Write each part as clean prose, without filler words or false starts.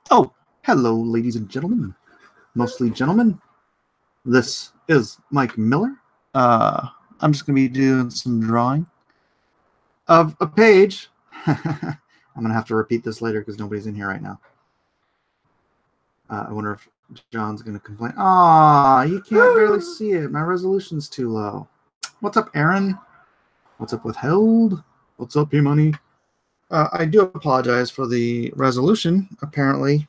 Oh, hello, ladies and gentlemen. Mostly gentlemen. This is Mike Miller. I'm just going to be doing some drawing of a page. I'm going to have to repeat this later because nobody's in here right now. I wonder if John's going to complain. Aw, you can't barely see it. My resolution's too low. What's up, Aaron? What's up, Withheld? What's up, P-Money? I do apologize for the resolution. Apparently,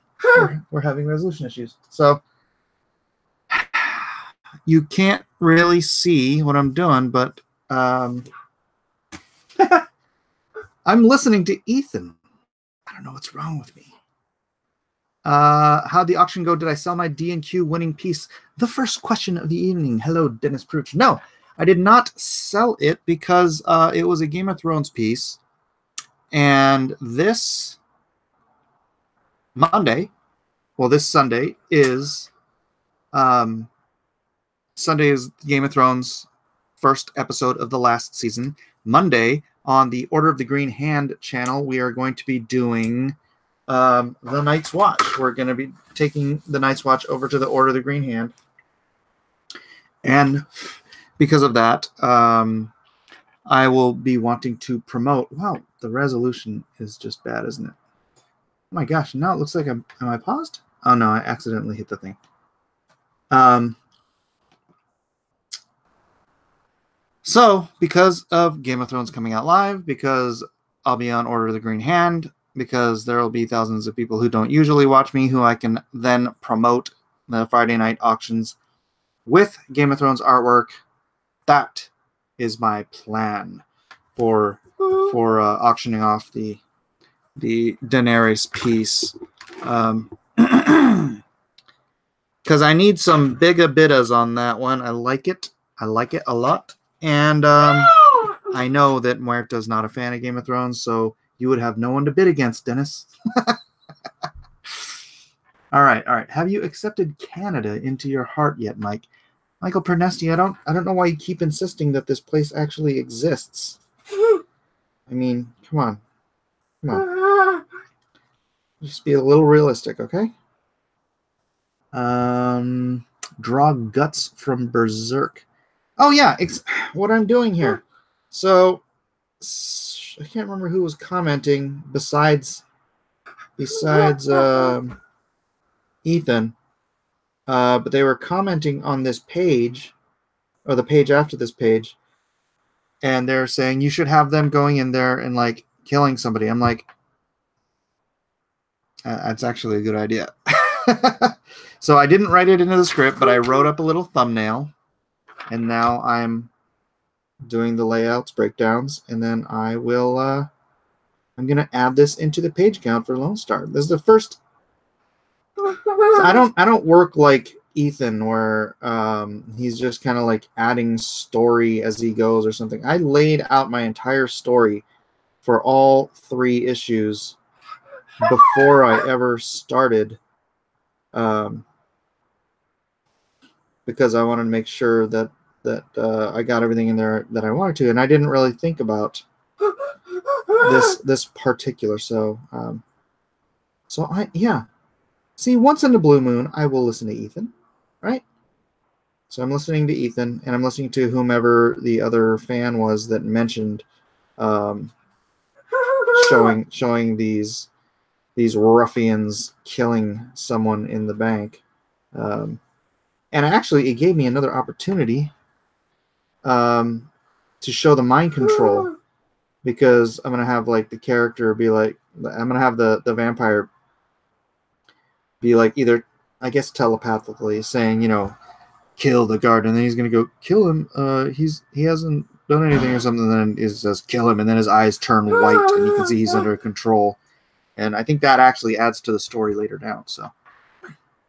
we're having resolution issues. So you can't really see what I'm doing, but I'm listening to Ethan. I don't know what's wrong with me. How'd the auction go? Did I sell my D&Q winning piece? The first question of the evening. Hello, Dennis Pruch. No, I did not sell it because it was a Game of Thrones piece. And this Monday, well, this Sunday is Game of Thrones first episode of the last season. Monday on the Order of the Green Hand channel, we are going to be doing the Night's Watch. We're going to be taking the Night's Watch over to the Order of the Green Hand. And because of that, I will be wanting to promote. Wow, the resolution is just bad, isn't it? Oh my gosh, now it looks like am I paused? Oh no, I accidentally hit the thing. So, because of Game of Thrones coming out live, because I'll be on Order of the Green Hand, because there will be thousands of people who don't usually watch me, who I can then promote the Friday night auctions with Game of Thrones artwork. That is my plan for auctioning off the Daenerys piece. Because I need some bigger bidders on that one. I like it. I like it a lot. And I know that Muerta's not a fan of Game of Thrones, so you would have no one to bid against, Dennis. All right. Have you accepted Canada into your heart yet, Mike? Michael Pernesti, I don't know why you keep insisting that this place actually exists. I mean, come on. Just be a little realistic, okay? Draw guts from Berserk. Oh yeah, what I'm doing here. So I can't remember who was commenting besides Ethan, but they were commenting on this page, or the page after this page, and they're saying you should have them going in there and like killing somebody. I'm like, that's actually a good idea. So I didn't write it into the script, but I wrote up a little thumbnail, and now I'm doing the layouts, breakdowns, and then I will I'm gonna add this into the page count for Lone Star. This is the first. So I don't work like Ethan, where he's just kind of like adding story as he goes or something. I laid out my entire story for all 3 issues before I ever started, because I wanted to make sure that I got everything in there that I wanted to, and I didn't really think about this particular. So yeah. See, once in the blue moon, I will listen to Ethan, right? So I'm listening to Ethan, and I'm listening to whomever the other fan was that mentioned showing these ruffians killing someone in the bank. And actually, it gave me another opportunity to show the mind control, because I'm going to have like the character be like, I'm going to have the vampire be like either, I guess, telepathically saying, kill the guard, and then he's going to go kill him. He hasn't done anything or something, and then he says kill him, and then his eyes turn white, and you can see he's under control. And I think that actually adds to the story later down. So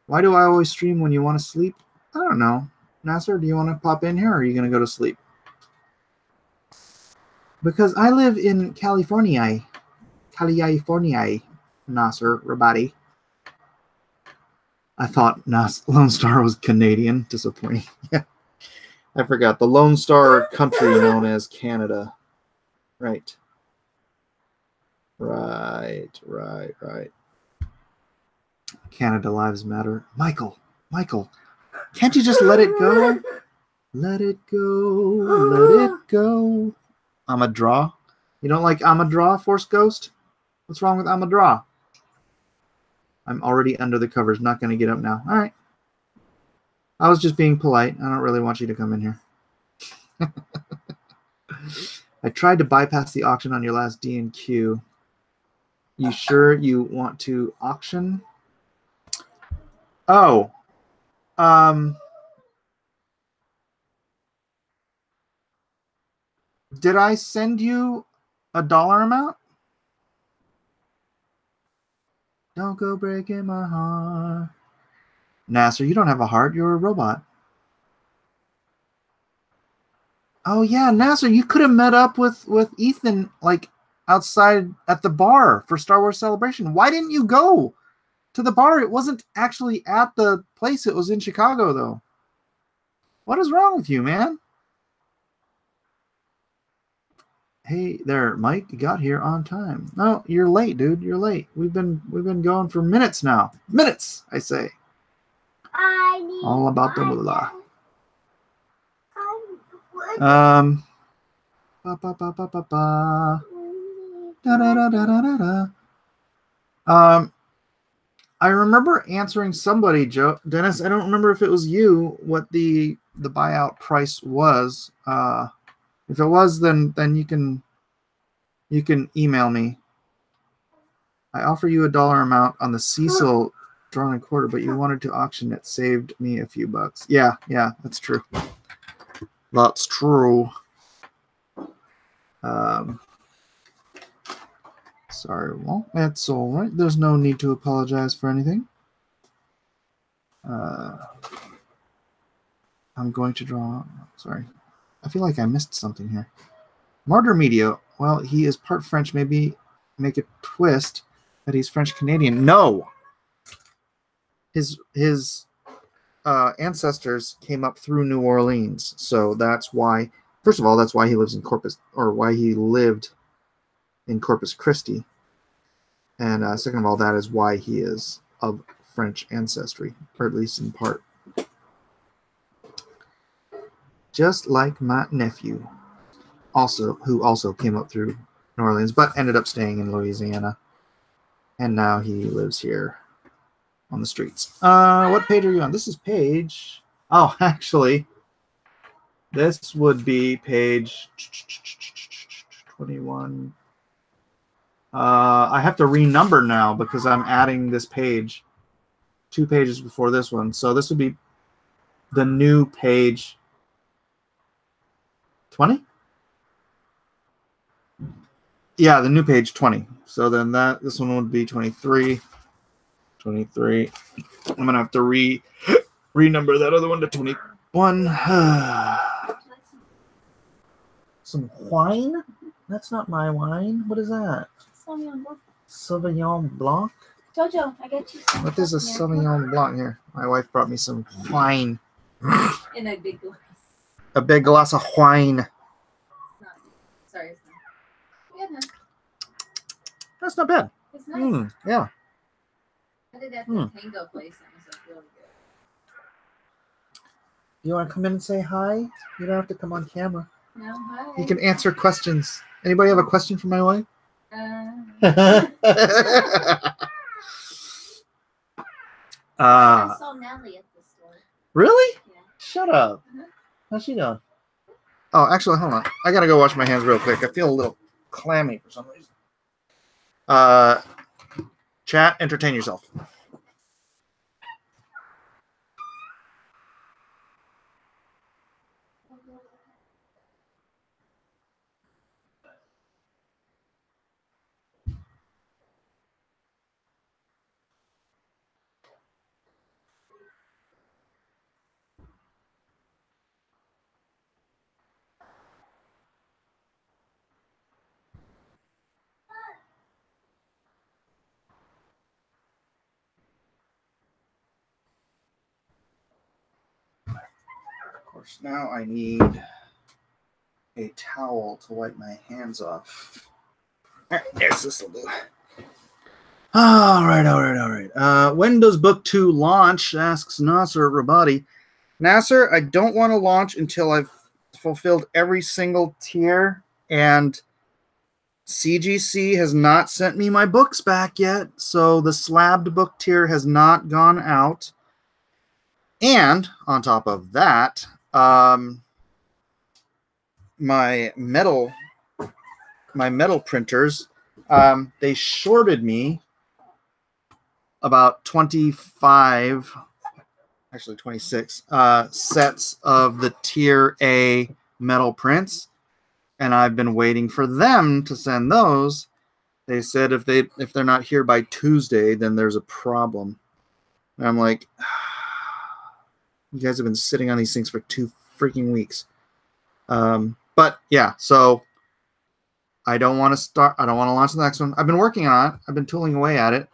why do I always stream when you want to sleep? I don't know. Nasser, do you want to pop in here, or are you going to go to sleep? Because I live in California, Nasser Rabadi. I thought Lone Star was Canadian. Disappointing. Yeah, I forgot. The Lone Star country known as Canada. Right. Canada Lives Matter. Michael, can't you just let it go? Let it go, let it go. I'm a draw. You don't like I'm a draw, Force Ghost? What's wrong with I'm a draw? I'm already under the covers. Not going to get up now. All right. I was just being polite. I don't really want you to come in here. I tried to bypass the auction on your last D&Q. You sure you want to auction? Oh. Did I send you a dollar amount? Don't go breaking my heart. Nasser, you don't have a heart. You're a robot. Oh, yeah, Nasser, you could have met up with Ethan, like, outside at the bar for Star Wars Celebration. Why didn't you go to the bar? It wasn't actually at the place. It was in Chicago, though. What is wrong with you, man? Hey there, Mike. You got here on time. No, you're late, dude. You're late. We've been going for minutes now. Minutes, I say. All about the moolah. Ba, ba, ba, ba, ba, ba. Da, da, da, da, da, da. I remember answering somebody, Joe Dennis. I don't remember if it was you. What the buyout price was. If it was, then you can email me. I offer you a dollar amount on the Cecil drawn and quarter, but you wanted to auction it. Saved me a few bucks. Yeah, that's true. That's true. Sorry. Well, that's all right. There's no need to apologize for anything. I'm going to draw. Sorry. I feel like I missed something here. Martyr Media. Well, he is part French. Maybe make a twist that he's French-Canadian. No! His ancestors came up through New Orleans. So that's why, first of all, that's why he lives in Corpus, or why he lived in Corpus Christi. And second of all, that is why he is of French ancestry, or at least in part. Just like my nephew, who also came up through New Orleans, but ended up staying in Louisiana. And now he lives here on the streets. What page are you on? This is page... Oh, actually, this would be page 21. I have to renumber now because I'm adding this page 2 pages before this one. So this would be the new page 20? Yeah, the new page 20. So then this one would be 23. 23. I'm going to have to renumber that other one to 21. Some wine? That's not my wine. What is that? Sauvignon Blanc. Sauvignon Blanc? Jojo, I got you some. What is a Sauvignon Blanc here? My wife brought me some wine. In a big glass. A big glass of wine. It's not. Sorry, it's not. Yeah, That's not bad. it's nice. Yeah. I did that at the Tango place. And it was like really good. You want to come in and say hi? You don't have to come on camera. No, hi. You can answer questions. Anybody have a question for my wife? I saw Natalie at the store. Really? Yeah. Shut up. How's she doing? Oh, actually, hold on. I gotta go wash my hands real quick. I feel a little clammy for some reason. Chat, entertain yourself. Of course, now I need a towel to wipe my hands off. Yes, this will do. All right. When does book 2 launch? Asks Nasser Rabadi. Nasser, I don't want to launch until I've fulfilled every single tier, and CGC has not sent me my books back yet, so the slabbed book tier has not gone out. And on top of that, my metal printers, they shorted me about 25, actually 26 sets of the tier A metal prints, and I've been waiting for them to send those. They said if they're not here by Tuesday, then there's a problem. And I'm like, you guys have been sitting on these things for 2 freaking weeks. But yeah, so I don't want to launch the next one. I've been working on it. I've been tooling away at it.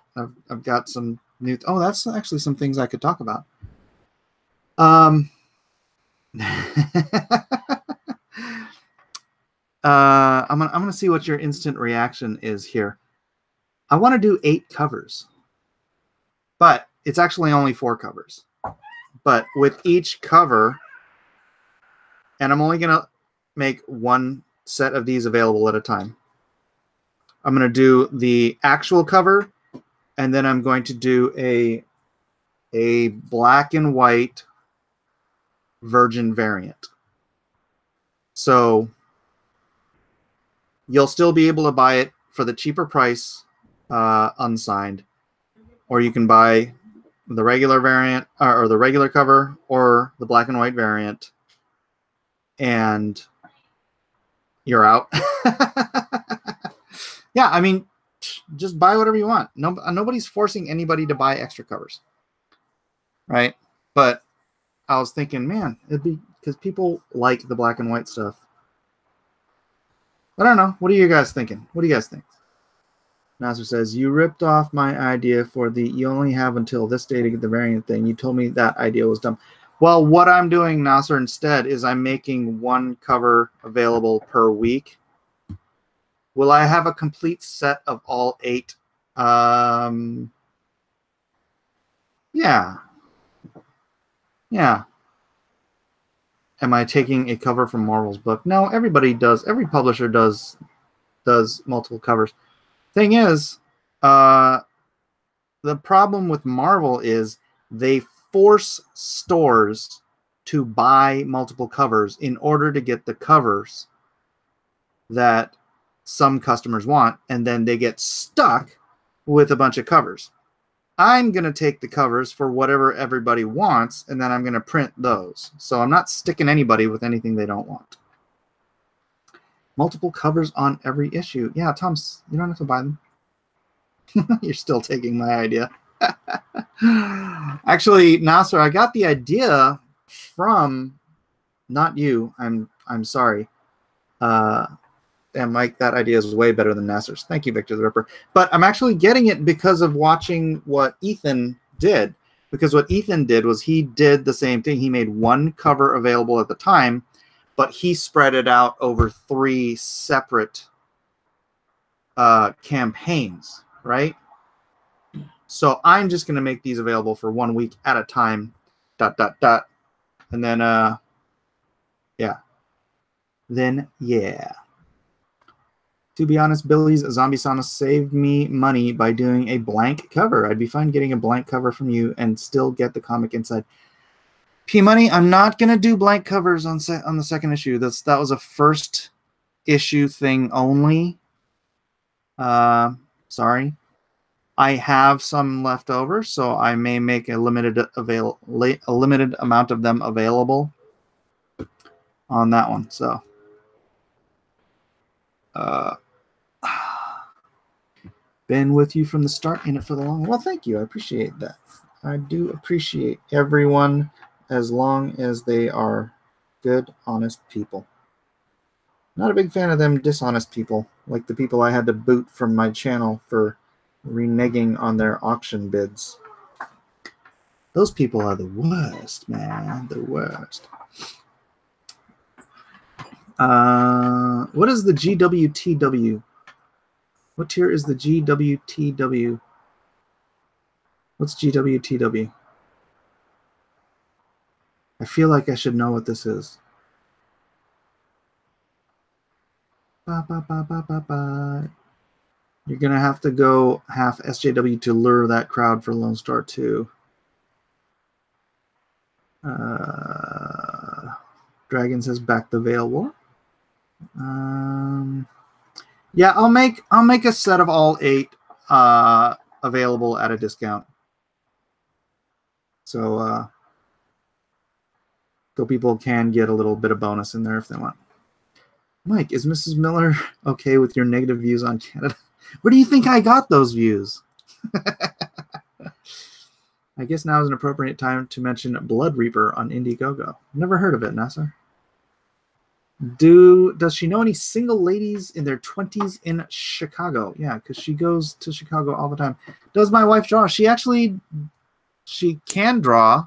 I've got some new. Oh, that's actually some things I could talk about. I'm gonna see what your instant reaction is here. I want to do 8 covers, but it's actually only 4 covers. But with each cover, and I'm only gonna make 1 set of these available at a time. I'm gonna do the actual cover, and then I'm going to do a black and white virgin variant. So you'll still be able to buy it for the cheaper price, unsigned, or you can buy the regular variant or the regular cover or the black and white variant, and you're out. Yeah, I mean, just buy whatever you want. Nobody's forcing anybody to buy extra covers, right? But I was thinking, man, it'd be because people like the black and white stuff. I don't know. What are you guys thinking? What do you guys think? Nasser says, you ripped off my idea for the you only have until this day to get the variant thing. You told me that idea was dumb. Well, what I'm doing, Nasser, instead is I'm making 1 cover available per week. Will I have a complete set of all 8? Yeah. Am I taking a cover from Marvel's book? No, everybody does. Every publisher does multiple covers. Thing is, the problem with Marvel is they force stores to buy multiple covers in order to get the covers that some customers want, and then they get stuck with a bunch of covers. I'm going to take the covers for whatever everybody wants, and then I'm going to print those. So I'm not sticking anybody with anything they don't want. Multiple covers on every issue. Yeah, Tom, you don't have to buy them. You're still taking my idea. Actually, Nasser, I got the idea from not you. I'm sorry. And Mike, that idea is way better than Nasser's. Thank you, Victor the Ripper. But I'm actually getting it because of watching what Ethan did. Because what Ethan did was he did the same thing. He made 1 cover available at the time, but he spread it out over 3 separate campaigns, right? So I'm just going to make these available for 1 week at a time, ... And then, yeah. Then, yeah. To be honest, Billy's Zombie Sauna saved me money by doing a blank cover. I'd be fine getting a blank cover from you and still get the comic inside. P-Money, I'm not going to do blank covers on the second issue. That was a first issue thing only. Sorry. I have some left over, so I may make a limited amount of them available on that one. So, been with you from the start, in it for the long. Well, thank you. I appreciate that. I do appreciate everyone as long as they are good, honest people. Not a big fan of them dishonest people, like the people I had to boot from my channel for reneging on their auction bids. Those people are the worst, man. The worst. What is the GWTW? What tier is the GWTW? What's GWTW? I feel like I should know what this is. Ba, ba, ba, ba, ba, ba. You're going to have to go half SJW to lure that crowd for Lone Star 2. Dragon says back the Veil War. Yeah, I'll make a set of all 8 available at a discount. So people can get a little bit of bonus in there if they want. Mike, is Mrs. Miller okay with your negative views on Canada? Where do you think I got those views? I guess now is an appropriate time to mention Blood Reaper on Indiegogo. Never heard of it, Nasser. Does she know any single ladies in their 20s in Chicago? Yeah, because she goes to Chicago all the time. Does my wife draw? She can draw.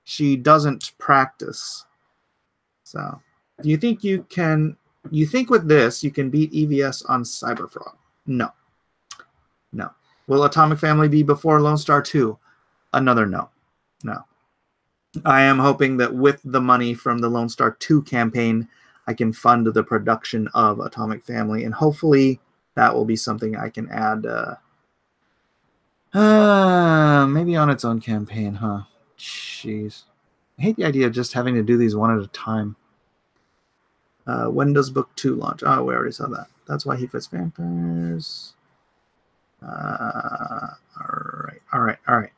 She doesn't practice. So, do you think you think with this you can beat EVS on Cyberfraud? No. No. Will Atomic Family be before Lone Star 2? Another no. No. I am hoping that with the money from the Lone Star 2 campaign, I can fund the production of Atomic Family, and hopefully that will be something I can add maybe on its own campaign, huh? Jeez. I hate the idea of just having to do these one at a time. When does book 2 launch? Oh, we already saw that. That's why he fights vampires. All right.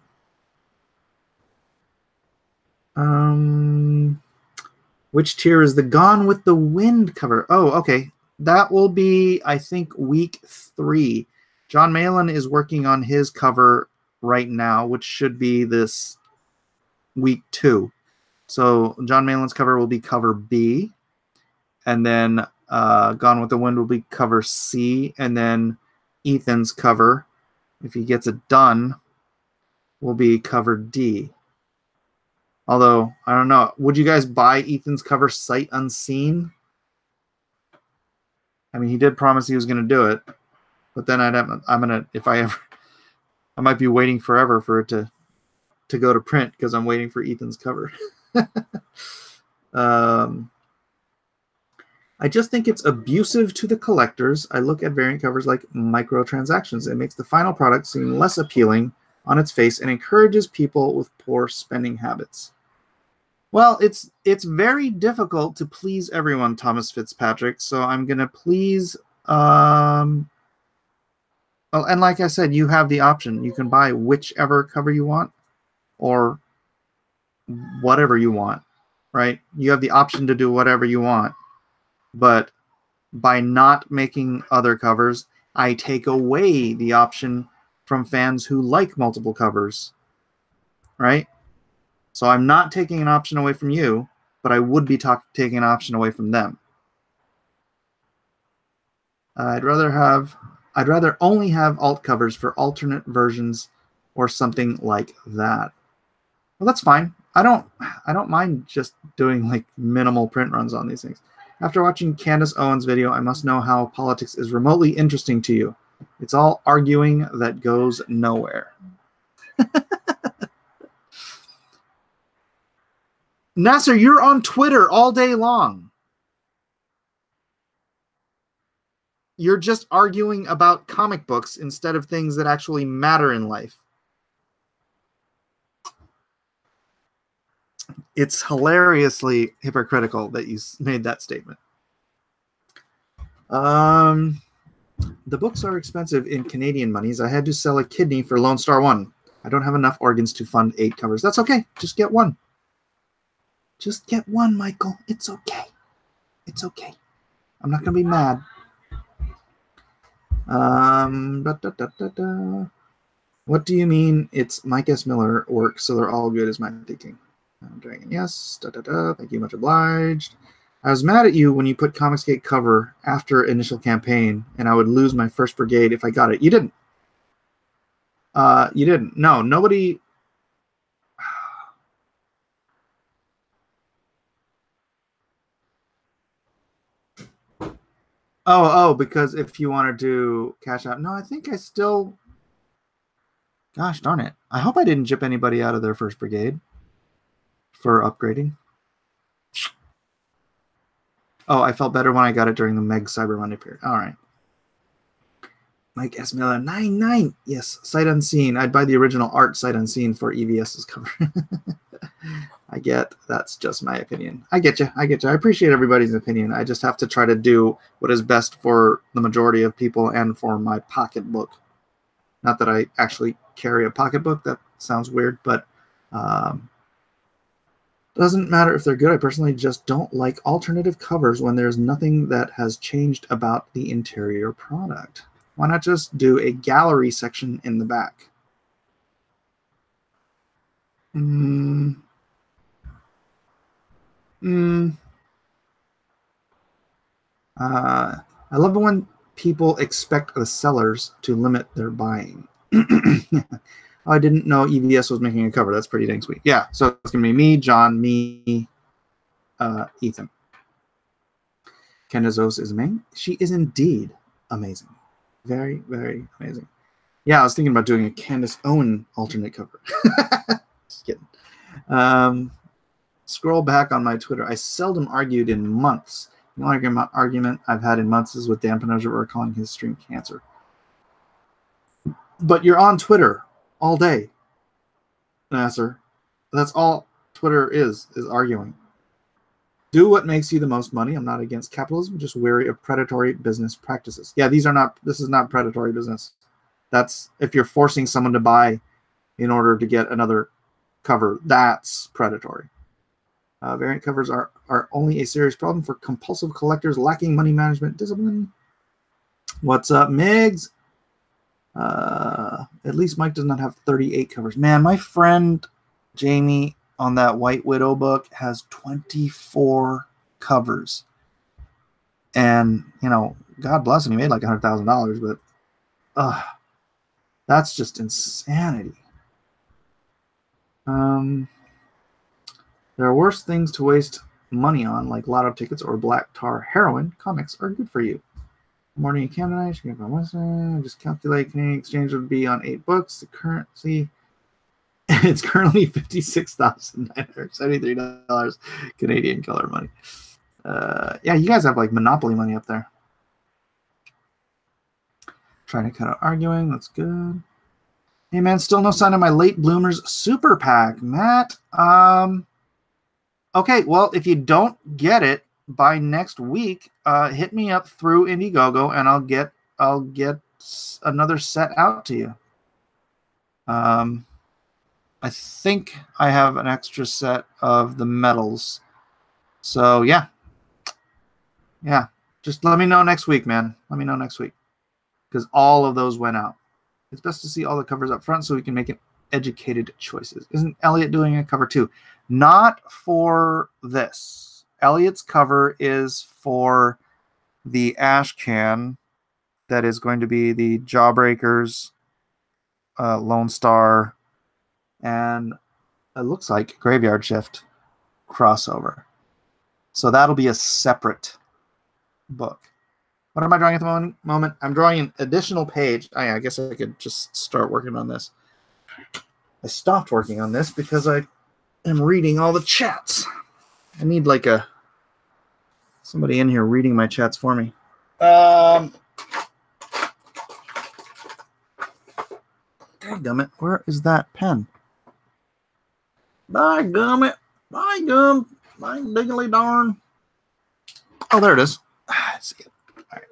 Which tier is the Gone with the Wind cover? Oh, okay. That will be, I think, week 3. John Malin is working on his cover right now, which should be this week 2. So John Malin's cover will be cover B, and then Gone with the Wind will be cover C, and then Ethan's cover, if he gets it done, will be cover D. Although, I don't know. Would you guys buy Ethan's cover sight unseen? I mean, he did promise he was going to do it, but then I might be waiting forever for it to go to print because I'm waiting for Ethan's cover. I just think it's abusive to the collectors. I look at variant covers like microtransactions. It makes the final product seem less appealing on its face and encourages people with poor spending habits. Well, it's very difficult to please everyone, Thomas Fitzpatrick. So I'm gonna please. And like I said, you have the option. You can buy whichever cover you want, or whatever you want, right? You have the option to do whatever you want, but by not making other covers, I take away the option from fans who like multiple covers, right? So I'm not taking an option away from you, but I would be taking an option away from them. I'd rather only have alt covers for alternate versions or something like that. Well, that's fine. I don't mind just doing like minimal print runs on these things. After watching Candace Owens' video, I must know how politics is remotely interesting to you. It's all arguing that goes nowhere. Nasser, you're on Twitter all day long. You're just arguing about comic books instead of things that actually matter in life. It's hilariously hypocritical that you made that statement. The books are expensive in Canadian monies. I had to sell a kidney for Lone Star 1. I don't have enough organs to fund 8 covers. That's okay. Just get one. Just get one, Michael. It's okay. It's okay. I'm not going to be mad. What do you mean it's Mike S. Miller work, so they're all good is my thinking. Dragon, yes. Thank you, much obliged. I was mad at you when you put Comicsgate cover after initial campaign, and I would lose my first brigade if I got it. You didn't. You didn't. No, nobody... Oh, because if you wanted to cash out. No, I think I still Gosh darn it. I hope I didn't jip anybody out of their first brigade for upgrading. Oh, I felt better when I got it during the Meg Cyber Monday period. All right. Mike S. Miller, 99. Yes, Sight Unseen. I'd buy the original art Sight Unseen for EVS's cover. I get that's just my opinion. I get you. I appreciate everybody's opinion. I just have to try to do what is best for the majority of people and for my pocketbook. Not that I actually carry a pocketbook. That sounds weird, but doesn't matter if they're good. I personally just don't like alternative covers when there's nothing that has changed about the interior product. Why not just do a gallery section in the back? I love it when people expect the sellers to limit their buying. I didn't know EVS was making a cover. That's pretty dang sweet. Yeah, so it's going to be me, John, me, Ethan. Candace Ose is amazing. She is indeed amazing. Very, very amazing. Yeah, I was thinking about doing a Candace Owen alternate cover. Just kidding. Scroll back on my Twitter. I seldom argued in months. The only argument I've had in months is with Dan Pinoza calling his stream cancer. But you're on Twitter all day, Nasser. That's all Twitter is arguing. Do what makes you the most money. I'm not against capitalism, just wary of predatory business practices. Yeah, this is not predatory business. That's if you're forcing someone to buy in order to get another cover, that's predatory. Variant covers are only a serious problem for compulsive collectors lacking money management discipline. What's up, Migs? At least Mike does not have 38 covers. Man, my friend Jamie on that White Widow book has 24 covers. And, you know, God bless him, he made like $100,000, but that's just insanity. There are worse things to waste money on, like lotto tickets or black tar heroin. Comics are good for you. Morning in Canada, just calculate Canadian exchange would be on 8 books. The currency, it's currently $56,973 Canadian color money. Yeah, you guys have like monopoly money up there. Trying to cut out arguing. That's good. Hey man, still no sign of my late bloomers super pack, Matt. Okay, well, if you don't get it by next week, hit me up through Indiegogo and I'll get another set out to you. I think I have an extra set of the medals. So yeah. Just let me know next week, man. Let me know next week, because all of those went out. It's best to see all the covers up front so we can make educated choices. Isn't Elliot doing a cover too? Not for this. Elliot's cover is for the ash can that is going to be the Jawbreakers, Lone Star, and it looks like Graveyard Shift crossover. So that'll be a separate book. What am I drawing at the moment? I'm drawing an additional page. I guess I could just start working on this. I stopped working on this because I am reading all the chats. I need like somebody in here reading my chats for me. Dadgummit, where is that pen? Dadgummit, my diggly darn. Oh, there it is. I see it. All right.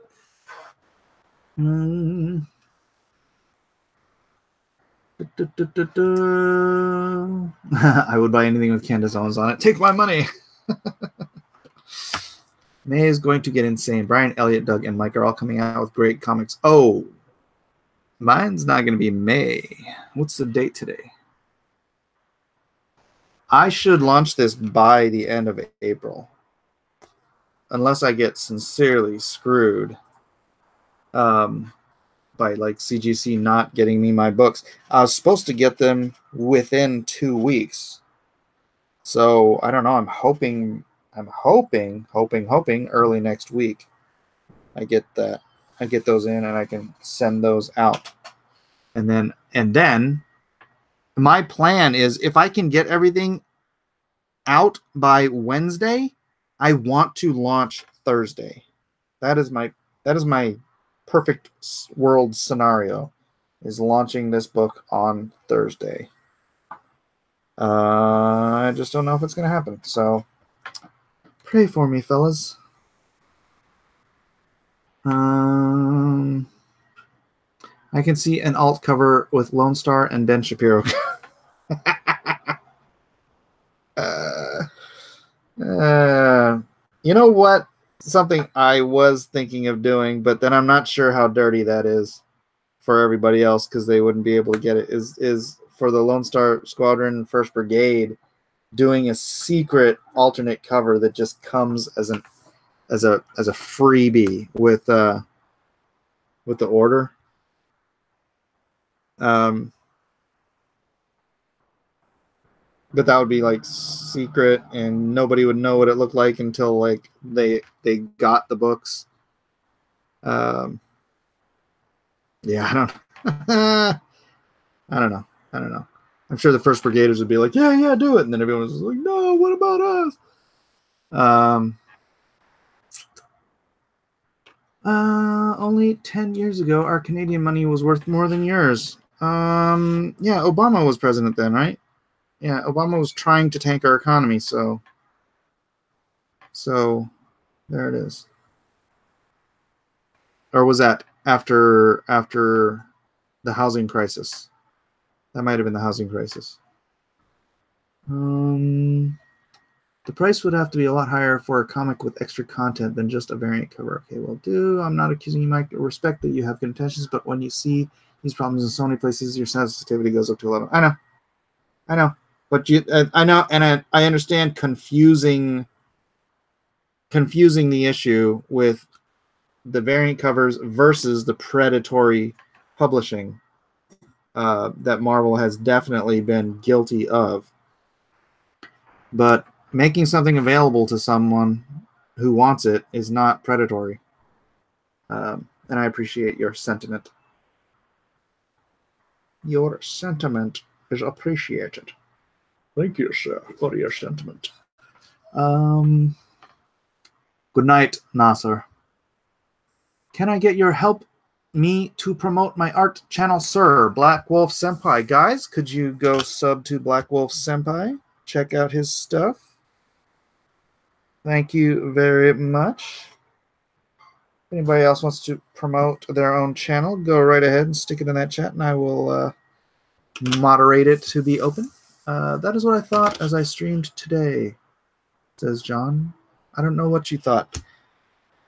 I would buy anything with Candace Owens on it. Take my money. May is going to get insane. Brian, Elliott, Doug, and Mike are all coming out with great comics. Oh, mine's not going to be May. What's the date today? I should launch this by the end of April, unless I get sincerely screwed by like CGC not getting me my books. I was supposed to get them within 2 weeks. So I don't know. I'm hoping early next week I get that. I get those in and I can send those out. And then my plan is if I can get everything out by Wednesday, I want to launch Thursday. That is my perfect world scenario, is launching this book on Thursday. I just don't know if it's going to happen. So pray for me, fellas. I can see an alt cover with Lone Star and Ben Shapiro. You know what? Something I was thinking of doing, but then I'm not sure how dirty that is for everybody else because they wouldn't be able to get it, is for the Lone Star Squadron 1st Brigade doing a secret alternate cover that just comes as a freebie with the order. But that would be like secret, and nobody would know what it looked like until like they got the books. Yeah, I don't know. I'm sure the 1st Brigaders would be like, yeah, do it, and then everyone was like, no, what about us? Only 10 years ago, our Canadian money was worth more than yours. Yeah, Obama was president then, right? Yeah, Obama was trying to tank our economy, so there it is. Or was that after the housing crisis? That might have been the housing crisis. The price would have to be a lot higher for a comic with extra content than just a variant cover. Okay, well, I'm not accusing you, Mike. I respect that you have good intentions, but when you see these problems in so many places, your sensitivity goes up to 11. I know. But I know, and I understand confusing the issue with the variant covers versus the predatory publishing that Marvel has definitely been guilty of. But making something available to someone who wants it is not predatory. And I appreciate your sentiment. Your sentiment is appreciated. Thank you, sir, for your sentiment. Good night, Nasser. Can I get your help me to promote my art channel, sir? Black Wolf Senpai. Guys, could you go sub to Black Wolf Senpai? Check out his stuff. Thank you very much. If anybody else wants to promote their own channel, go right ahead and stick it in that chat, and I will moderate it to be open. That is what I thought as I streamed today, says John. I don't know what you thought.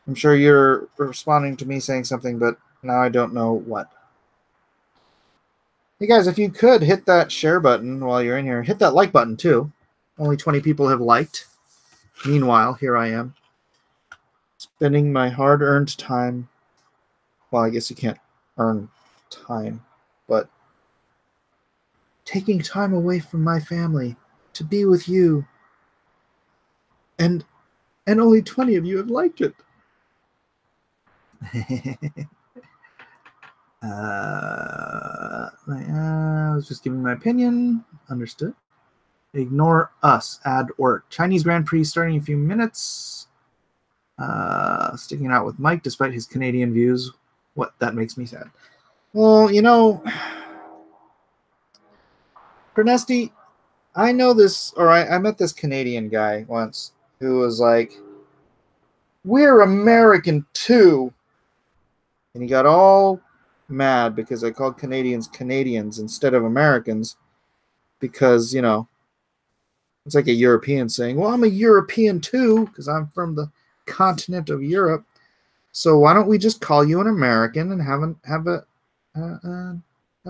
I'm sure you're responding to me saying something, but now I don't know what. Hey guys, if you could hit that share button while you're in here, hit that like button too. Only 20 people have liked. Meanwhile, here I am, spending my hard-earned time. Well, I guess you can't earn time, but taking time away from my family to be with you. And only 20 of you have liked it. I was just giving my opinion. Understood. Ignore us. Add work. Chinese Grand Prix starting in a few minutes. Sticking out with Mike despite his Canadian views. What? That makes me sad. Well, you know, Pernesti, I know this, or I met this Canadian guy once who was like, we're American too. And he got all mad because I called Canadians Canadians instead of Americans because, you know, it's like a European saying, well, I'm a European too because I'm from the continent of Europe. So why don't we just call you an American and have a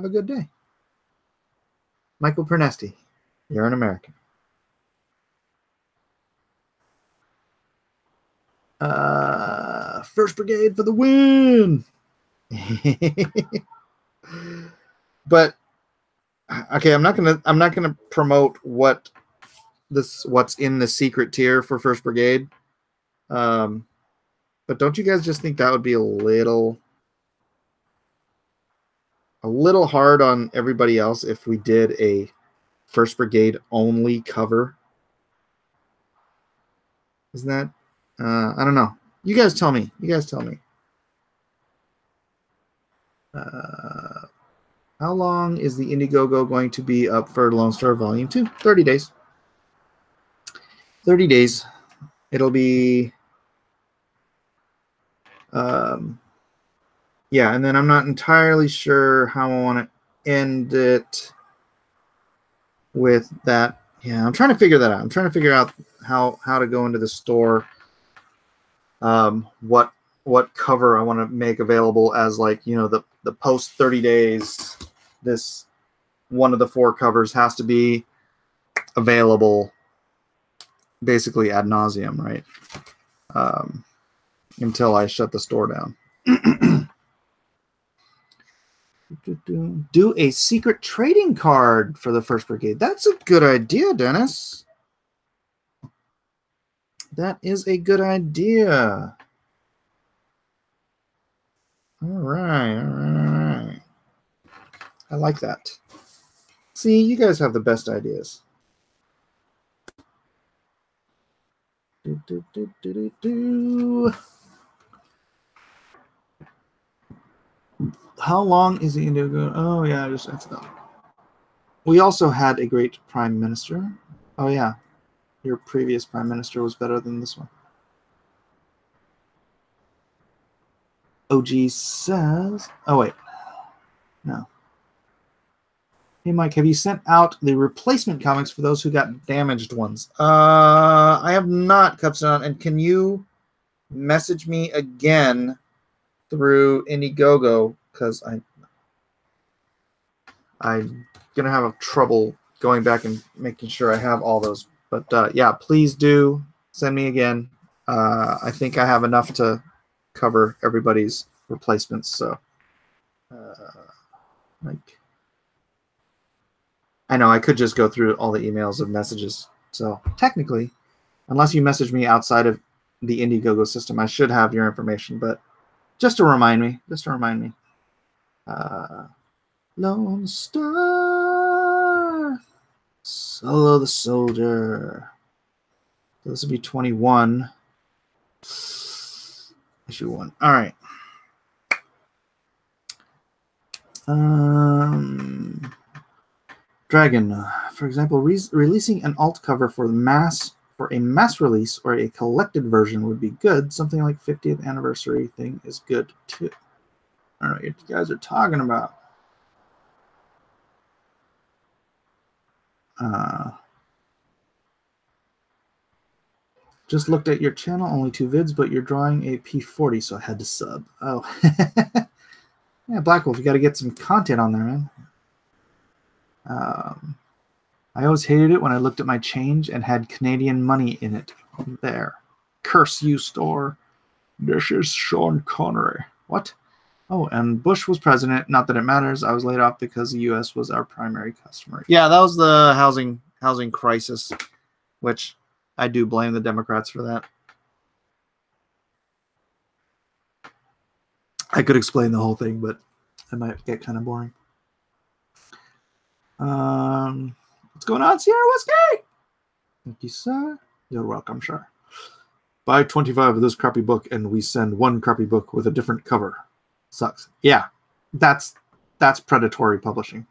good day? Michael Pernesti, you're an American. First Brigade for the win. But okay, I'm not gonna promote what's in the secret tier for First Brigade. But don't you guys just think that would be a little a little hard on everybody else if we did a First Brigade only cover. Isn't that? I don't know. You guys tell me. You guys tell me. How long is the Indiegogo going to be up for Lone Star Volume 2? 30 days. 30 days. It'll be... yeah, and then I'm not entirely sure how I want to end it with that. Yeah, I'm trying to figure that out. I'm trying to figure out how to go into the store. What cover I want to make available as, like, you know, the post 30 days. This one of the 4 covers has to be available basically ad nauseum, right? Until I shut the store down. Do a secret trading card for the First Brigade. That's a good idea, Dennis. That is a good idea. All right. I like that. See, you guys have the best ideas. How long is the Indiegogo? Oh, yeah, I just answered that. We also had a great prime minister. Oh, yeah. Your previous prime minister was better than this one. OG says... Oh, wait. No. Hey, Mike, have you sent out the replacement comics for those who got damaged ones? I have not, Cupstone. And can you message me again through Indiegogo? Because I'm going to have trouble going back and making sure I have all those. But, yeah, please do send me again. I think I have enough to cover everybody's replacements. So, like... I know I could just go through all the emails of messages. So technically, unless you message me outside of the Indiegogo system, I should have your information. But just to remind me, Lone Star, Solo the Soldier. So this would be 21. Issue 1. All right. Dragon, for example, releasing an alt cover for a mass release or a collected version would be good. Something like 50th anniversary thing is good too. I don't know what you guys are talking about. Just looked at your channel, only 2 vids, but you're drawing a P40, so I had to sub. Oh, yeah, Black Wolf, you got to get some content on there, man. I always hated it when I looked at my change and had Canadian money in it. There. Curse you, store. This is Sean Connery. What? Oh, and Bush was president. Not that it matters. I was laid off because the U.S. was our primary customer. Yeah, that was the housing crisis, which I do blame the Democrats for that. I could explain the whole thing, but it might get kind of boring. What's going on, Sierra Whiskey? Thank you, sir. You're welcome, sir. Buy 25 of this crappy book, and we send 1 crappy book with a different cover. Sucks. Yeah, that's predatory publishing.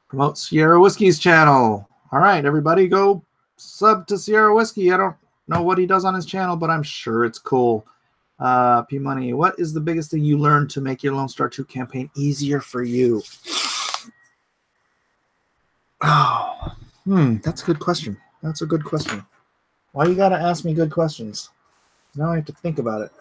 Promote Sierra Whiskey's channel. All right, everybody, go sub to Sierra Whiskey. I don't know what he does on his channel, but I'm sure it's cool. P Money, what is the biggest thing you learned to make your Lone Star 2 campaign easier for you? Oh, that's a good question. That's a good question. Why you gotta ask me good questions? Now I have to think about it.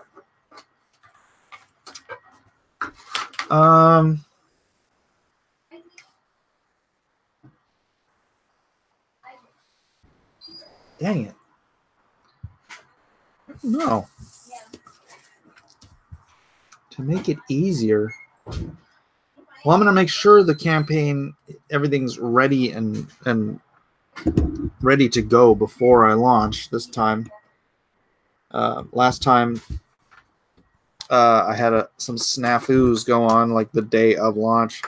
Dang it. No. To make it easier. Well, I'm going to make sure the campaign, everything's ready and ready to go before I launch this time. Last time, I had some snafus go on like the day of launch.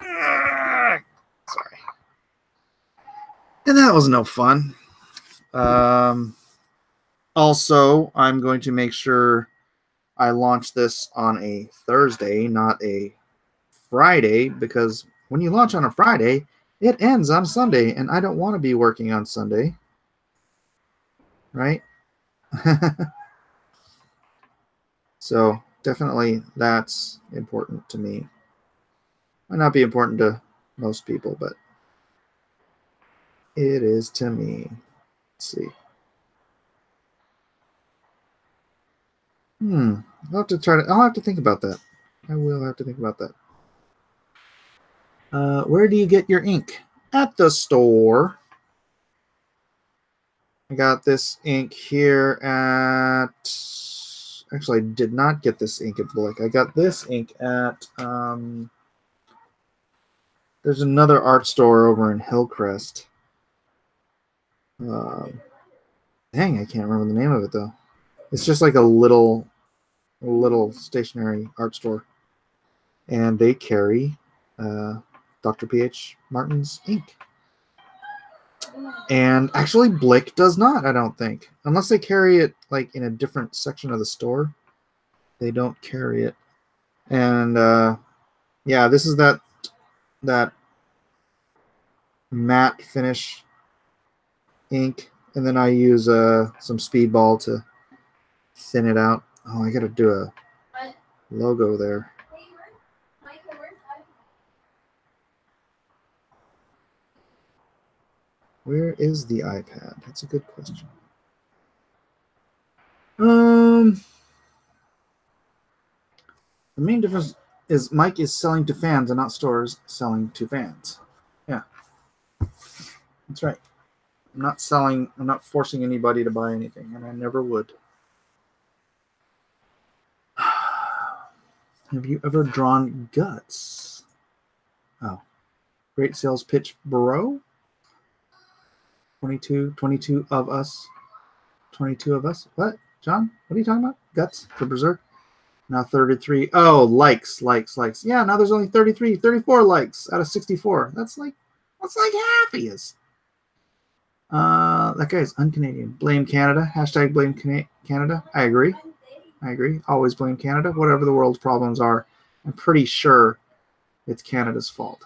Sorry. And that was no fun. Also, I'm going to make sure I launch this on a Thursday, not a Friday, because when you launch on a Friday, it ends on Sunday, and I don't want to be working on Sunday. Right? So definitely that's important to me. Might not be important to most people, but it is to me. Let's see. I'll have to think about that. I will have to think about that. Where do you get your ink? At the store. I got this ink here at... Actually, I did not get this ink at Blick. I got this ink at... There's another art store over in Hillcrest. Dang, I can't remember the name of it, though. It's just like a little stationary art store. And they carry Dr. P.H. Martin's ink. And actually, Blick does not, I don't think. Unless they carry it like in a different section of the store. They don't carry it. And yeah, this is that matte finish ink. And then I use some Speedball to thin it out. Oh, I gotta do a logo there. Where is the iPad? That's a good question. The main difference is Mike is selling to fans and not stores selling to fans. Yeah, that's right. I'm not forcing anybody to buy anything, and I never would. Have you ever drawn guts? Oh, great sales pitch, bro. 22 of us. 22 of us. What? John? What are you talking about? Guts for Berserk? Now 33. Oh, likes. Yeah, now there's only 34 likes out of 64. That's like half he is. That guy's un-Canadian. Blame Canada. Hashtag blame Canada. I agree. Always blame Canada. Whatever the world's problems are, I'm pretty sure it's Canada's fault.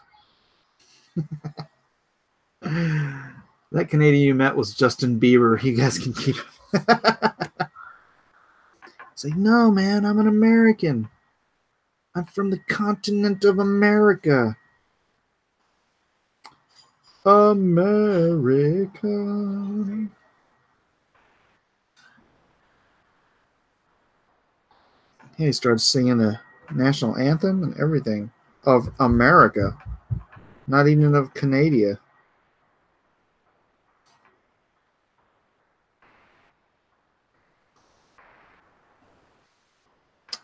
That Canadian you met was Justin Bieber. You guys can keep him. It's like, no, man, I'm an American. I'm from the continent of America. America. He started singing the national anthem and everything of America, not even of Canada.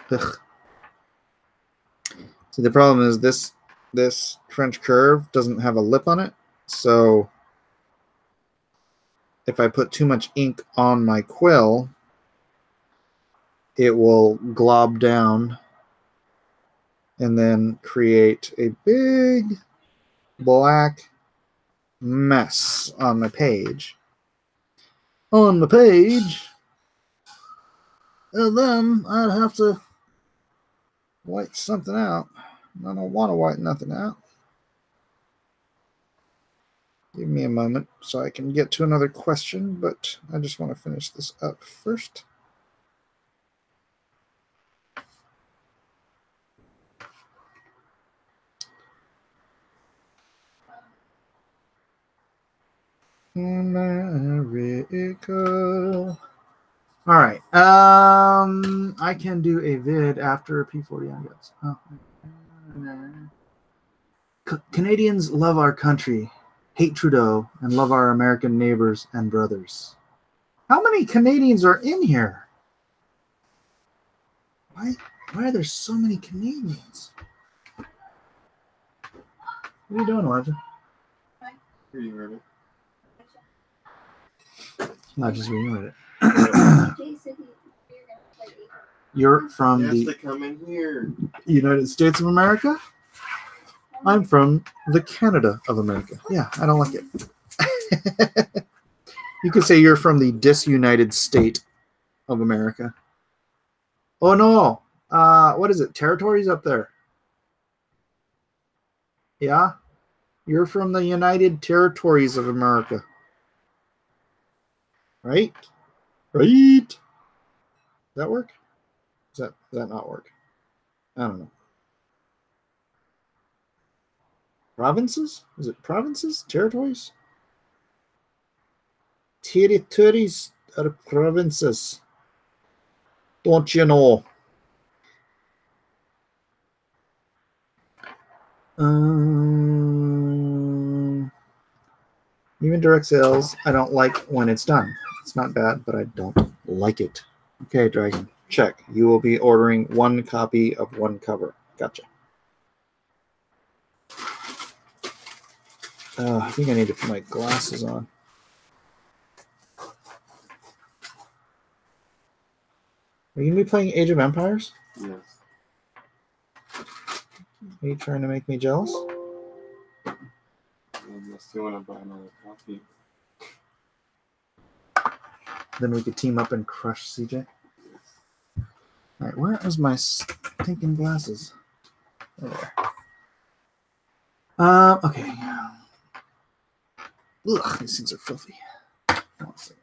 Ugh. See, the problem is this French curve doesn't have a lip on it, so if I put too much ink on my quill, it will glob down and then create a big black mess on the page. And then I'd have to white something out. I don't want to white nothing out. Give me a moment so I can get to another question, but I just want to finish this up first. America. All right. I can do a vid after P40 on guts. Oh. Canadians love our country, hate Trudeau, and love our American neighbors and brothers. How many Canadians are in here? Why are there so many Canadians? What are you doing, Elijah? Reading Reddit. Not just reading Reddit. You're from He has the to come in here. United States of America. I'm from the Canada of America. Yeah, I don't like it. You could say you're from the disunited state of America. Oh no. What is it? Territories up there. Yeah. You're from the United Territories of America. Right? Right. Does that work? Does that not work? I don't know. Provinces? Is it provinces? Territories? Territories are provinces. Don't you know? Even direct sales, I don't like when it's done. It's not bad, but I don't like it. Okay, Dragon, check. You will be ordering 1 copy of 1 cover. Gotcha. I think I need to put my glasses on. Are you going to be playing Age of Empires? Yes. Are you trying to make me jealous? I still want to buy another copy. Then we could team up and crush CJ. All right, where is my stinking glasses? There. Okay. Ugh, these things are filthy. One second.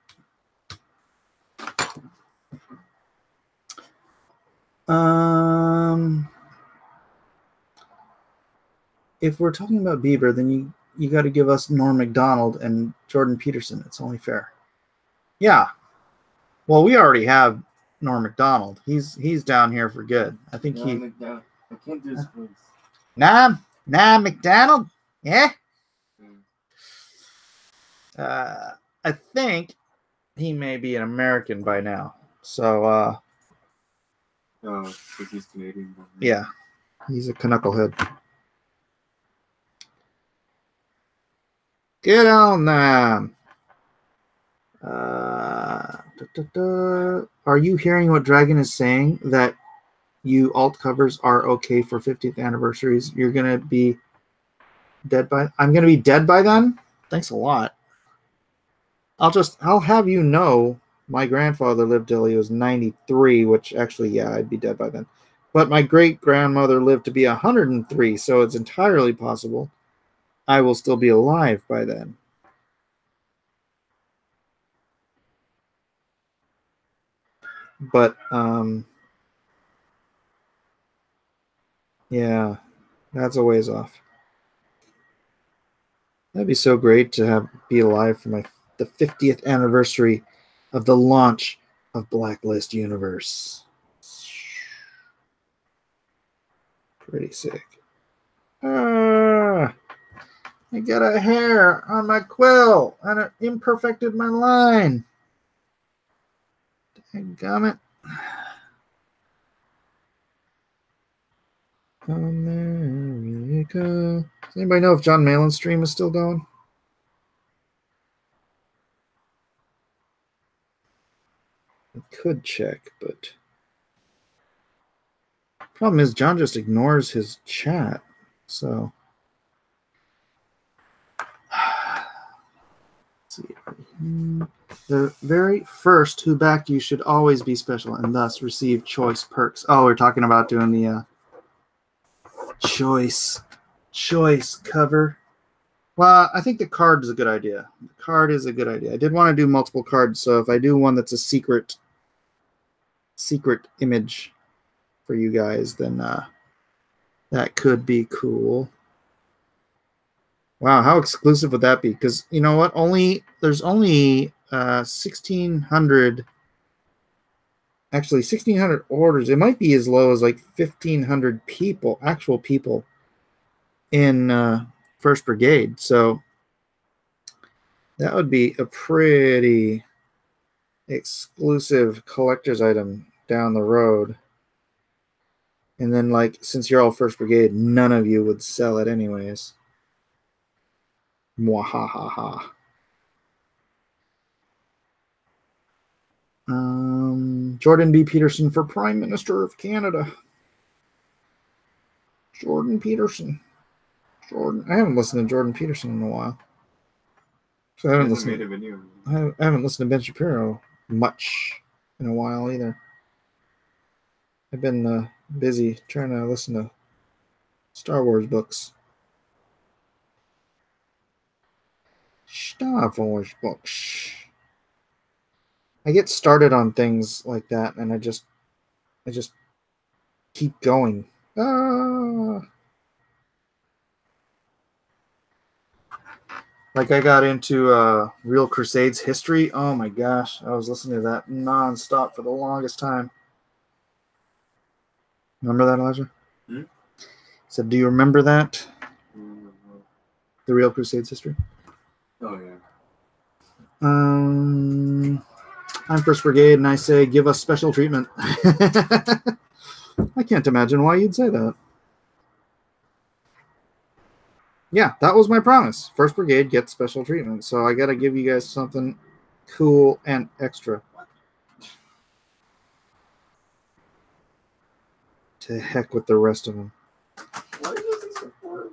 If we're talking about Bieber, then you got to give us Norm Macdonald and Jordan Peterson. It's only fair. Yeah. Well, we already have Norm Macdonald. He's down here for good. I think I can't do his voice. Nah, McDonald. Yeah. I think he may be an American by now. So, Oh, because he's Canadian. yeah, he's a knucklehead. Get on them. Are you hearing what Dragon is saying? That you alt covers are okay for 50th anniversaries. You're gonna be dead by. I'm gonna be dead by then. Thanks a lot. I'll have you know, my grandfather lived till he was 93, which actually, yeah, I'd be dead by then. But my great grandmother lived to be 103, so it's entirely possible I will still be alive by then. But yeah, that's a ways off. That'd be so great to be alive for the 50th anniversary of the launch of Blacklist Universe. Pretty sick. I got a hair on my quill and it imperfected my line. Dadgummit. America. Does anybody know if John Malin's stream is still going? I could check, but problem is John just ignores his chat. So let's see. The very first who backed you should always be special and thus receive choice perks. Oh, we're talking about doing the choice cover. Well, I think the card is a good idea. The card is a good idea. I did want to do multiple cards, so if I do one that's a secret image for you guys, then that could be cool. Wow, how exclusive would that be? Because you know what? There's only 1,600. Actually, 1,600 orders. It might be as low as like 1,500 people, actual people, in 1st Brigade. So that would be a pretty exclusive collector's item down the road. And then, like, since you're all 1st Brigade, none of you would sell it anyways. Mwahaha. Jordan B. Peterson for Prime Minister of Canada. Jordan Peterson. I haven't listened to Jordan Peterson in a while. So I haven't listened. Made a video. I haven't listened to Ben Shapiro much in a while either. I've been busy trying to listen to Star Wars books. Star Wars books. I get started on things like that, and I just keep going. Like I got into Real Crusades history. Oh my gosh, I was listening to that nonstop for the longest time. Remember that, Elijah? Hmm? So, do you remember that? Mm-hmm. The Real Crusades history? Oh yeah. I'm First Brigade, and I say, give us special treatment. I can't imagine why you'd say that. Yeah, that was my promise. First Brigade gets special treatment, so I got to give you guys something cool and extra. To heck with the rest of them. Why does this support?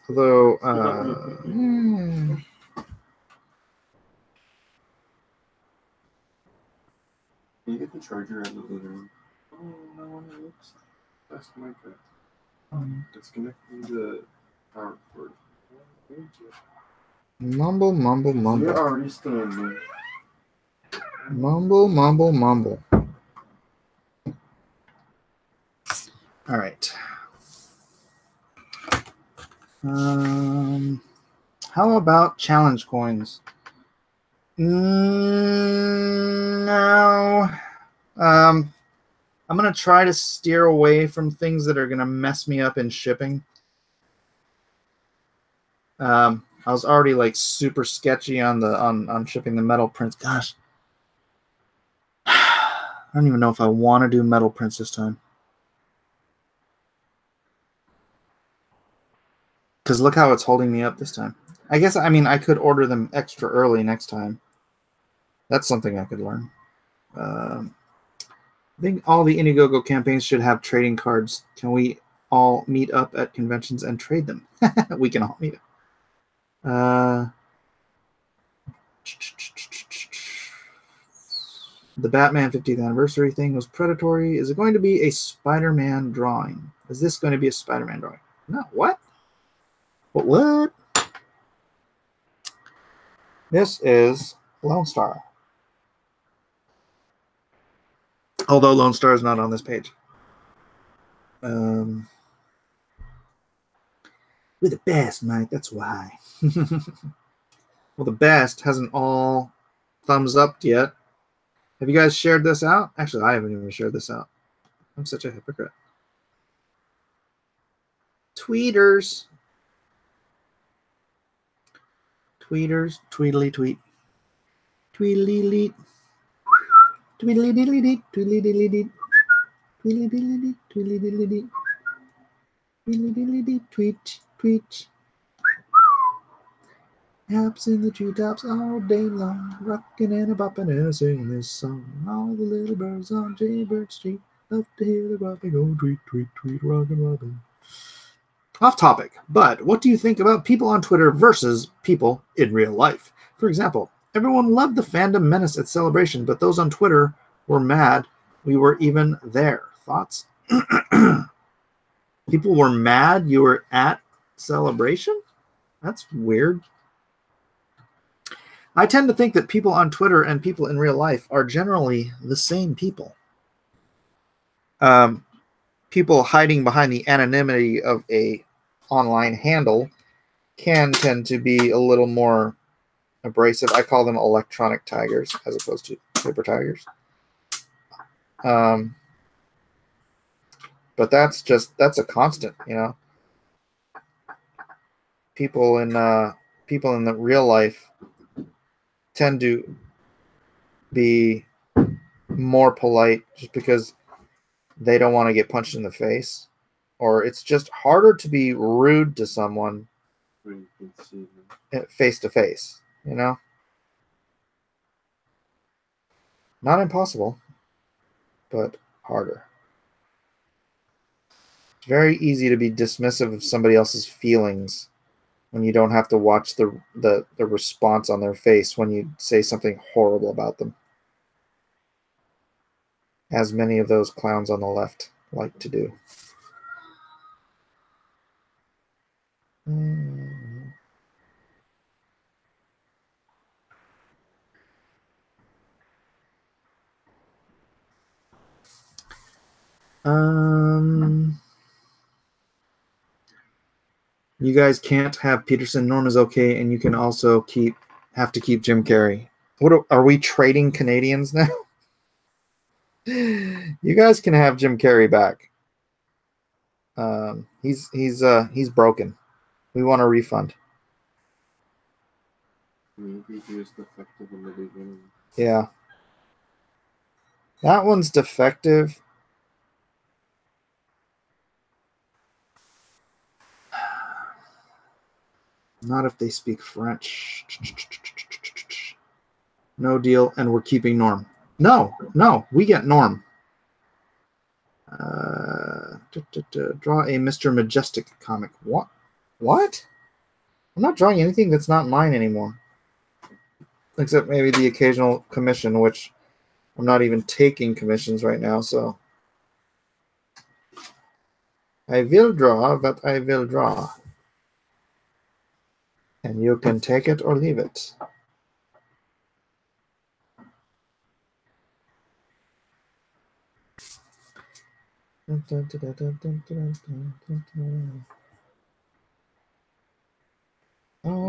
Although, Can you get the charger out of the living room? Oh, no one looks. That's my bad. It's connecting to the power cord. mumble, mumble, mumble. You're already standing. Mumble, mumble, mumble. All right. How about challenge coins? No. I'm gonna try to steer away from things that are gonna mess me up in shipping. I was already like super sketchy on the on shipping the metal prints. Gosh, I don't even know if I want to do metal prints this time. Because look how it's holding me up this time. I guess, I mean, I could order them extra early next time. That's something I could learn. I think all the Indiegogo campaigns should have trading cards. Can we all meet up at conventions and trade them? We can all meet up. The Batman 50th anniversary thing was predatory. Is it going to be a Spider-Man drawing? Is this going to be a Spider-Man drawing? No, what? What? This is Lone Star. Although Lone Star is not on this page. We're the best, Mike. That's why. Well, the best hasn't all thumbs up yet. Have you guys shared this out? Actually, I haven't even shared this out. I'm such a hypocrite. Tweeters. Tweeters. Tweedly tweet. Tweedly leet. Tweedly diddly deet. Tweedly diddly deet. Tweedly diddly deet. Tweedly diddly deet. Tweedly diddly deet. Tweet. Tweet. Apps in the treetops all day long, rocking and a bopping and a singing this song. All the little birds on Jaybird Street love to hear the robin go tweet, tweet, tweet, rockin' robin. Off topic, but what do you think about people on Twitter versus people in real life? For example, everyone loved the fandom menace at Celebration, but those on Twitter were mad we were even there. Thoughts? People were mad you were at Celebration? That's weird. I tend to think that people on Twitter and people in real life are generally the same people. People hiding behind the anonymity of a online handle can tend to be a little more abrasive. I call them electronic tigers as opposed to paper tigers. But that's a constant, you know. People in the real life tend to be more polite just because they don't want to get punched in the face, or it's just harder to be rude to someone face to face, you know. Not impossible, but harder. It's very easy to be dismissive of somebody else's feelings when you don't have to watch the response on their face when you say something horrible about them. As many of those clowns on the left like to do. You guys can't have Peterson. Norm is okay, and you can also have to keep Jim Carrey. What are we trading Canadians now? You guys can have Jim Carrey back. He's broken. We want a refund. Maybe he was defective in the beginning. Yeah. That one's defective. Not if they speak French. No deal, and we're keeping Norm. No, we get Norm. Draw a Mr. Majestic comic. What? I'm not drawing anything that's not mine anymore. Except maybe the occasional commission, which I'm not even taking commissions right now, so. I will draw, but I will draw. And you can take it or leave it. All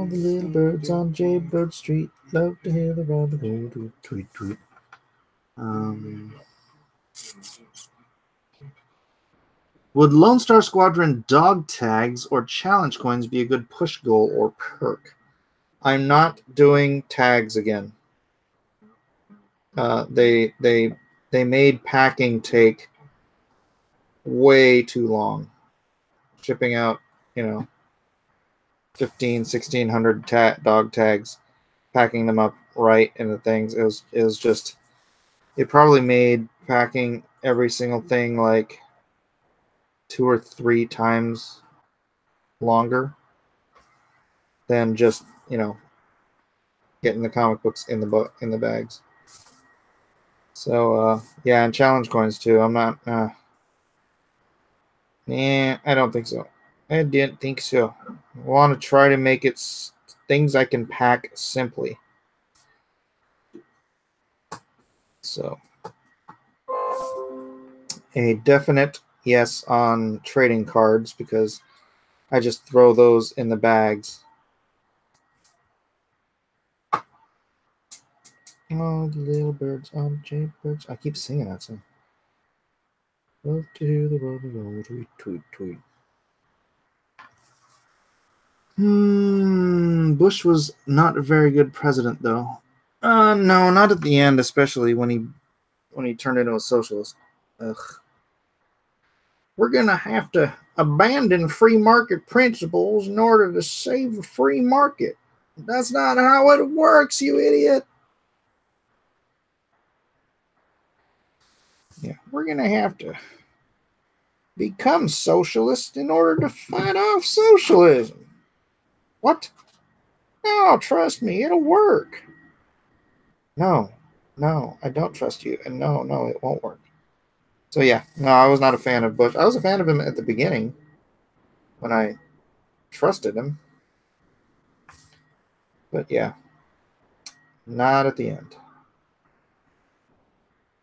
the little birds on Jaybird Street love to hear the robin hood tweet tweet. Would Lone Star Squadron dog tags or challenge coins be a good push goal or perk? I'm not doing tags again. They made packing take way too long. Shipping out, 1,600 dog tags, packing them up right in the things. It was just, it probably made packing every single thing like 2 or 3 times longer than just, getting the comic books in the bags. So yeah, and challenge coins too. I'm not. I don't think so. I didn't think so. I want to try to make it things I can pack simply. So a definite yes on trading cards because I just throw those in the bags. Oh, the little birds on Jaybirds. I keep singing that song. Love to hear the robin go tweet, tweet, tweet. Bush was not a very good president, though. No, not at the end, especially when he turned into a socialist. Ugh. We're gonna have to abandon free market principles in order to save the free market. That's not how it works, you idiot. Yeah, we're gonna have to become socialists in order to fight off socialism. What? No, trust me, it'll work. No, I don't trust you, and no, it won't work. So yeah, no, I was not a fan of Bush. I was a fan of him at the beginning when I trusted him. But yeah, not at the end.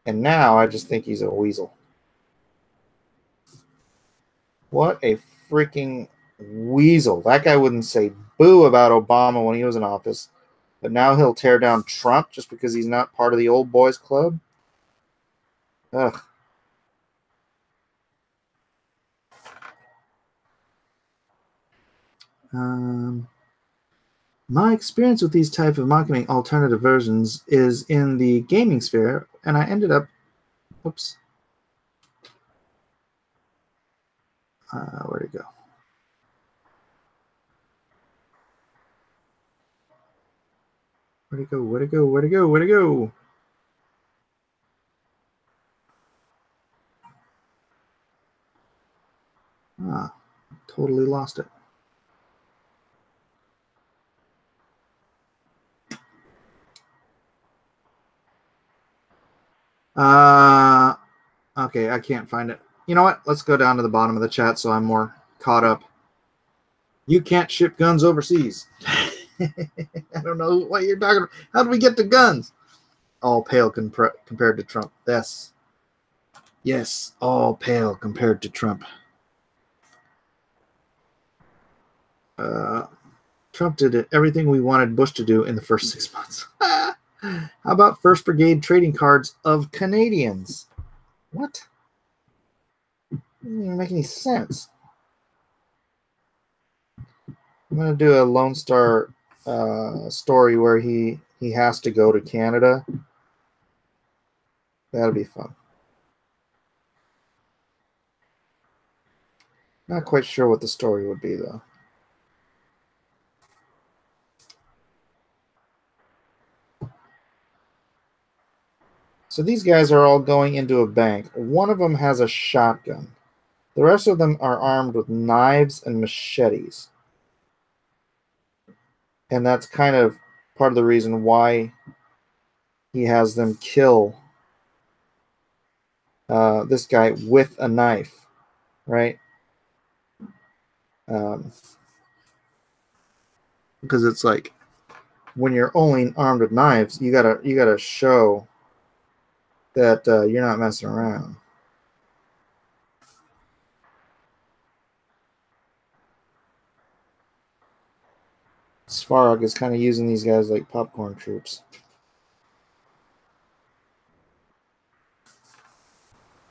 And now I just think he's a weasel. What a freaking weasel. That guy wouldn't say boo about Obama when he was in office. But now he'll tear down Trump just because he's not part of the old boys club? Ugh. My experience with these type of marketing alternative versions is in the gaming sphere, and I ended up, oops, where'd it go? Where'd it go? Ah, totally lost it. Okay, I can't find it. You know what? Let's go down to the bottom of the chat so I'm more caught up. You can't ship guns overseas. I don't know what you're talking about. How do we get to guns? All pale compared to Trump. Yes, all pale compared to Trump. Trump did everything we wanted Bush to do in the first 6 months. How about First Brigade trading cards of Canadians? What? Doesn't even make any sense. I'm going to do a Lone Star story where he has to go to Canada. That'll be fun. Not quite sure what the story would be, though. So these guys are all going into a bank. One of them has a shotgun. The rest of them are armed with knives and machetes. And that's kind of part of the reason why he has them kill this guy with a knife, right? Because it's like when you're only armed with knives, you gotta show that you're not messing around. Svarog is kind of using these guys like popcorn troops.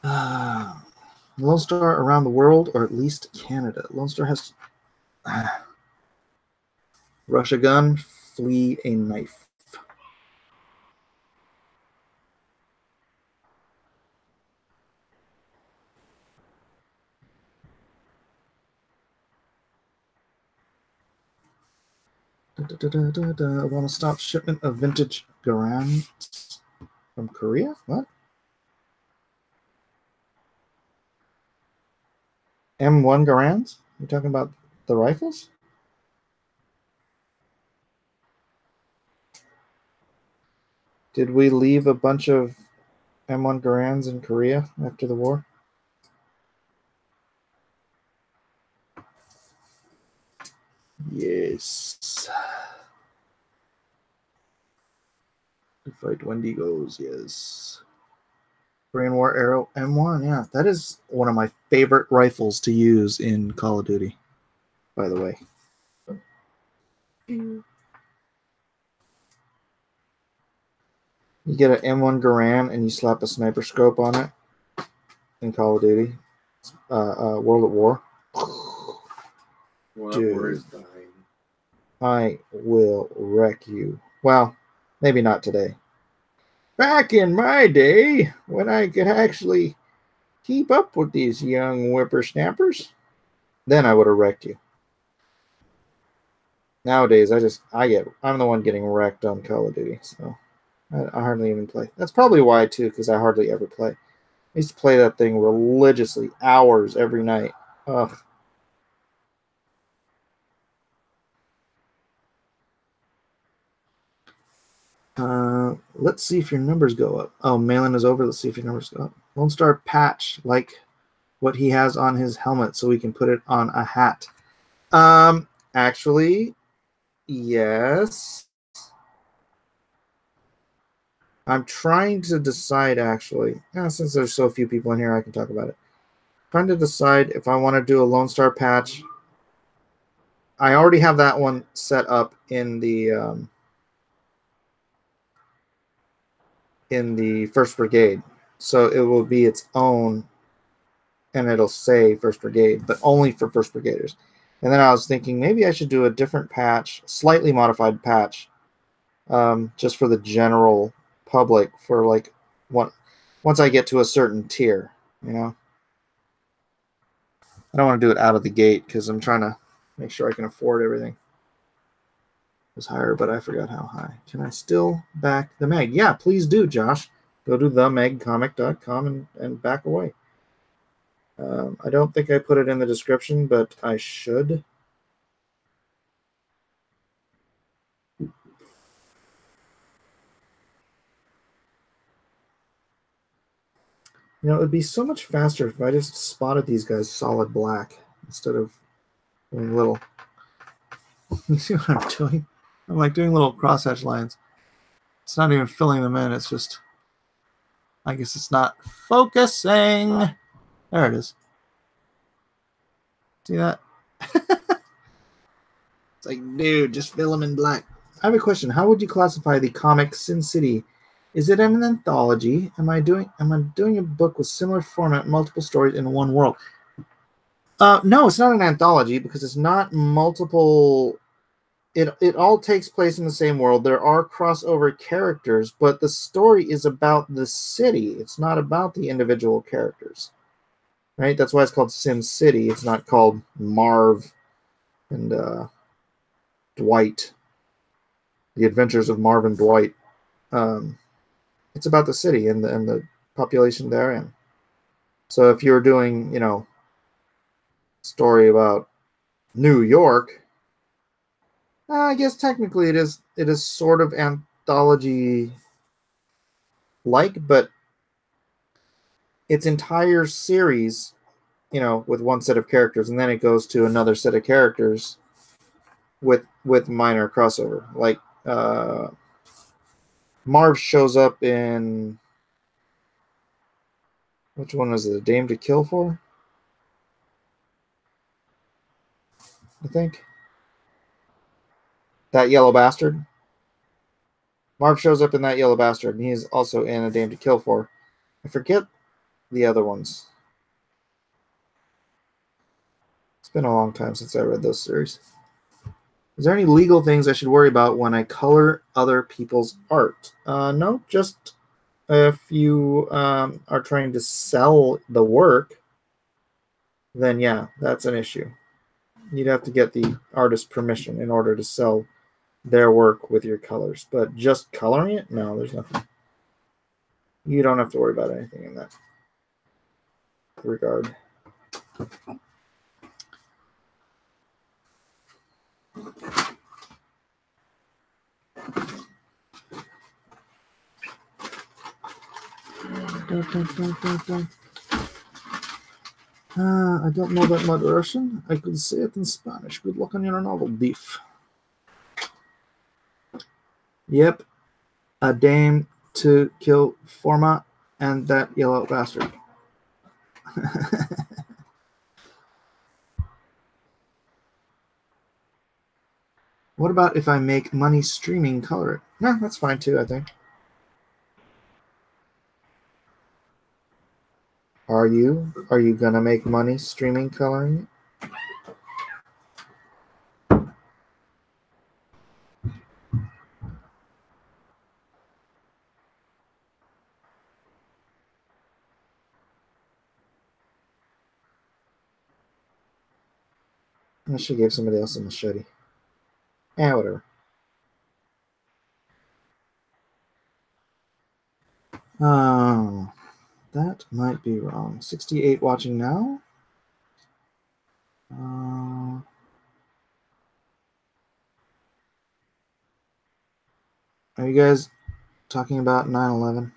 Lone Star around the world, or at least Canada. Lone Star has Russia gun, flee a knife. I want to stop shipment of vintage Garand from Korea. What? M1 Garands? You talking about the rifles? Did we leave a bunch of M1 Garands in Korea after the war? Yes. To fight Wendigos, yes. Korean War Arrow M1, yeah. That is one of my favorite rifles to use in Call of Duty, by the way. You get an M1 Garand and you slap a sniper scope on it in Call of Duty. World at War. Dude, I will wreck you. Well, maybe not today. Back in my day, when I could actually keep up with these young whippersnappers, then I would have wrecked you. Nowadays, I'm the one getting wrecked on Call of Duty, so I hardly even play. That's probably why, too, because I hardly ever play. I used to play that thing religiously, hours every night. Ugh. Let's see if your numbers go up. Oh, Malin is over. Let's see if your numbers go up. Lone Star patch, like what he has on his helmet, so we can put it on a hat. Actually, yes. I'm trying to decide, actually. Since there's so few people in here, I can talk about it. Trying to decide if I want to do a Lone Star patch. I already have that one set up in the First Brigade, so it will be its own, and it'll say First Brigade, but only for First Brigaders. And then I was thinking maybe I should do a different patch, slightly modified patch, just for the general public for like once I get to a certain tier, you know. I don't want to do it out of the gate because I'm trying to make sure I can afford everything. It was higher, but I forgot how high. Can I still back the Meg? Yeah, please do, Josh. Go to themegcomic.com and back away. I don't think I put it in the description, but I should. You know, it would be so much faster if I just spotted these guys solid black instead of doing little. You see what I'm doing? I'm like doing little crosshatch lines. It's not even filling them in. It's just, I guess it's not focusing. There it is. See that? It's like, dude, just fill them in black. I have a question. How would you classify the comic Sin City? Is it an anthology? Am I doing a book with similar format, multiple stories in one world? No, it's not an anthology because it's not multiple. It all takes place in the same world. There are crossover characters, but the story is about the city. It's not about the individual characters, right? That's why it's called Sim City. It's not called Marv and Dwight, The Adventures of Marv and Dwight. It's about the city and the population therein. So if you're doing, you know, story about New York, I guess technically it is sort of anthology like, but its entire series, you know, with one set of characters, and then it goes to another set of characters with minor crossover. Like Marv shows up in, which one is it? A Dame to Kill For? I think. That Yellow Bastard. Marv shows up in That Yellow Bastard, and he's also in A Dame to Kill For. I forget the other ones. It's been a long time since I read those series. Is there any legal things I should worry about when I color other people's art? No, just if you are trying to sell the work, then yeah, that's an issue. You'd have to get the artist's permission in order to sell their work with your colors. But just coloring it? No, there's nothing. You don't have to worry about anything in that regard. I don't know that much Russian. I could say it in Spanish. Good luck on your novel, beef. Yep. A Dame to Kill Forma and That Yellow Bastard. What about if I make money streaming color it? No, that's fine too, I think. Are you gonna make money streaming coloring it? I should give somebody else a machete. Whatever. Oh, that might be wrong. 68 watching now. Are you guys talking about 9/11?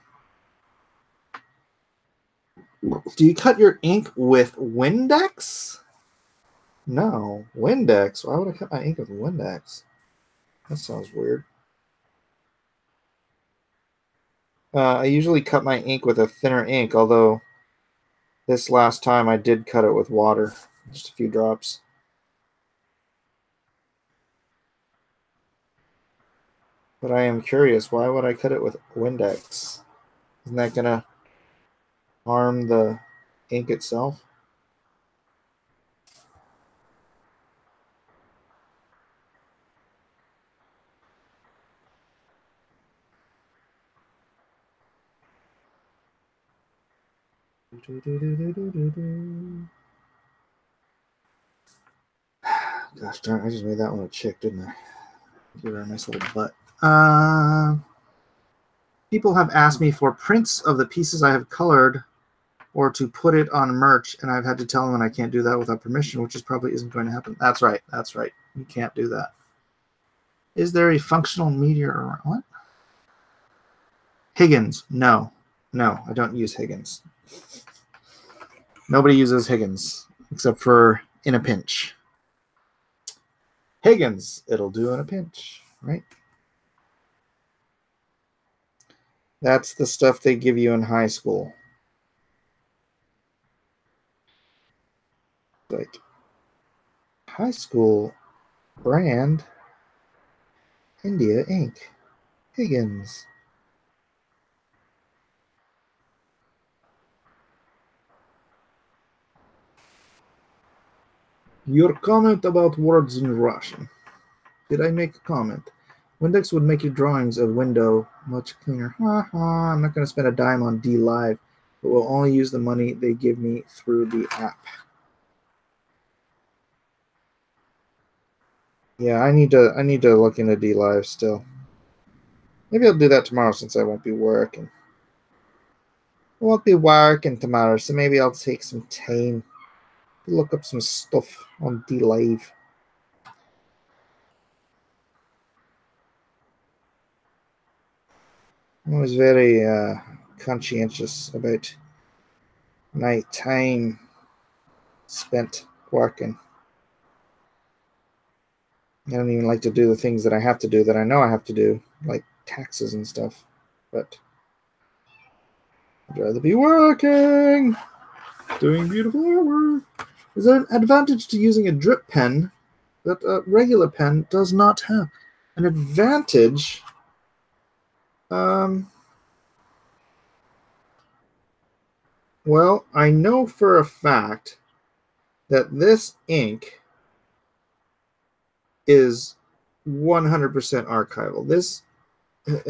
Do you cut your ink with Windex? No, Windex. Why would I cut my ink with Windex? That sounds weird. I usually cut my ink with a thinner ink, although this last time I did cut it with water, just a few drops. But I am curious, why would I cut it with Windex? Isn't that gonna harm the ink itself? Gosh darn, I just made that one a chick, didn't I? Give her a nice little butt. People have asked me for prints of the pieces I have colored or to put it on merch, and I've had to tell them I can't do that without permission, which is probably isn't going to happen. That's right. That's right. You can't do that. Is there a functional meteor around? What? Higgins. No. No, I don't use Higgins. Nobody uses Higgins except for in a pinch. Higgins, it'll do in a pinch, right? That's the stuff they give you in high school. Like high school brand India ink. Higgins. Your comment about words in Russian. Did I make a comment? Windex would make your drawings of window much cleaner. I'm not going to spend a dime on D Live, but will only use the money they give me through the app. Yeah, I need to look into D Live still. Maybe I'll do that tomorrow since I won't be working. I won't be working tomorrow, so maybe I'll take some time to look up some stuff on D Live. I was very conscientious about my time spent working. I don't even like to do the things that I have to do that I know I have to do, like taxes and stuff. But I'd rather be working, doing beautiful artwork. Is there an advantage to using a drip pen that a regular pen does not have? An advantage? Well, I know for a fact that this ink is 100% archival. This,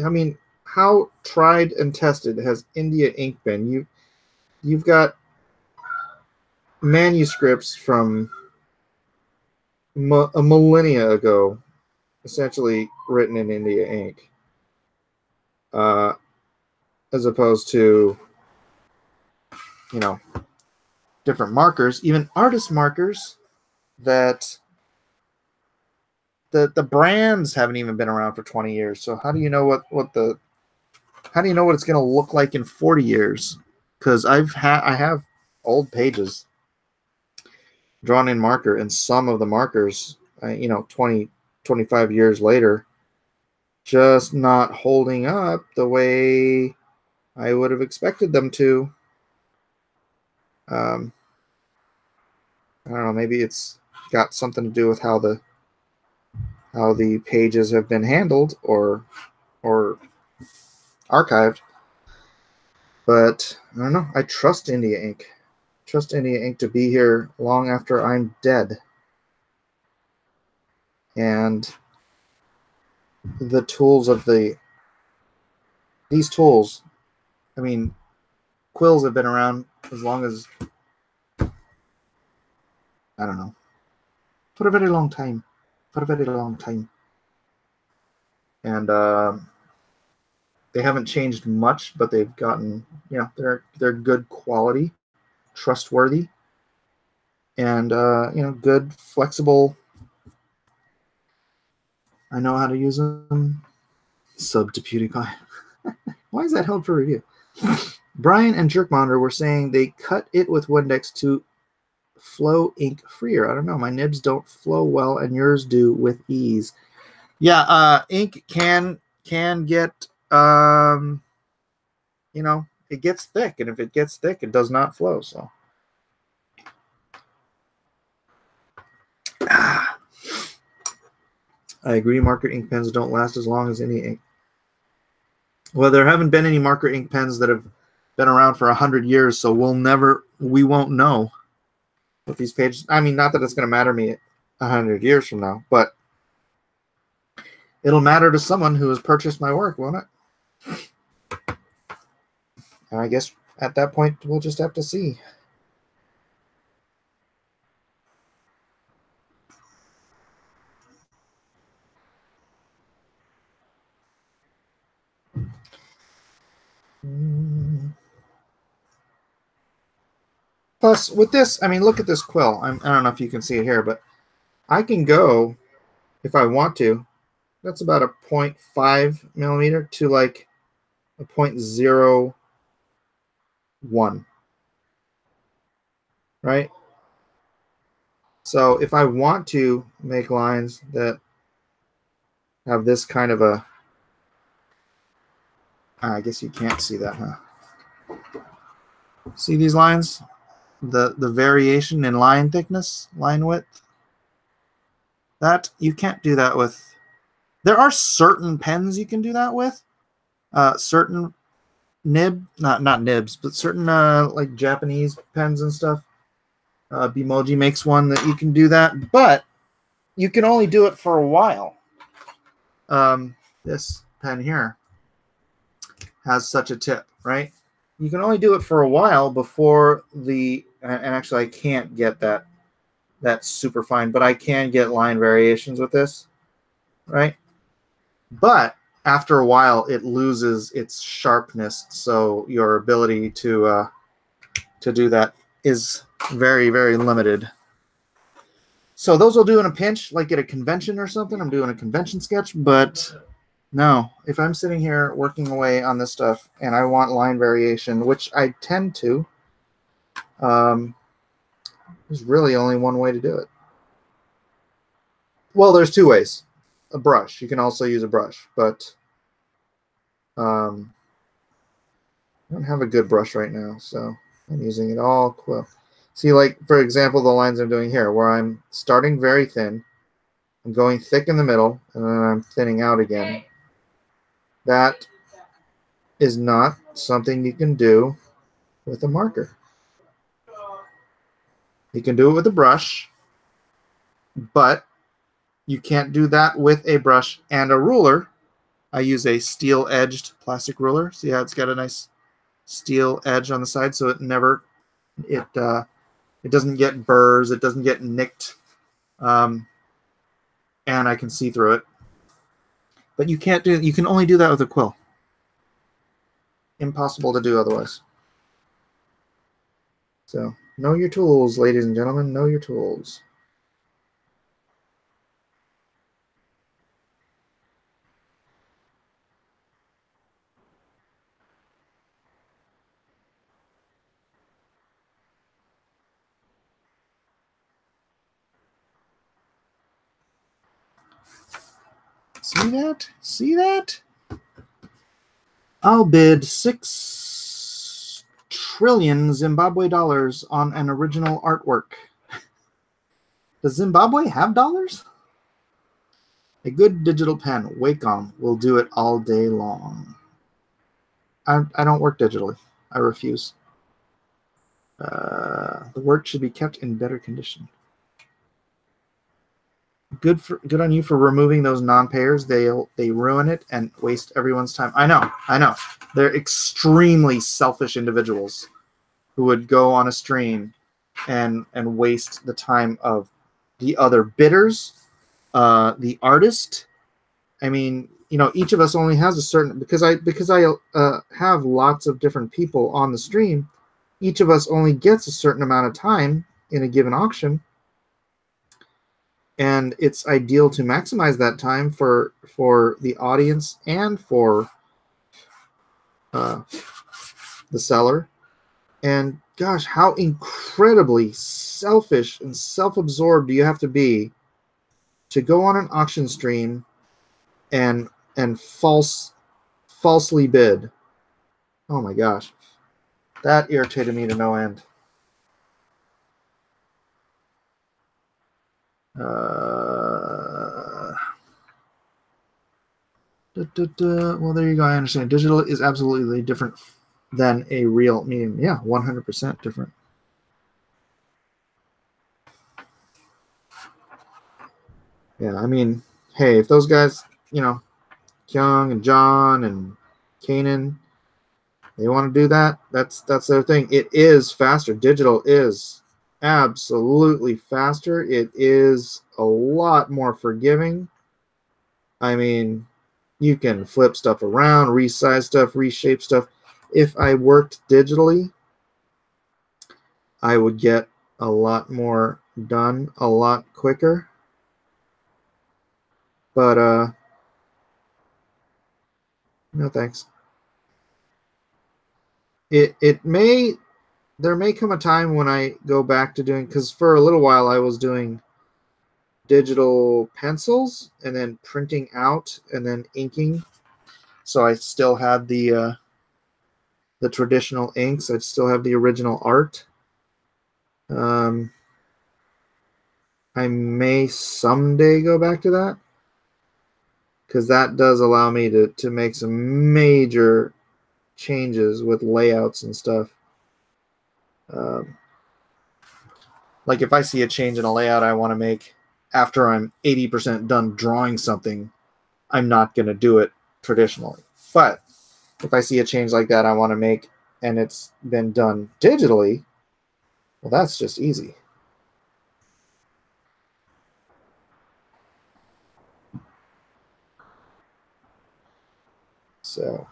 I mean, how tried and tested has India ink been? You've got manuscripts from a millennia ago, essentially written in India ink, as opposed to, you know, different markers, even artist markers that the brands haven't even been around for 20 years. So how do you know what it's going to look like in 40 years? Because I have old pages drawn in marker, and some of the markers, 20, 25 years later, just not holding up the way I would have expected them to. I don't know, maybe it's got something to do with how the pages have been handled or archived. But I don't know. I trust India Ink. Trust India Ink to be here long after I'm dead. And the tools of these tools, I mean, quills have been around as long as, I don't know, for a very long time. For a very long time. And they haven't changed much, but they've gotten, they're good quality, trustworthy, and good, flexible. I know how to use them. Sub to PewDiePie. Why is that held for review? Brian and Jerkmonder were saying they cut it with Windex to flow ink freer. I don't know. My nibs don't flow well, and yours do with ease. Yeah, ink can get it gets thick, and if it gets thick, it does not flow. So. I agree, marker ink pens don't last as long as any ink. Well, there haven't been any marker ink pens that have been around for 100 years, so we won't know what these pages. I mean, not that it's going to matter to me 100 years from now, but it'll matter to someone who has purchased my work, won't it? And I guess at that point, we'll just have to see. Plus, with this, I mean, look at this quill. I don't know if you can see it here, but I can go, if I want to, that's about a 0.5 millimeter to like a 0.01, right? So if I want to make lines that have this kind of a, I guess you can't see that, huh? See these lines? The variation in line thickness, line width? That, you can't do that with, there are certain pens you can do that with. Certain not nibs, but certain like Japanese pens and stuff. Bimoji makes one that you can do that, but you can only do it for a while. This pen here has such a tip, right? You can only do it for a while before the, and actually I can't get that super fine, but I can get line variations with this, right? But after a while, it loses its sharpness, so your ability to do that is very, very limited. So those will do in a pinch, like at a convention or something. I'm doing a convention sketch, but no, if I'm sitting here working away on this stuff and I want line variation, which I tend to, there's really only one way to do it. Well, there's two ways. A brush. You can also use a brush, but I don't have a good brush right now, so I'm using it all quill. See, like, for example, the lines I'm doing here, where I'm starting very thin, I'm going thick in the middle, and then I'm thinning out again. That is not something you can do with a marker. You can do it with a brush, but you can't do that with a brush and a ruler. I use a steel-edged plastic ruler. See how it's got a nice steel edge on the side, so it never, it doesn't get burrs, it doesn't get nicked, and I can see through it. But you can't do, you can only do that with a quill. Impossible to do otherwise. So know your tools, ladies and gentlemen. Know your tools. See that? See that? I'll bid 6 trillion Zimbabwe dollars on an original artwork. Does Zimbabwe have dollars? A good digital pen, Wacom, will do it all day long. I don't work digitally. I refuse. The work should be kept in better condition. Good on you for removing those non-payers. They ruin it and waste everyone's time. I know. They're extremely selfish individuals who would go on a stream and waste the time of the other bidders, the artist. I mean, you know, each of us only has a certain, because I have lots of different people on the stream. Each of us only gets a certain amount of time in a given auction. And it's ideal to maximize that time for the audience and for the seller. And gosh, how incredibly selfish and self-absorbed do you have to be to go on an auction stream and falsely bid? Oh my gosh, that irritated me to no end. Well, there you go. I understand. Digital is absolutely different than a real medium. Yeah, 100% different. Yeah, I mean, hey, if those guys, you know, Kyung and John and Kanan, they want to do that, that's their thing. It is faster. Digital is absolutely faster. It is a lot more forgiving. I mean, you can flip stuff around, resize stuff, reshape stuff. If I worked digitally, I would get a lot more done a lot quicker. But no thanks. There may come a time when I go back to doing, because for a little while I was doing digital pencils and then printing out and then inking. So I still had the traditional inks. I still have the original art. I may someday go back to that, because that does allow me to make some major changes with layouts and stuff. Like if I see a change in a layout I want to make after I'm 80% done drawing something, I'm not going to do it traditionally. But if I see a change like that I want to make and it's been done digitally, well, that's just easy. So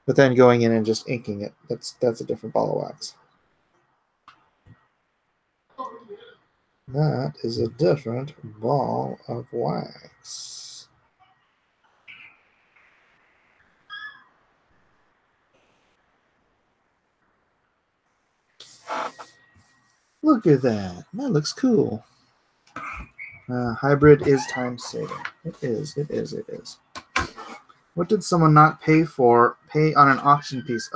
but then going in and just inking it, that's a different ball of wax. That is a different ball of wax. Look at that. That looks cool. Hybrid is time saving. It is. It is. It is. What did someone not pay for? Pay on an auction piece.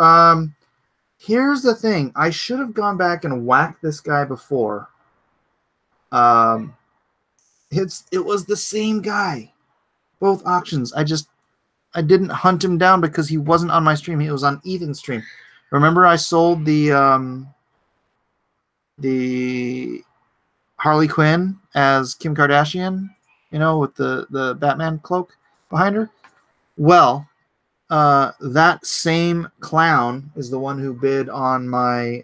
Here's the thing. I should have gone back and whacked this guy before. It was the same guy. Both auctions. I didn't hunt him down because he wasn't on my stream. He was on Ethan's stream. Remember I sold the Harley Quinn as Kim Kardashian, you know, with the Batman cloak behind her? Well, that same clown is the one who bid on my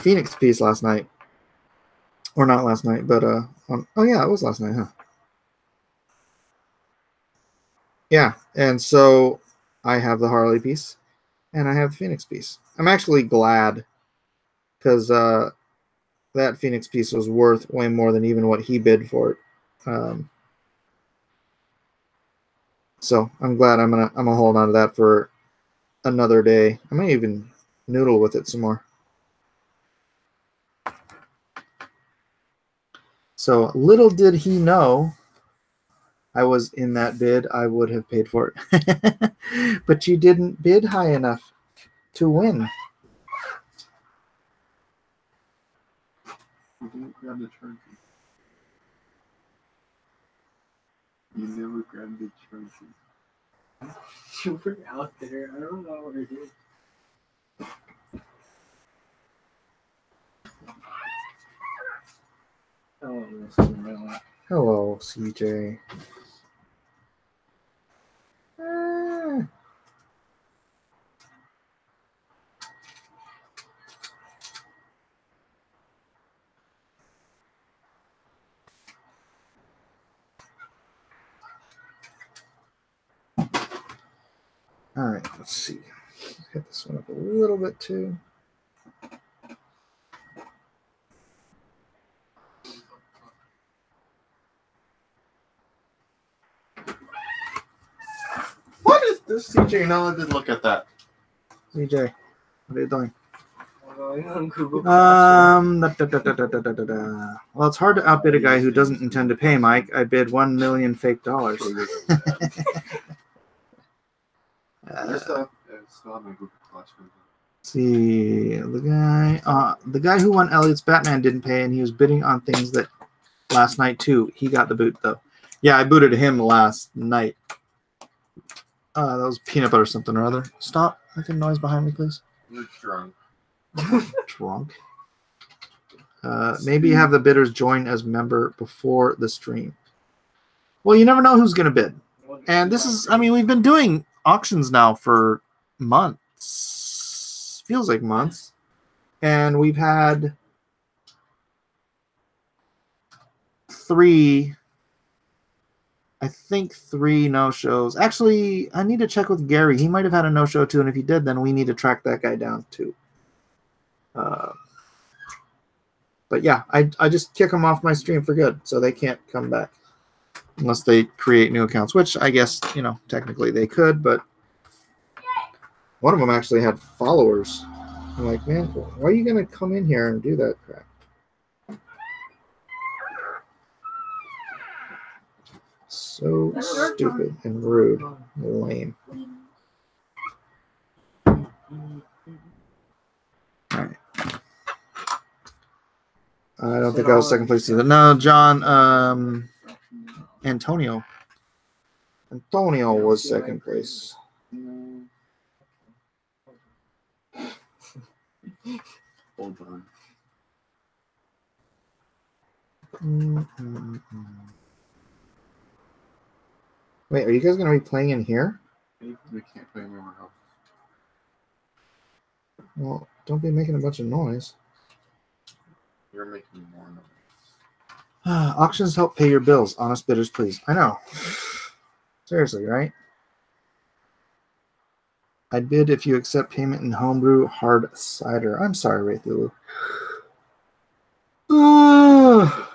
Phoenix piece last night. Or not last night, but oh yeah, it was last night, huh? Yeah, and so I have the Harley piece and I have the Phoenix piece. I'm actually glad, because that Phoenix piece was worth way more than even what he bid for it. So I'm glad I'm gonna hold on to that for another day. I might even noodle with it some more. So little did he know I was in that bid. I would have paid for it. But you didn't bid high enough to win. You didn't grab the trophy. You never grabbed the trophy. You were out there. I don't know what it is. Oh, Mr. Miller. Hello, CJ. All right, let's see. Let's hit this one up a little bit too. What is this, CJ? No, I didn't look at that. CJ, what are you doing? On Google. Well, it's hard to outbid a guy who doesn't intend to pay, Mike. I bid 1 million fake dollars. See, the guy who won Elliot's Batman didn't pay, and he was bidding on things that last night too. He got the boot though. Yeah, I booted him last night. That was peanut butter something or other. Stop making noise behind me, please. You're drunk. Drunk. Maybe have the bidders join as member before the stream. Well, you never know who's going to bid. And this is, I mean, we've been doing auctions now for months. Feels like months. And we've had 3, I think 3 no-shows. Actually, I need to check with Gary. He might have had a no-show too, and if he did, then we need to track that guy down too. But yeah, I just kick them off my stream for good, so they can't come back unless they create new accounts, which I guess, you know, technically they could, but one of them actually had followers. I'm like, man, why are you going to come in here and do that crap? So stupid and rude and lame. All right. I don't think I was second place either. No, John, Antonio. Antonio was second place. Hold on. Wait, are you guys going to be playing in here? We can't play anywhere else. Well, don't be making a bunch of noise. You're making more noise. Auctions help pay your bills. Honest bidders, please. I know. Seriously, right? I'd bid if you accept payment in homebrew hard cider. I'm sorry, Raythulu.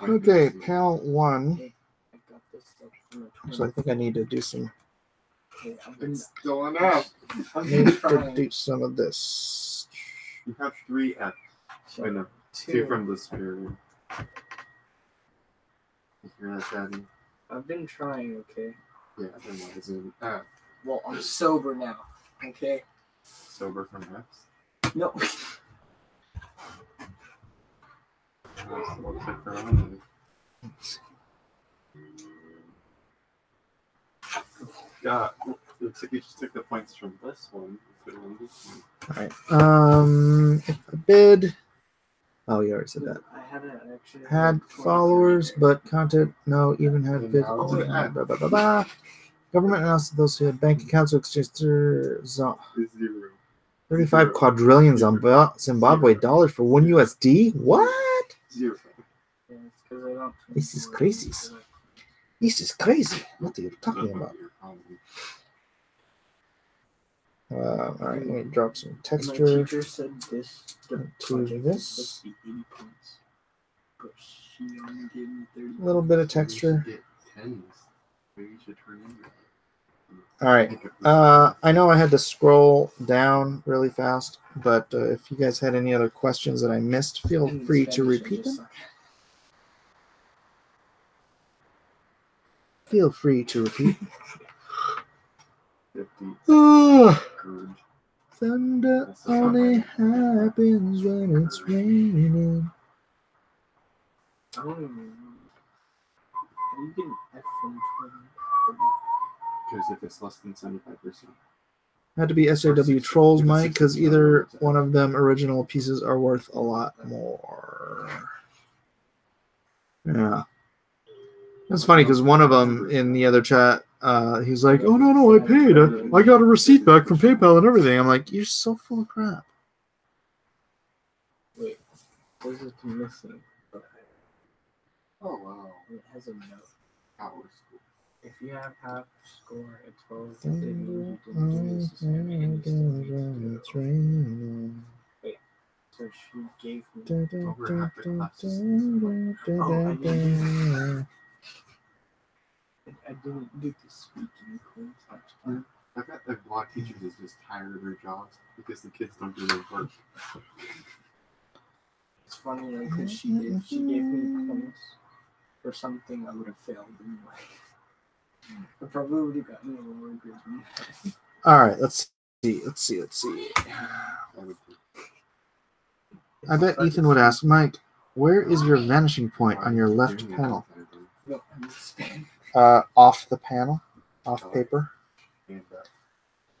Okay, panel 1. So I think I need to do some. It's still enough. I need to do some of this. You have 3 F's. I know. 2 from the spirit. You hear that, Daddy? I've been trying, okay? Yeah, then why is it Well, I'm sober now, okay? sober from F's? No. Looks like they're on Yeah, looks like you just took the points from this one. Put it on this one. Alright. If a bid. Oh, you already said that. I actually Had followers, but content no, even had bids. Blah, blah, blah, blah. Government announced that those who had bank accounts will exchange their 35 quadrillion Zimbabwe dollars for 1 USD. What? 0. Yeah, it's 'cause I don't. This is crazy. This is crazy. What are you talking about? All right, let me drop some My texture teacher said this. The to project this. is supposed to be 80 points, but she only gave me 30. A little bit of texture. Get 10s. Maybe you should turn in. All right. I know I had to scroll down really fast, but if you guys had any other questions that I missed, feel In free to Spanish, I repeat just them. suck. Feel free to repeat. 50. Oh, Courage. thunder only happens when it's raining. I don't even know. How do you get an F from 20? Because if it's less than 75%. Had to be SAW Trolls, Mike, because either one of them original pieces are worth a lot more. Yeah. That's funny because one of them in the other chat, he's like, "Oh no, I paid. I got a receipt back from PayPal and everything." I'm like, "You're so full of crap." Wait, this is missing. Oh, wow. It has a note. Power school. If you have half score at 12, it means you didn't do this assignment and you still need to. Wait, so she gave me. I didn't do the speaking course. I bet that a lot of teachers is just tired of their jobs because the kids don't do their work. It's funny, like, because she gave me points for something I would have failed anyway. I probably would have gotten a lower grade than that. All right, let's see. I bet Ethan would ask, Mike, where is your vanishing point on your left panel? No, I'm Spanish. Off the panel, off paper.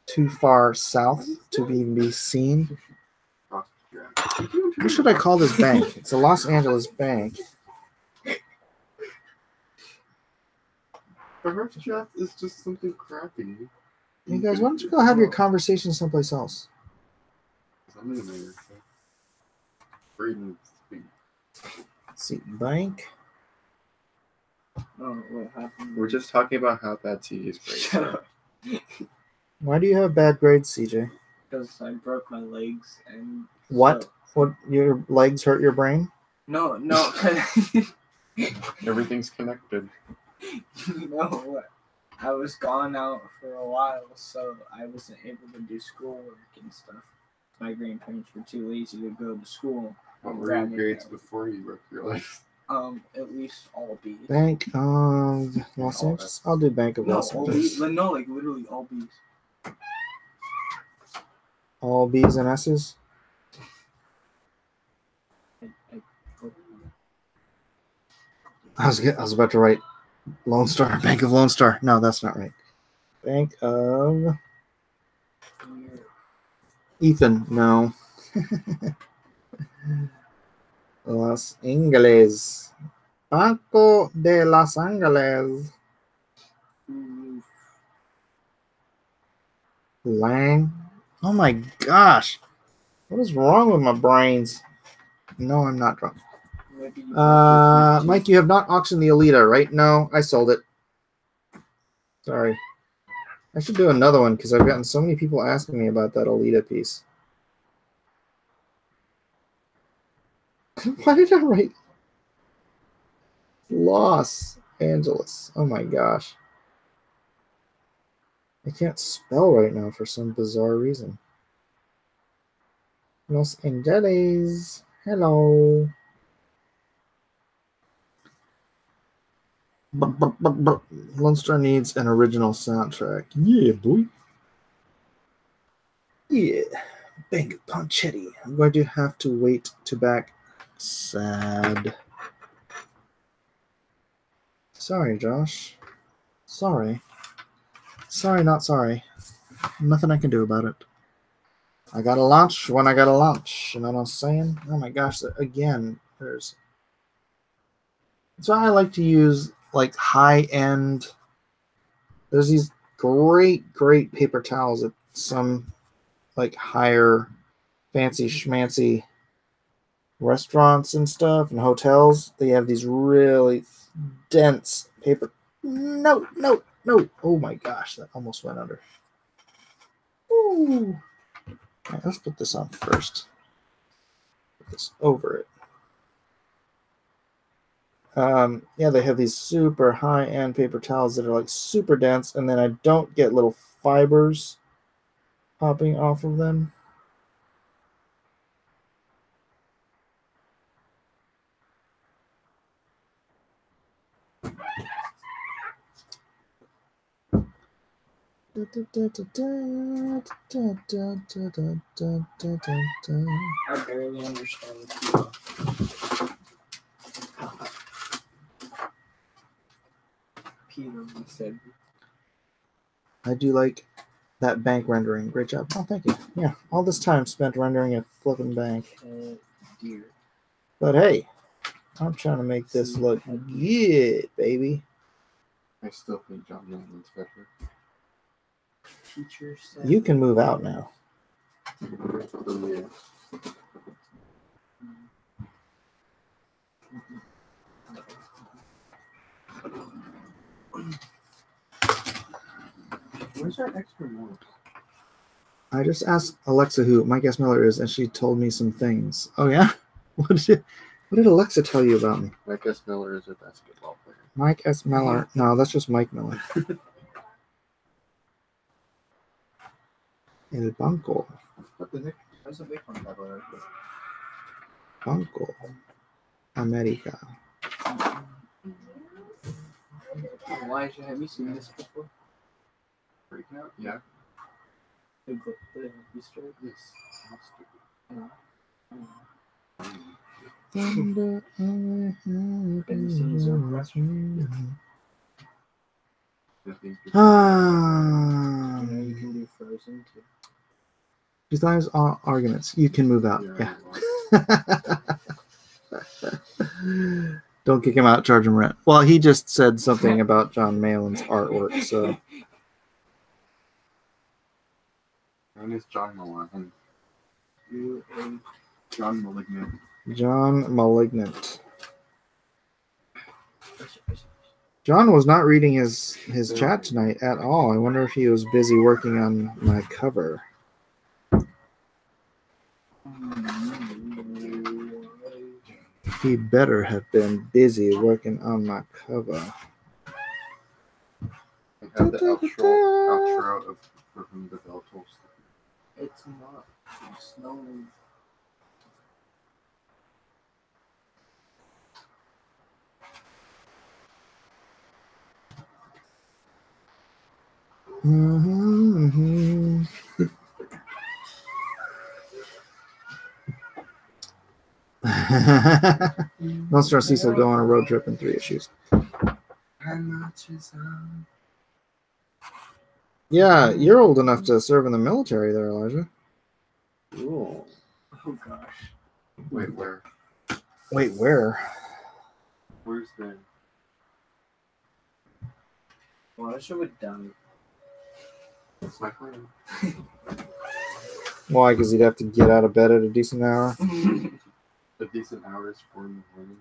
Too far south to even be seen. What should I call this bank? It's a Los Angeles bank. Perhaps chat is just something crappy. You guys, why don't you go have your conversation someplace else? I'm in America. Freedom of speech. Let's see, bank. Oh, what happened? We're just talking about how bad CJ's grades Shut are. up. Why do you have bad grades, CJ? Because I broke my legs and. What? so- What? Your legs hurt your brain? No, no. Everything's connected. No, I was gone out for a while, so I wasn't able to do schoolwork and stuff. My grandparents were too lazy to go to school. What and were your grab me grades there. before you broke your legs? At least all B's. Bank of Los all Angeles. I'll do Bank of No, Los all Angeles. B's. No, like literally all B's. All B's and S's. I was about to write Lone Star, Bank of Lone Star. No, that's not right. Bank of Ethan. No. Los Angeles. Banco de Los Angeles. Lang. Oh my gosh. What is wrong with my brains? No, I'm not drunk. Maybe you Mike, you have not auctioned the Alita, right? No, I sold it. Sorry. I should do another one because I've gotten so many people asking me about that Alita piece. Why did I write Los Angeles? Oh my gosh. I can't spell right now for some bizarre reason. Los Angeles. Hello. Lone Star needs an original soundtrack. Yeah, boy. Yeah. Bank of Ponchetti. I'm going to have to wait to back. Sad. Sorry, Josh. Sorry. Sorry, not sorry. Nothing I can do about it. I gotta launch when I gotta launch. You know what I'm saying? Oh my gosh, again, there's. That's why I like to use like high end. There's these great paper towels at some like higher fancy schmancy restaurants and stuff and hotels. They have these really dense paper. No. Oh my gosh, that almost went under. Ooh. All right, let's put this on first. Put this over it. Yeah, they have these super high-end paper towels that are like super dense, and then I don't get little fibers popping off of them. I barely understand Cuba. Peter said. I do like that bank rendering. Great job. Oh, thank you. Yeah, all this time spent rendering a flipping bank. Dear. But hey, I'm trying to make this look good, baby. I still think John Nolan's better. Teacher said. You can move out now. Yeah. Where's that extra more? I just asked Alexa who Mike S. Miller is, and she told me some things. Oh yeah? What did Alexa tell you about me? Mike S. Miller is a basketball player. Mike S. Miller. No, that's just Mike Miller. El Banco. What the heck? That's a big one, that one. Banco. America. Elijah, have you seen this before? Freaking out? Yeah. The Easter egg? Yes. Thunder, Ah. You know you can do Frozen too. Besides arguments, you can move out. You're Yeah. Don't kick him out, charge him rent. Well, he just said something about John Malin's artwork, so. My name is John Milan. John Malignant. John Malignant. John was not reading his chat tonight at all. I wonder if he was busy working on my cover. He better have been busy working on my cover. I have the outro of For Whom the Bell Tolls. It's not snowing. Mm-hmm. Don't start Cecil go on a road trip in 3 issues. Yeah, you're old enough to serve in the military there, Elijah. Cool. Oh gosh. Wait, where? Wait, where? Where's the... Well, I wish I would done. That's my plan. Why? Because he'd have to get out of bed at a decent hour. A decent hour is 4 in the morning.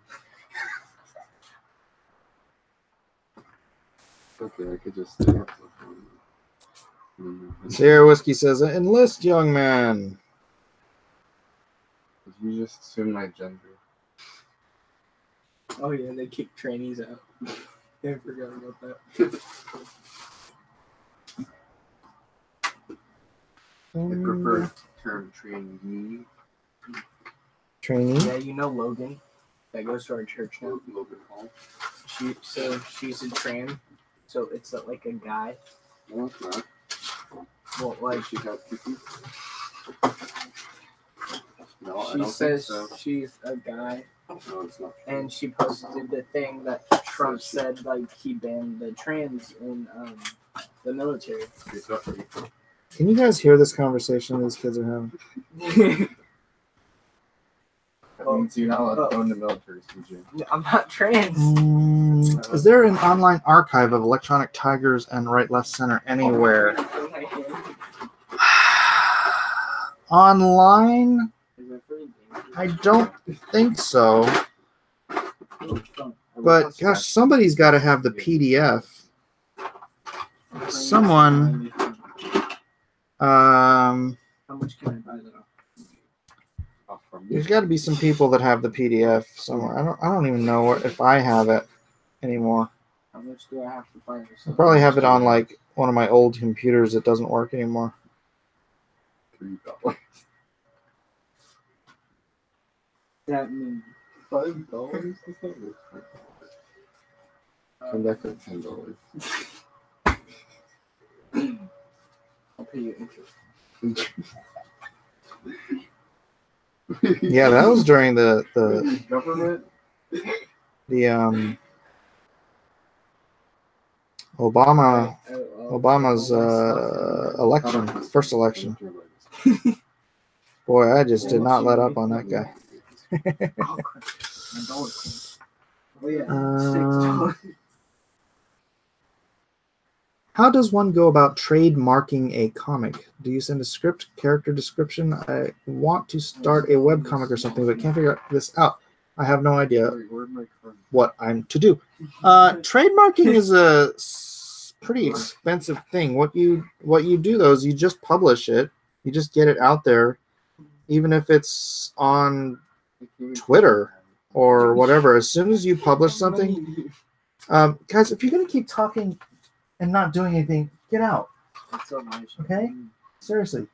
Okay, I could just stay up. Sierra Whiskey says, enlist, young man. Did you just assume my gender? Oh yeah, they kick trainees out. I forgot about that. I prefer the term trainee. Trainee? Yeah, you know Logan, that goes to our church now. Logan Hall. She's a tran, so it's like a guy. No, it's not. Well, like She has pee. No, I she don't says think so. she's a guy, No, it's not. and she posted the thing that Trump said, like he banned the trans in the military. Can you guys hear this conversation these kids are having? That means you're not allowed to go in the military, CJ. I'm not trans. Is there an online archive of electronic tigers and right, left, center anywhere? Online? I don't think so. But gosh, somebody's got to have the PDF. Someone. How much can I buy that off? There's got to be some people that have the PDF somewhere. I don't even know if I have it anymore. How much do I have to buy this? I probably have it on like one of my old computers that doesn't work anymore. $3. That means $5. Come back with $10. I'll pay you interest. Yeah, that was during the Government? Obama's election, first election. Boy, I just did not let up on that guy. Oh yeah, $6. How does one go about trademarking a comic? Do you send a script, character description? I want to start a webcomic or something, but can't figure this out. I have no idea what I'm to do. Trademarking is a pretty expensive thing. What you do though is you just publish it. You just get it out there, even if it's on Twitter or whatever. As soon as you publish something, guys, if you're gonna keep talking and not doing anything, get out. Okay? Seriously.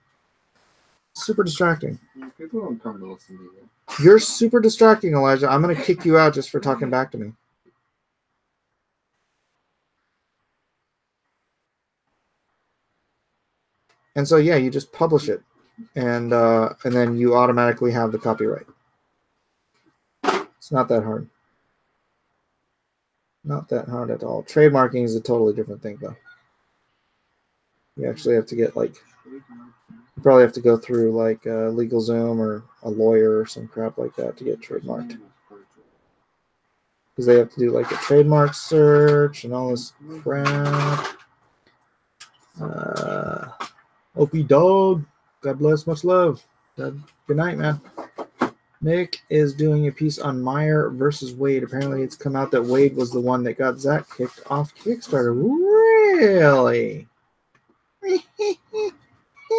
Super distracting. People don't come to listen to you. You're super distracting, Elijah. I'm going to kick you out just for talking back to me. And so, yeah, you just publish it. And then you automatically have the copyright. It's not that hard. Not that hard at all. Trademarking is a totally different thing, though. You actually have to get, like, you probably have to go through, like, LegalZoom or a lawyer or some crap like that to get trademarked. Because they have to do, like, a trademark search and all this crap. Opie Dog, God bless, much love. Good night, man. Nick is doing a piece on Meyer versus Wade. Apparently, it's come out that Wade was the one that got Zach kicked off Kickstarter. Really?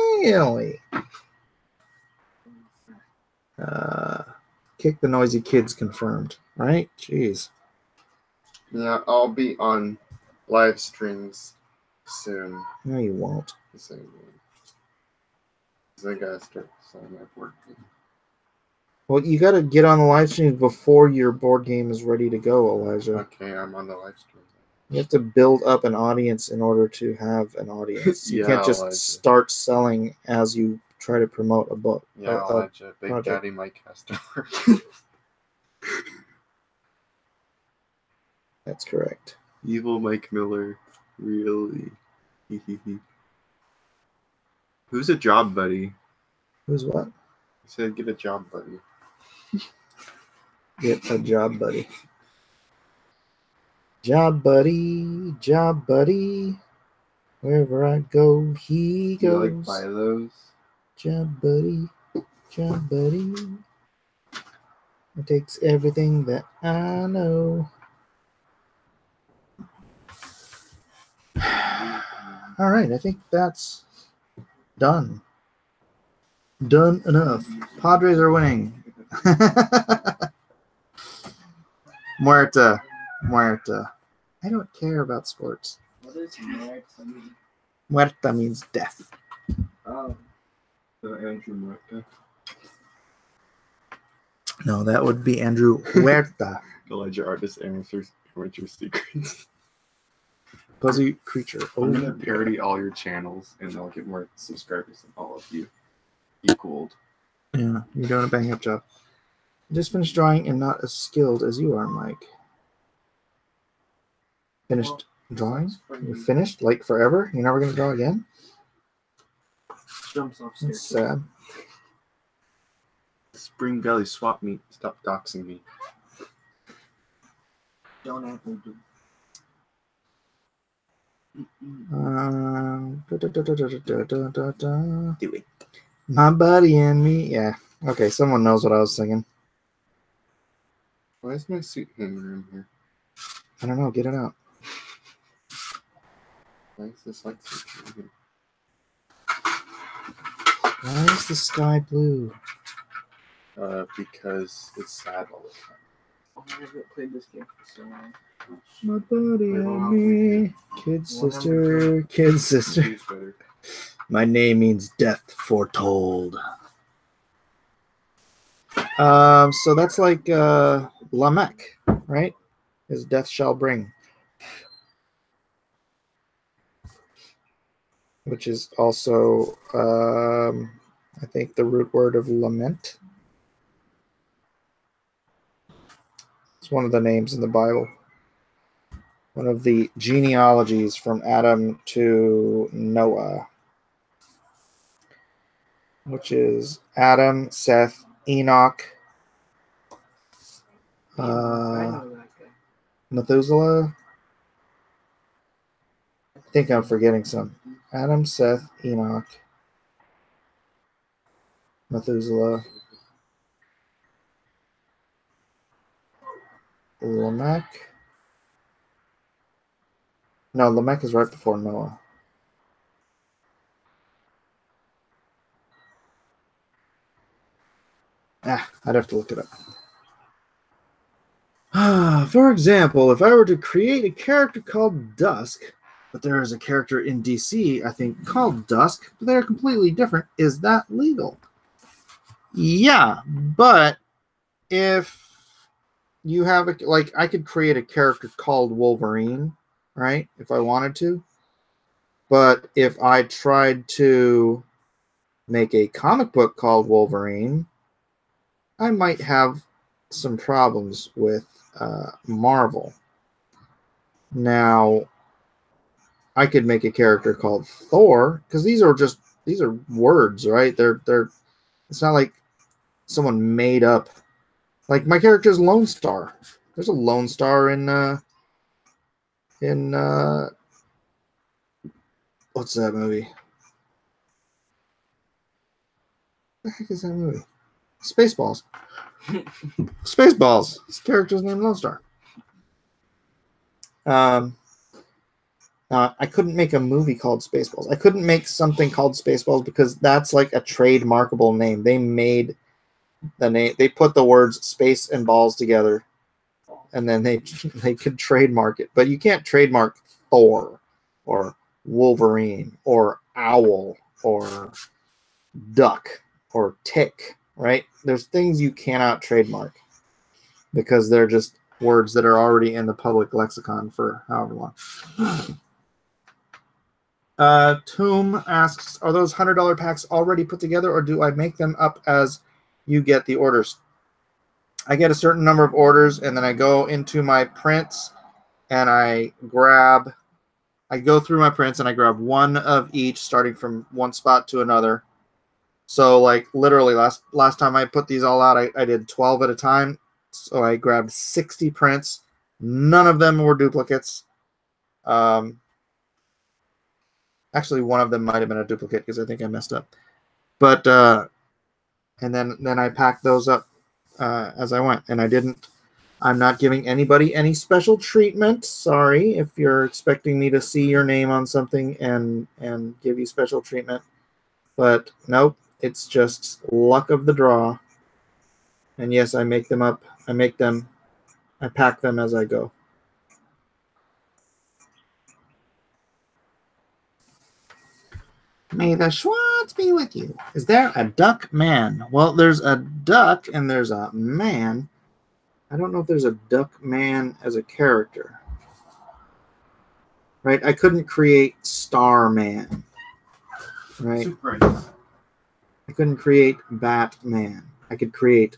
Really? Kick the Noisy Kids confirmed, right? Jeez. Yeah, I'll be on live streams soon. No, you won't. The same way. 'Cause I gotta start selling my board game. Well, you got to get on the live streams before your board game is ready to go, Elijah. Okay, I'm on the live stream. You have to build up an audience in order to have an audience. You Yeah, can't just Elijah. start selling as you try to promote a book. Yeah, Elijah. Big project. Daddy Mike has to work. That's correct. Evil Mike Miller. Really? Who's a job buddy? Who's what? He said get a job buddy. Get a job buddy. Job buddy, job buddy. Wherever I go, he Do you goes. like buy those? Job buddy, job buddy. It takes everything that I know. All right, I think that's done. Done enough. Padres are winning. Muerta. Muerta. I don't care about sports. What is Muerta mean? Muerta means death. Oh, Andrew Muerta. No, that would be Andrew Huerta. Elijah Artist Amateur Secrets. Fuzzy creature. I'm gonna parody all your channels and I'll get more subscribers than all of you equaled. Yeah, you're doing a bang up job. Just finished drawing and not as skilled as you are, Mike. Finished drawing? You finished? Like forever? You're never going to draw again? jumps off That's stairs. sad. Spring Valley swap meet. Stop doxing me. Don't Apple do. Do it. My buddy and me. Yeah. Okay, someone knows what I was singing. Why is my suit hanger in here? I don't know. Get it out. Why is this light switch in here? Why is the sky blue? Because it's sad all the time. Oh, I haven't played this game for so long. My buddy and me. Kid sister. Kid sister. Choose better. My name means death foretold. So that's like Lamech, right? His death shall bring. Which is also, I think, the root word of lament. It's one of the names in the Bible. One of the genealogies from Adam to Noah. Which is Adam, Seth, Enoch, I know that guy. Methuselah. I think I'm forgetting some. Adam, Seth, Enoch, Methuselah, Lamech. No, Lamech is right before Noah. I'd have to look it up. For example, if I were to create a character called Dusk, but there is a character in DC, I think, called Dusk, but they're completely different, is that legal? Yeah, but if you have a, like, I could create a character called Wolverine, right? If I wanted to. But if I tried to make a comic book called Wolverine, I might have some problems with Marvel. Now, I could make a character called Thor, because these are words, right? They're it's not like someone made up. Like my character's Lone Star. There's a Lone Star in what's that movie? What the heck is that movie? Spaceballs. Spaceballs. His character's named Lone Star. I couldn't make a movie called Spaceballs. I couldn't make something called Spaceballs because that's like a trademarkable name. They made the name. They put the words space and balls together, and then they could trademark it. But you can't trademark Thor or Wolverine or owl or duck or tick, right? There's things you cannot trademark because they're just words that are already in the public lexicon for however long. Tomb asks, are those $100 packs already put together, or do I make them up as you get the orders? I get a certain number of orders, and then I go into my prints, and I go through my prints, and I grab one of each, starting from one spot to another. So, like, literally, last time I put these all out, I did 12 at a time. So I grabbed 60 prints. None of them were duplicates. Actually, one of them might have been a duplicate because I think I messed up. But and then I packed those up as I went, and I'm not giving anybody any special treatment. Sorry if you're expecting me to see your name on something and give you special treatment, but nope, it's just luck of the draw. And yes, I make them up. I pack them as I go. May the Schwartz be with you. Is there a duck man? Well, there's a duck and there's a man. I don't know if there's a duck man as a character. Right? I couldn't create Starman. Right? I couldn't create Batman. I could create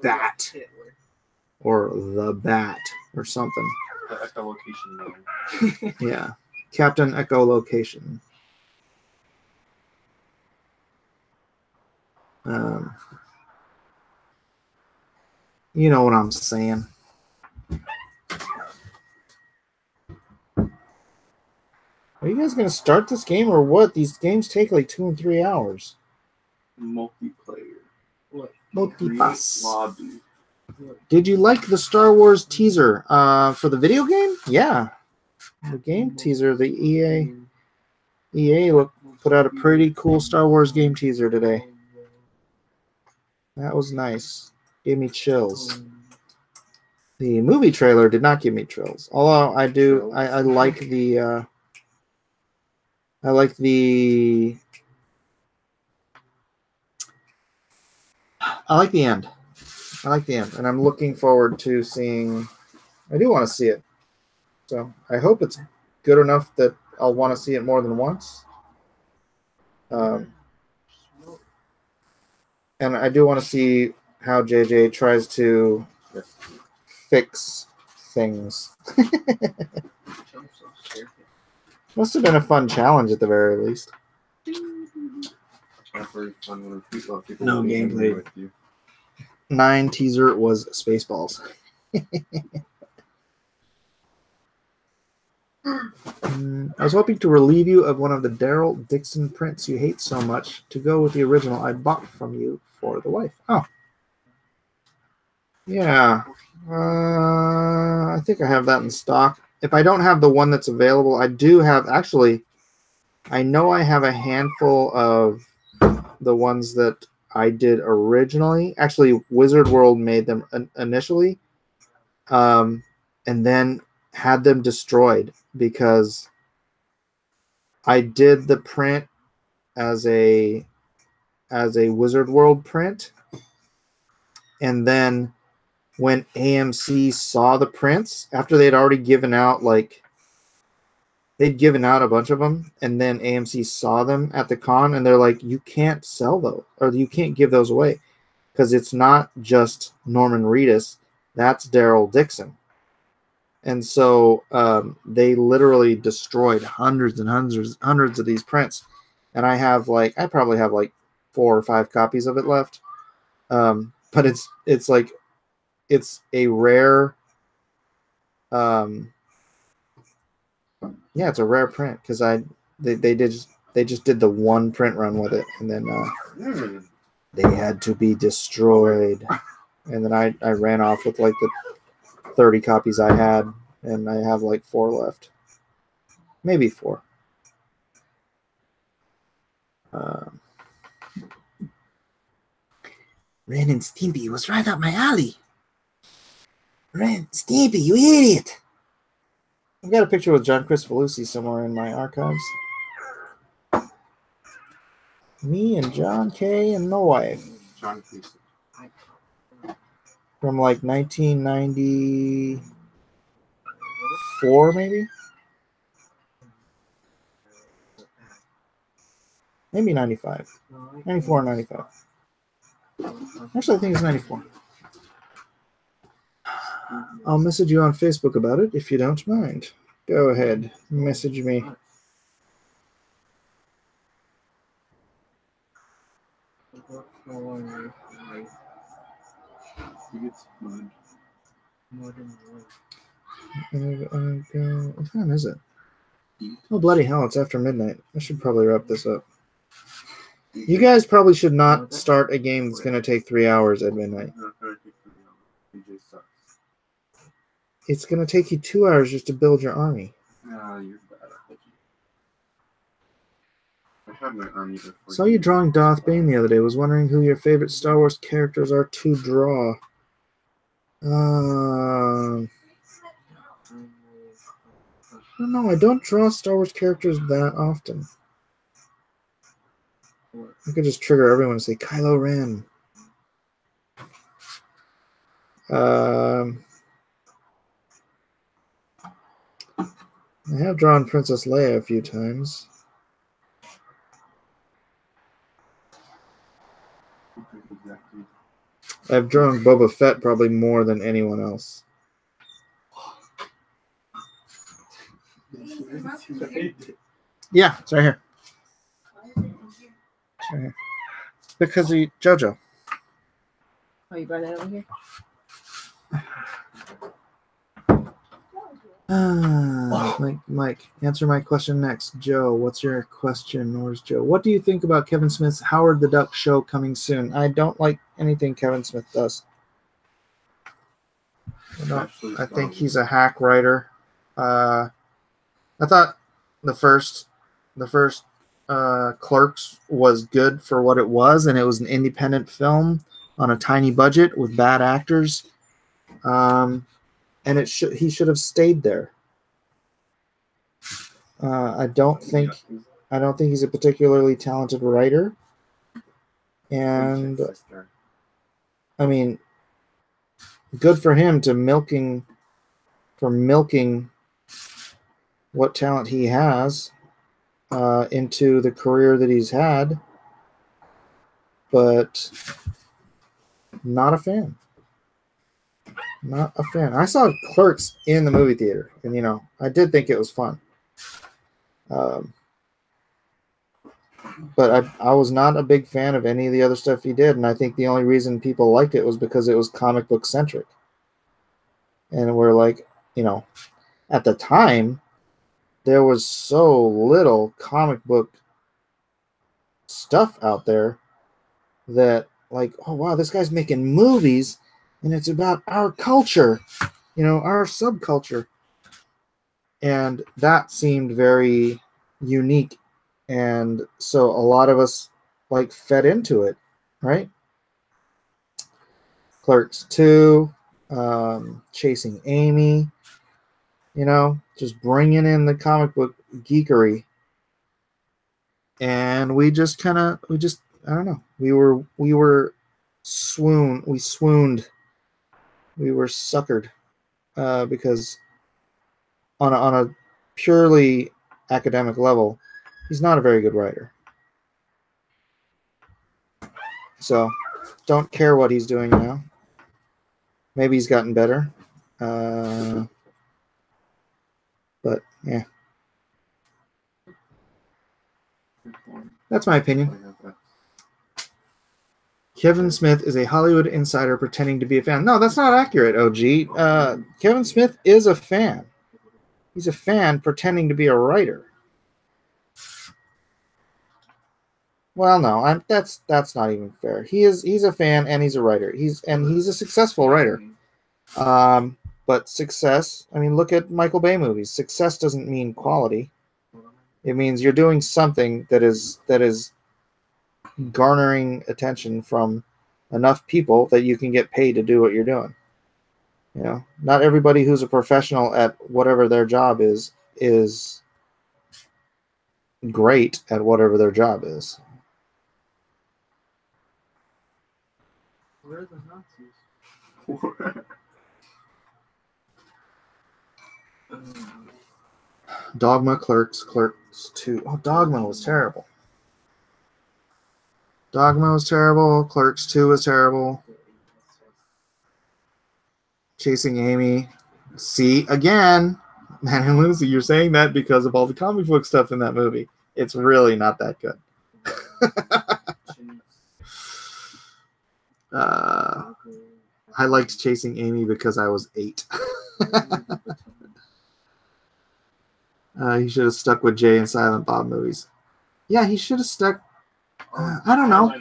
Bat. Or the Bat. Or something. The echolocation man. Yeah. Captain Echolocation. You know what I'm saying. Are you guys going to start this game or what? These games take like 2 and 3 hours. Multiplayer. What? Multipass. Lobby. Did you like the Star Wars teaser for the video game? Yeah. The game teaser, the EA put out a pretty cool Star Wars game teaser today. That was nice. Gave me chills. The movie trailer did not give me chills. Although I like the I like the end. I like the end, and I'm looking forward to seeing. I do want to see it, so I hope it's good enough that I'll want to see it more than once. And I do want to see how JJ tries to fix things. Must have been a fun challenge at the very least. No gameplay. 9 teaser was Spaceballs. I was hoping to relieve you of one of the Daryl Dixon prints you hate so much to go with the original I bought from you for the wife. Oh. Yeah. I think I have that in stock. If I don't have the one that's available, I do have, actually, I know I have a handful of the ones that I did originally. Actually, Wizard World made them initially, and then had them destroyed because I did the print as a Wizard World print, and then when AMC saw the prints after they'd already given out, like, they'd given out a bunch of them, and then AMC saw them at the con, and they're like, you can't sell those, or you can't give those away, because it's not just Norman Reedus, that's Daryl Dixon. And so they literally destroyed hundreds and hundreds of these prints, and I probably have like 4 or 5 copies of it left. But it's like, it's a rare, yeah, it's a rare print because they just did the one print run with it, and then They had to be destroyed. And then I ran off with like the 30 copies I had, and I have like 4 left. Maybe 4. Ren and Stimpy was right up my alley. Ren, Stimpy, you idiot! I've got a picture with John Cristofalusi somewhere in my archives. Me and John K. and my wife. John Cleese. From like 1994, maybe? Maybe 95. 94 or 95. Actually, I think it's 94. I'll message you on Facebook about it if you don't mind. Go ahead. Message me. He gets mud. What time is it? Oh, bloody hell, it's after midnight. I should probably wrap this up. You guys probably should not start a game that's going to take 3 hours at midnight. It's going to take you 2 hours just to build your army. Nah, you're bad. I had my army before. Saw you drawing Darth Bane the other day. Was wondering who your favorite Star Wars characters are to draw. I don't know. I don't draw Star Wars characters that often. I could just trigger everyone and say Kylo Ren. I have drawn Princess Leia a few times. I've drawn Boba Fett probably more than anyone else. Yeah, it's right here. It's right here. Because of JoJo. Oh, you brought that over here? Mike, answer my question next. Joe, what's your question? Where's Joe? What do you think about Kevin Smith's Howard the Duck show coming soon? I don't like anything Kevin Smith does. I think he's a hack writer. I thought the first Clerks was good for what it was, and it was an independent film on a tiny budget with bad actors. And he should have stayed there. I don't think he's a particularly talented writer. And I mean, good for him for milking what talent he has into the career that he's had, but not a fan. Not a fan. I saw Clerks in the movie theater, and I did think it was fun. But I was not a big fan of any of the other stuff he did, and I think the only reason people liked it was because it was comic book centric. And we're like, at the time, there was so little comic book stuff out there that, like, oh wow, this guy's making movies. And it's about our culture, our subculture. And that seemed very unique. And so a lot of us, fed into it, right? Clerks 2, Chasing Amy, just bringing in the comic book geekery. And we don't know. We swooned. We were suckered because on a purely academic level, he's not a very good writer. So don't care what he's doing now. Maybe he's gotten better. But yeah. That's my opinion. Kevin Smith is a Hollywood insider pretending to be a fan. No, that's not accurate, OG. Kevin Smith is a fan. He's a fan pretending to be a writer. Well, no, that's not even fair. He's a fan and he's a writer. He's a successful writer. But success, I mean, look at Michael Bay movies. Success doesn't mean quality. It means you're doing something that is garnering attention from enough people that you can get paid to do what you're doing. You know, not everybody who's a professional at whatever their job is great at whatever their job is. Where are the Nazis? Dogma, Clerks 2. Oh, Dogma was terrible. Dogma was terrible. Clerks 2 was terrible. Chasing Amy. See, again, Man and Lucy, you're saying that because of all the comic book stuff in that movie. It's really not that good. I liked Chasing Amy because I was 8. He should have stuck with Jay and Silent Bob movies. Yeah, he should have stuck. I don't know.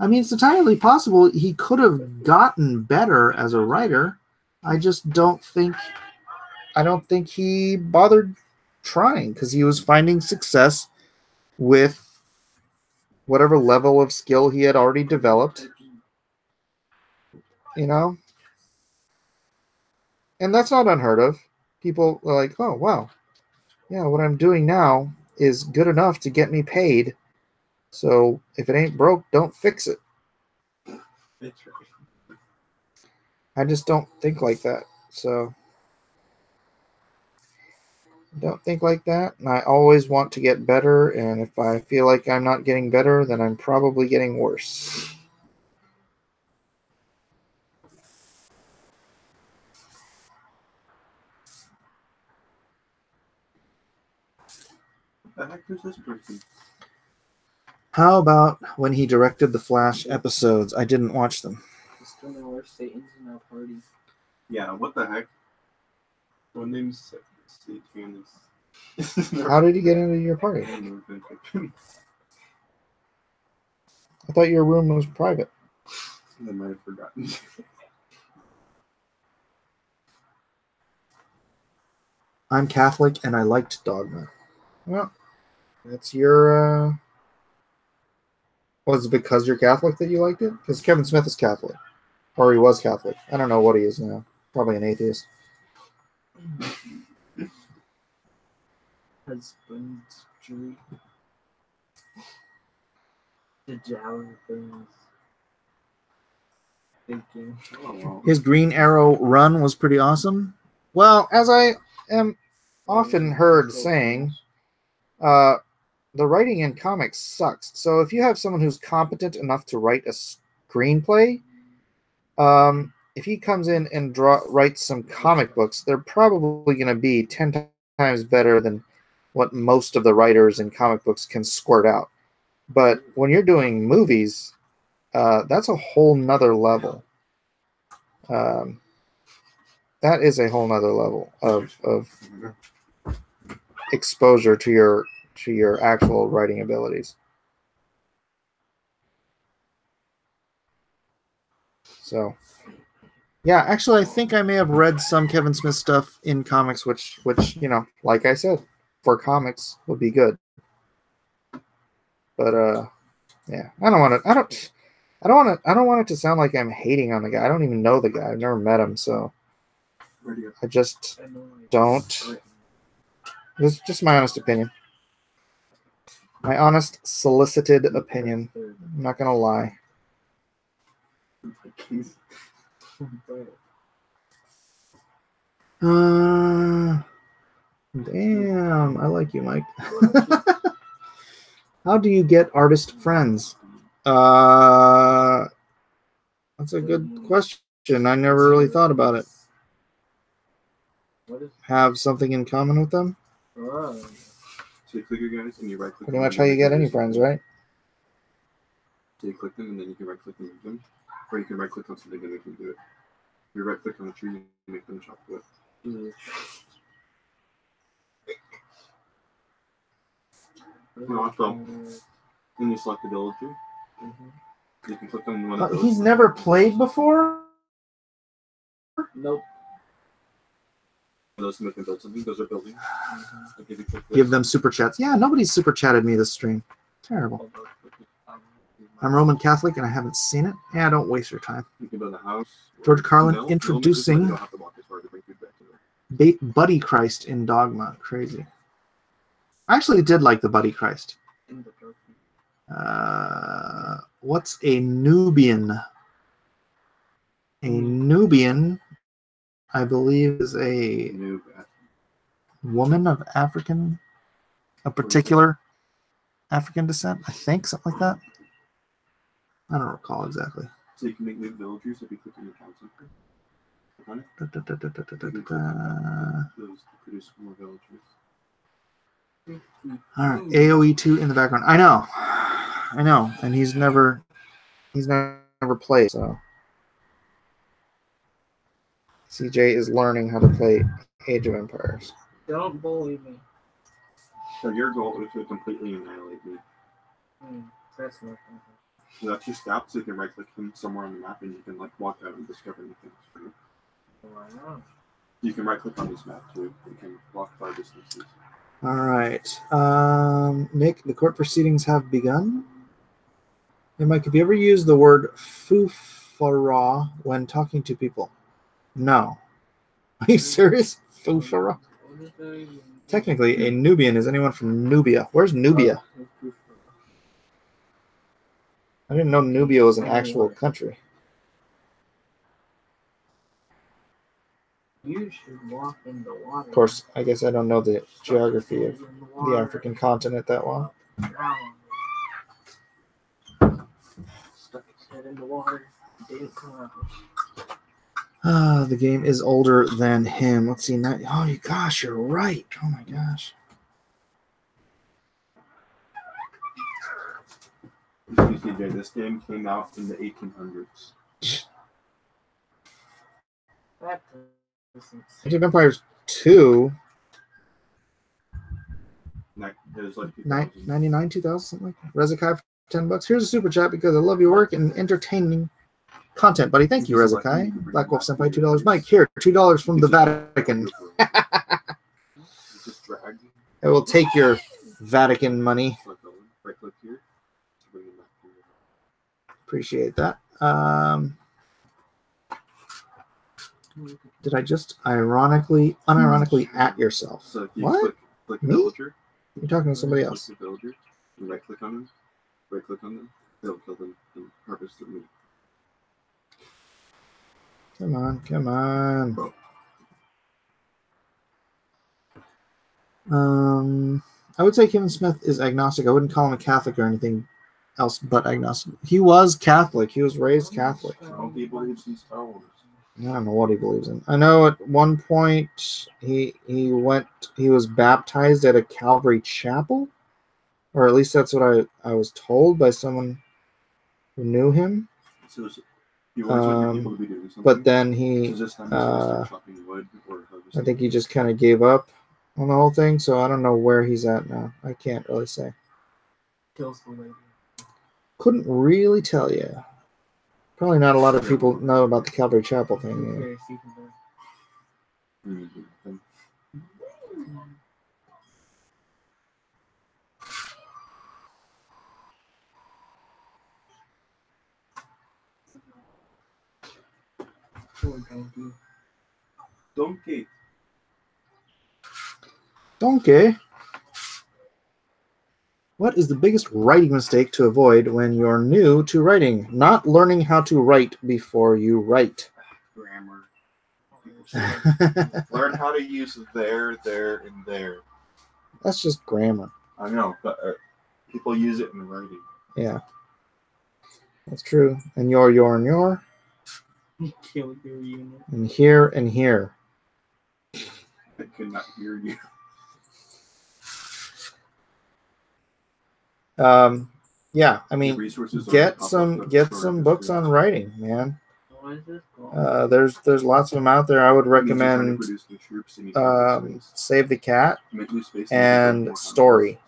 I mean, it's entirely possible he could have gotten better as a writer. I just don't think. I don't think he bothered trying because he was finding success with whatever level of skill he had already developed. You know? And that's not unheard of. People are like, oh, wow. Yeah, what I'm doing now is good enough to get me paid. So if it ain't broke, don't fix it. That's right. I just don't think like that. So don't think like that. And I always want to get better. And if I feel like I'm not getting better, then I'm probably getting worse. What the heck is this person? How about when he directed the Flash episodes? I didn't watch them. I still know where Satan's in our party. Yeah, what the heck? What name's Satan is? How did he get into your party? I don't know if I- I thought your room was private. I might have forgotten. I'm Catholic and I liked Dogma. Well, that's your. Was it because you're Catholic that you liked it? Because Kevin Smith is Catholic. Or he was Catholic. I don't know what he is now. Probably an atheist. Husbandry. The Jalen things. Thinking. Oh, wow. His Green Arrow run was pretty awesome. Well, as I am often heard saying, the writing in comics sucks. So if you have someone who's competent enough to write a screenplay, if he comes in and writes some comic books, they're probably going to be 10 times better than what most of the writers in comic books can squirt out. But when you're doing movies, that's a whole nother level. That is a whole nother level of exposure to your actual writing abilities. So, yeah, actually, I think I may have read some Kevin Smith stuff in comics, which you know, like I said, for comics would be good. But yeah, I don't want it to sound like I'm hating on the guy. I don't even know the guy. I've never met him, so I just don't. This is just my honest opinion. My honest, solicited opinion. I'm not gonna lie. Damn, I like you, Mike. How do you get artist friends? That's a good question. I never really thought about it. Have something in common with them? So you click your guys and you right click. Pretty much how you get any friends, right? So you click them and then you can right click and move them. Or you can right click on something and they can do it. You right click on the tree and make them chop wood. No, so Then you select the villager. You can click on one of those. He's never played before? Nope. Those to make them build something. Those are building. Like if you click this, Give them super chats. Yeah, nobody's super chatted me this stream. Terrible. I'm Roman Catholic and I haven't seen it. Yeah, don't waste your time. You can build a house. George Carlin No, introducing you don't have to walk as far to bring food back to them. Buddy Christ in Dogma. Crazy. I actually did like the Buddy Christ. What's a Nubian? A Nubian, I believe, is a woman of a particular African descent. I think something like that. I don't recall exactly. So you can make new villagers if you click on your town center. Click on it. You can click on those to produce more villagers. All right, AOE2 in the background. I know, and he's never played. So CJ is learning how to play Age of Empires. Don't bully me. So your goal is to completely annihilate me. That's not So that's your step, so you can right click him somewhere on the map and you can like walk out and discover new things for you. why not? You can right click on this map too. You can walk far distances. All right, Nick, the court proceedings have begun. Hey, Mike, have you ever used the word "foofara" when talking to people? No. Are you serious? Foofara? Technically, a Nubian is anyone from Nubia. Where's Nubia? I didn't know Nubia was an actual country. You should walk in the water. Of course, I guess I don't know the geography of the African continent that well. Stuck his head in the water. Didn't come The out. game is older than him. Let's see. Oh, gosh, you're right. Oh, my gosh. CJ, this game came out in the 1800s. That Age of Empires 2, It was like 99, 2000, something like that. Rezakai for $10. Here's a super chat because I love your work and entertaining content, buddy. Thank you, Rezakai. Black Wolf Senpai, $2. Mike, here, $2 from the Vatican. Just drag. I will take your Vatican money. Right click here to bring it back to you. Appreciate that. Did I just unironically at yourself? So if you What? click Me? villager, You're talking to somebody else. click the villager, and right click on them, they'll kill them and harvest their meat. Come on, come on. I would say Kevin Smith is agnostic. I wouldn't call him a Catholic or anything else but agnostic. He was Catholic. He was raised Catholic. Some people believes in Star Wars. I don't know what he believes in. I know at one point he was baptized at a Calvary chapel, or at least that's what I was told by someone who knew him. So you always want your people to be doing something. But then he, So this time he's gonna start chopping wood or harvesting. I think he just kind of gave up on the whole thing. So I don't know where he's at now. I can't really say. kills the lady. Couldn't really tell you. Probably not a lot of people know about the Calvary Chapel thing. Okay, see from there. Mhm. Poor donkey. Donkey. Donkey. What is the biggest writing mistake to avoid when you're new to writing? Not learning how to write before you write. Grammar. Learn how to use there, and there. That's just grammar. I know, but people use it in writing. Yeah. That's true. And your, and your. Killed your unit. And here, and here. I could not hear you. Yeah, I mean, Resources get on some books on writing, man. What is this called? There's lots of them out there. I would recommend Save the Cat and Story.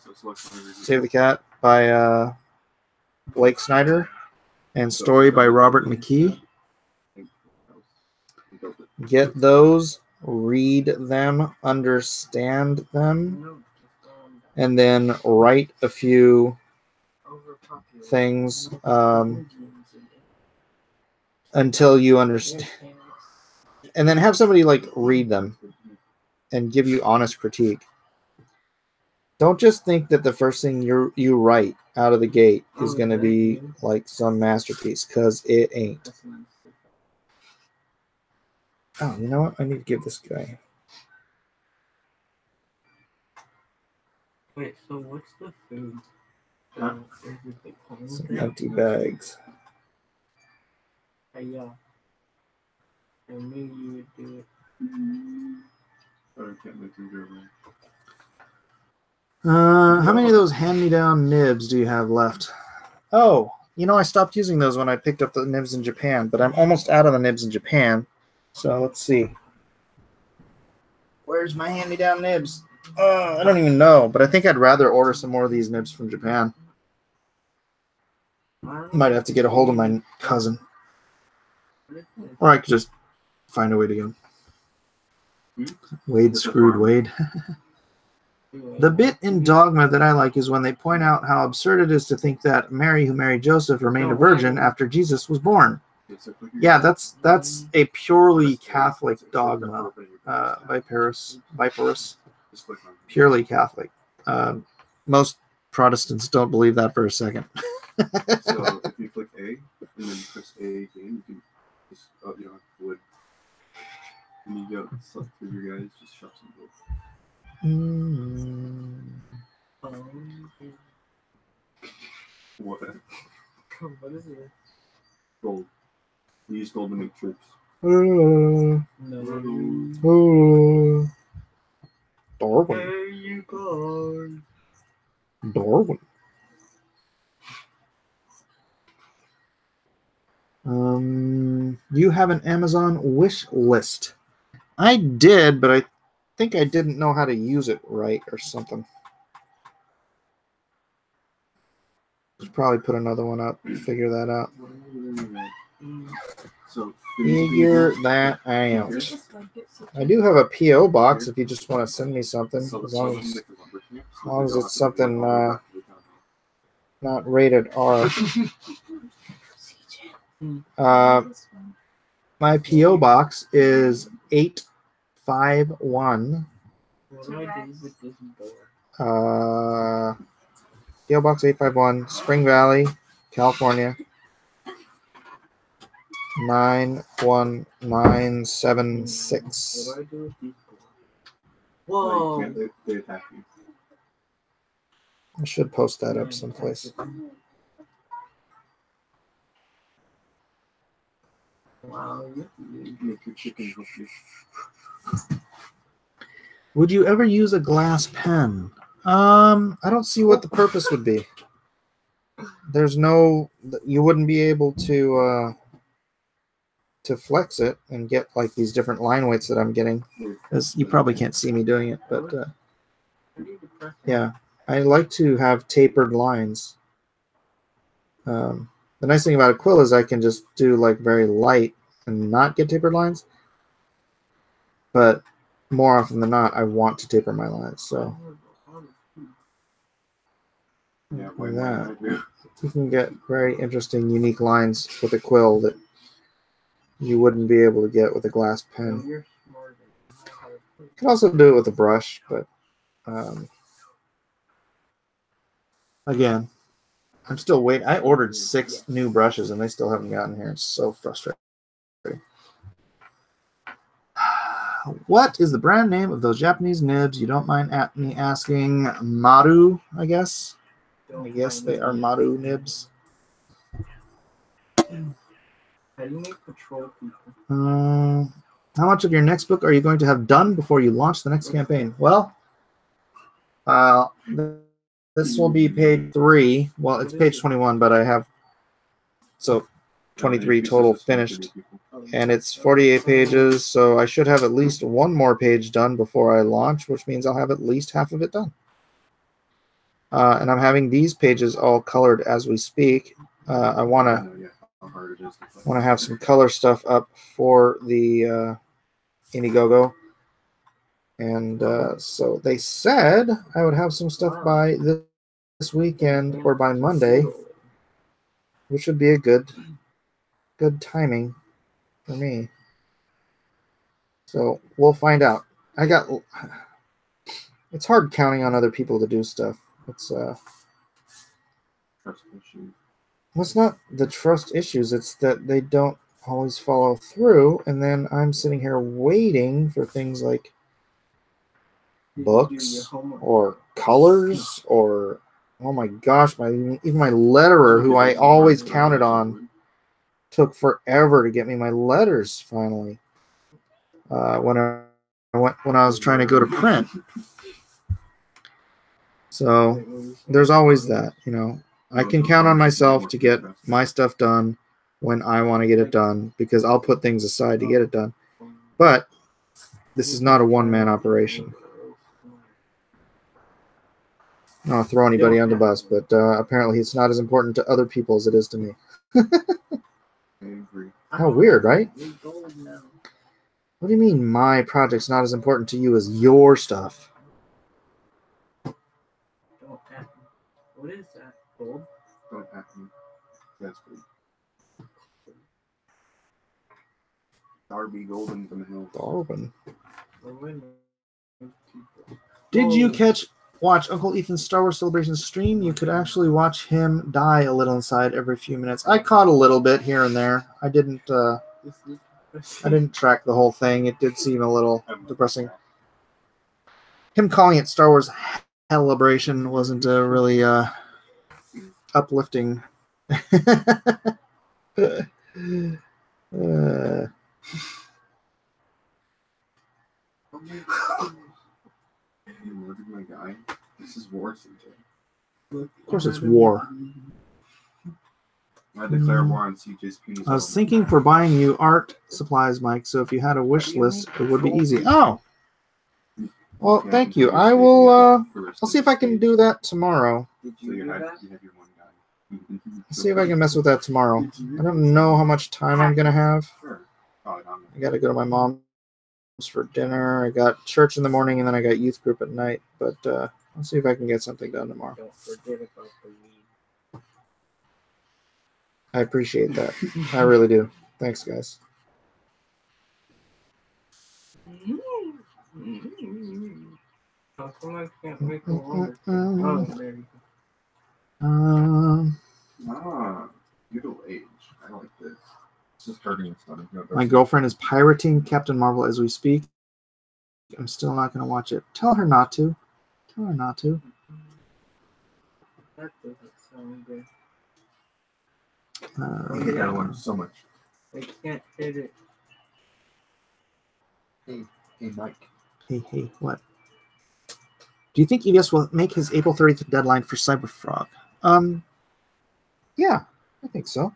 Save the Cat by Blake Snyder, and story by Robert McKee. Get those, read them, understand them, and then write a few things until you understand. And then have somebody like read them and give you honest critique. Don't just think that the first thing you write out of the gate is going to be like some masterpiece, because it ain't. Oh, you know what? I need to give this guy. Wait, so what's the food? Some empty bags. Yeah. I knew you would do it. I can't make them go away. How many of those hand-me-down nibs do you have left? Oh, you know, I stopped using those when I picked up the nibs in Japan, but I'm almost out of the nibs in Japan. So let's see. Where's my hand-me-down nibs? I don't even know, but I think I'd rather order some more of these nibs from Japan. Might have to get a hold of my cousin. Or I could just find a way to get them. Wade screwed Wade. The bit in Dogma that I like is when they point out how absurd it is to think that Mary, who married Joseph, remained a virgin after Jesus was born. Yeah, that's a purely Catholic dogma, viperous, purely Catholic. Most Protestants don't believe that for a second. So if you click A and then press A again, you can just you don't have to wood. And you go select for your guys, just shop some gold. What? What is it? Gold. You use gold to make troops. No. Darwin. There you go. Darwin. You have an Amazon wish list. I did, but I think I didn't know how to use it right or something. Should probably put another one up. Figure that out. So Figure that out. I do have a P.O. box if you just want to send me something. As long as it's something not rated R. My P.O. box is 851. What do I do with this door? P.O. Box 851, Spring Valley, California. 91976. What do I do with these doors? Whoa! Whoa! They attack you. I should post that up someplace. Wow, you Make your chicken help you. Would you ever use a glass pen? I don't see what the purpose would be. There's no, you wouldn't be able to flex it and get like these different line weights that I'm getting. Because you probably can't see me doing it, but yeah, I like to have tapered lines. The nice thing about a quill is I can just do like very light and not get tapered lines. But more often than not, I want to taper my lines. So Yeah, like that, you can get very interesting, unique lines with a quill that you wouldn't be able to get with a glass pen. You can also do it with a brush, but again, I'm still waiting. I ordered 6 new brushes and they still haven't gotten here. It's so frustrating. What is the brand name of those Japanese nibs? You don't mind me asking? Maru, I guess. I guess they are Maru nibs. How do you make patrol people? How much of your next book are you going to have done before you launch the next campaign? Well, this will be page 3. Well, it's page 21, but I have 23 total finished. And it's 48 pages, so I should have at least one more page done before I launch, which means I'll have at least half of it done. And I'm having these pages all colored as we speak. I want Yeah, how hard it is to play. to have some color stuff up for the Indiegogo. And so they said I would have some stuff by this weekend or by Monday, which would be a good timing for me. So we'll find out. It's hard counting on other people to do stuff. It's Trust issue. well, it's not the trust issues. It's that they don't always follow through, and then I'm sitting here waiting for things like books or colors or oh my gosh, even my letterer, who I always counted on, took forever to get me my letters finally. When I was trying to go to print. So there's always that, you know. I can count on myself to get my stuff done when I want to get it done because I'll put things aside to get it done. But this is not a one-man operation. I don't want to throw anybody on the bus, but apparently it's not as important to other people as it is to me. I agree. How weird, right? What do you mean my project's not as important to you as your stuff? What is that? Gold? Don't have me. That's good. Darby Golden from the Hills. Darwin. Did you watch Uncle Ethan's Star Wars Celebration stream? You could actually watch him die a little inside every few minutes. I caught a little bit here and there. I didn't track the whole thing. It did seem a little depressing. Him calling it Star Wars Celebration wasn't really uplifting. You murdered my guy. This is war, CJ. Of course it's war. I declare war on CJ's penis. I was thinking for buying you art supplies, Mike, so if you had a wish list, it would be easy. Oh! Well, thank you. I will, I'll see if I can do that tomorrow. Did So you you do had that? your one guy. Let's see if I can mess with that tomorrow. I don't know how much time I'm going to have. Sure. Oh, I got to go to my mom's for dinner. I got church in the morning, and then I got youth group at night. But I'll see if I can get something done tomorrow. Don't forget about the weed. I appreciate that. I really do. Thanks, guys. How come I can't make a water? Oh, there you go. Middle age. I like this. It's just hurting your stomach. My girlfriend is pirating Captain Marvel as we speak. I'm still not going to watch it. Tell her not to. Tell her not to. That doesn't sound good. I think I learned so much. I can't hit it. Hey, Mike. Hey, what? Do you think EVS will make his April 30th deadline for Cyberfrog? Yeah, I think so.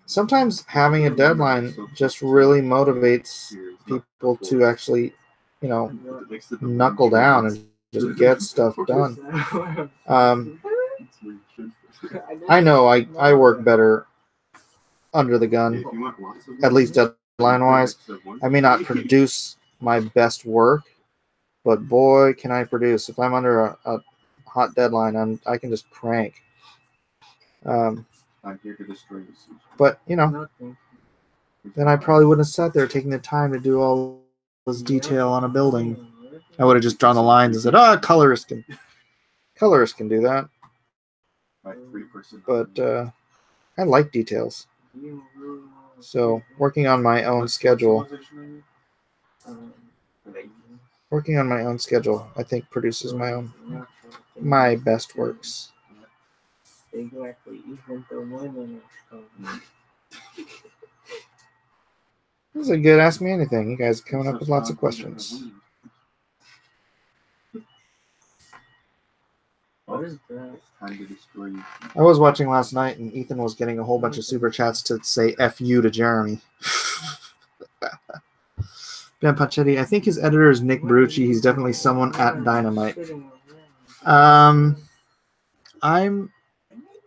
Sometimes having a deadline just really motivates people to actually, you know, knuckle down and just get stuff done. I know I work better under the gun, at least deadline-wise. I may not produce my best work, but boy, can I produce. If I'm under a hot deadline, I can just crank. I'm here to destroy you. But, you know, then I probably wouldn't have sat there taking the time to do all this detail on a building. I would have just drawn the lines and said, colorist can do that. But I like details. So working on my own schedule, I think produces my best works. Exactly. Even the women are This is a good Ask Me Anything. You guys are coming up with lots of questions. What is that? Time to destroy you. I was watching last night, and Ethan was getting a whole bunch of super chats to say F you to Jeremy. Ben Pachetti, I think his editor is Nick Brucci. He's definitely someone at Dynamite. I'm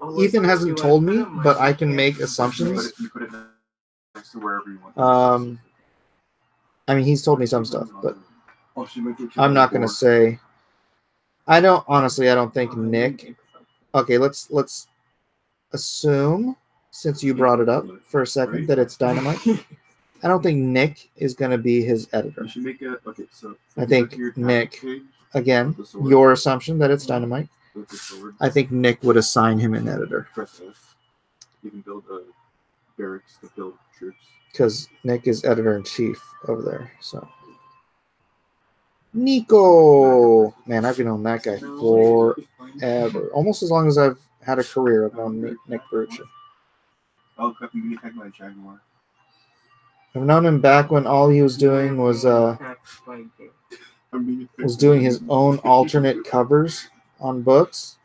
Oh, Ethan look, hasn't you told put me, him but like I you can can't make do assumptions. You put it next to wherever you want. I mean, he's told me some stuff, but Oh, she might get I'm not going to say. I don't think Nick. Okay, let's assume, since you brought it up for a second, that it's Dynamite. I don't think Nick is going to be his editor. You should make a okay. So I think your Nick, page again, with the sword, your assumption that it's Dynamite. with the sword, I think Nick would assign him an editor press F. You can build a barracks to build troops. because Nick is editor in chief over there. So, Nico, man, I've known that guy forever, almost as long as I've had a career. I've known Nick Barucha. Oh, crap! You can attack my jaguar. I've known him back when all he was doing was doing his own alternate covers on books.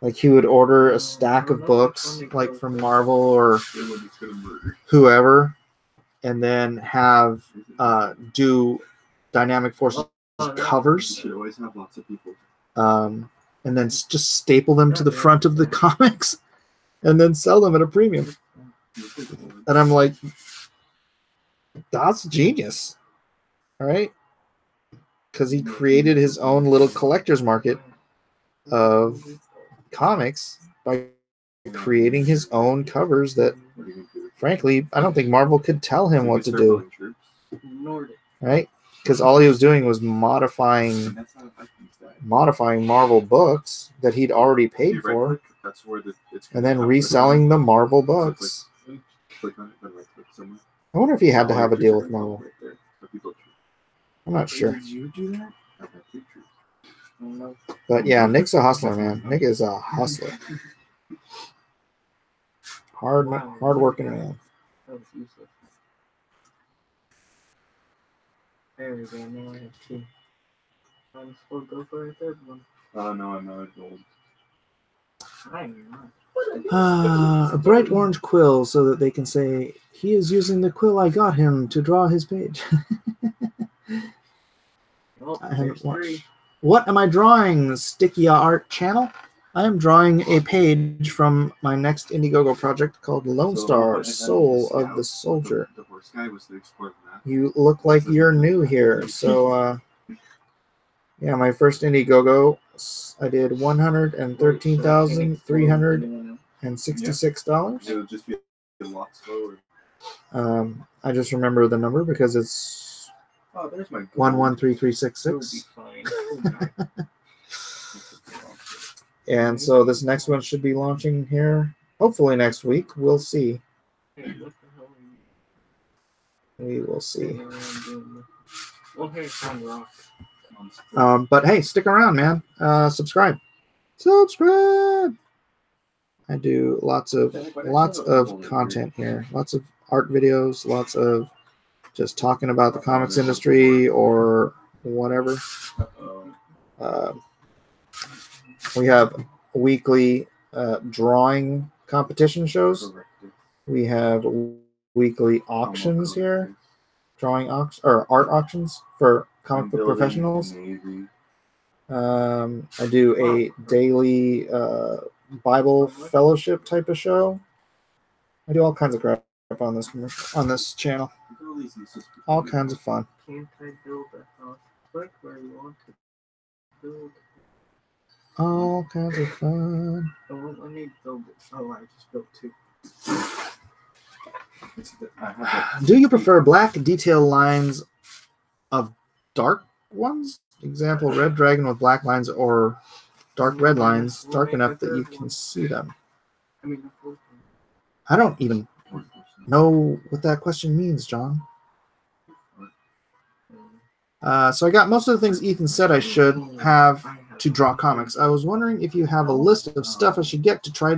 Like he would order a stack of books, like from Marvel or whoever, and then have do Dynamic Forces covers, You should always have lots of people. and then just staple them to the front of the comics, and then sell them at a premium. And I'm like, that's genius, all right? Because he created his own little collector's market of comics by creating his own covers that, frankly, I don't think Marvel could tell him what to do, right? Because all he was doing was modifying Marvel books that he'd already paid for, and then reselling the Marvel books. Click on it, then right click somewhere. I wonder if he had to have a deal with Marvel. I'm not sure. Did you do that? I got pictures. But yeah, Nick's a hustler, man. Nick is a hustler. Hard working man. That was useless. There we go. Now I have two. I'm supposed to go for a third one. Oh no, I'm not gold. I'm not. A bright orange quill so that they can say, he is using the quill I got him to draw his page. Well, I haven't there's watched. three. What am I drawing, Sticky Art channel? I am drawing a page from my next Indiegogo project called Lone Star, Soul of the Soldier. The horse guy was the explorer map. You look like you're new here. So, yeah, my first Indiegogo, I did $113,366. It'll just be a lot slower. I just remember the number because it's Oh, there's my gold. 113366. Fine. And so this next one should be launching here, hopefully next week. We'll see. Hey, what the hell are you We will see. doing around doing this? Well, here's one rock. But hey, stick around, man. Subscribe. Subscribe. I do lots of content here. Lots of art videos. Lots of just talking about the comics industry or whatever. We have weekly drawing competition shows. We have weekly auctions here, drawing auctions or art auctions for comic book professionals. I do a daily Bible fellowship type of show. I do all kinds of crap on this channel. All kinds of fun. Can't I build a house quick where you want to build? All kinds of fun. Oh, I need to build it. Oh, I just built two. Do you prefer black detail lines of dark ones? Example, red dragon with black lines or dark red lines, dark enough that you can see them. I mean, the fourth one. I don't even know what that question means, John. So I got most of the things Ethan said I should have to draw comics. I was wondering if you have a list of stuff I should get to try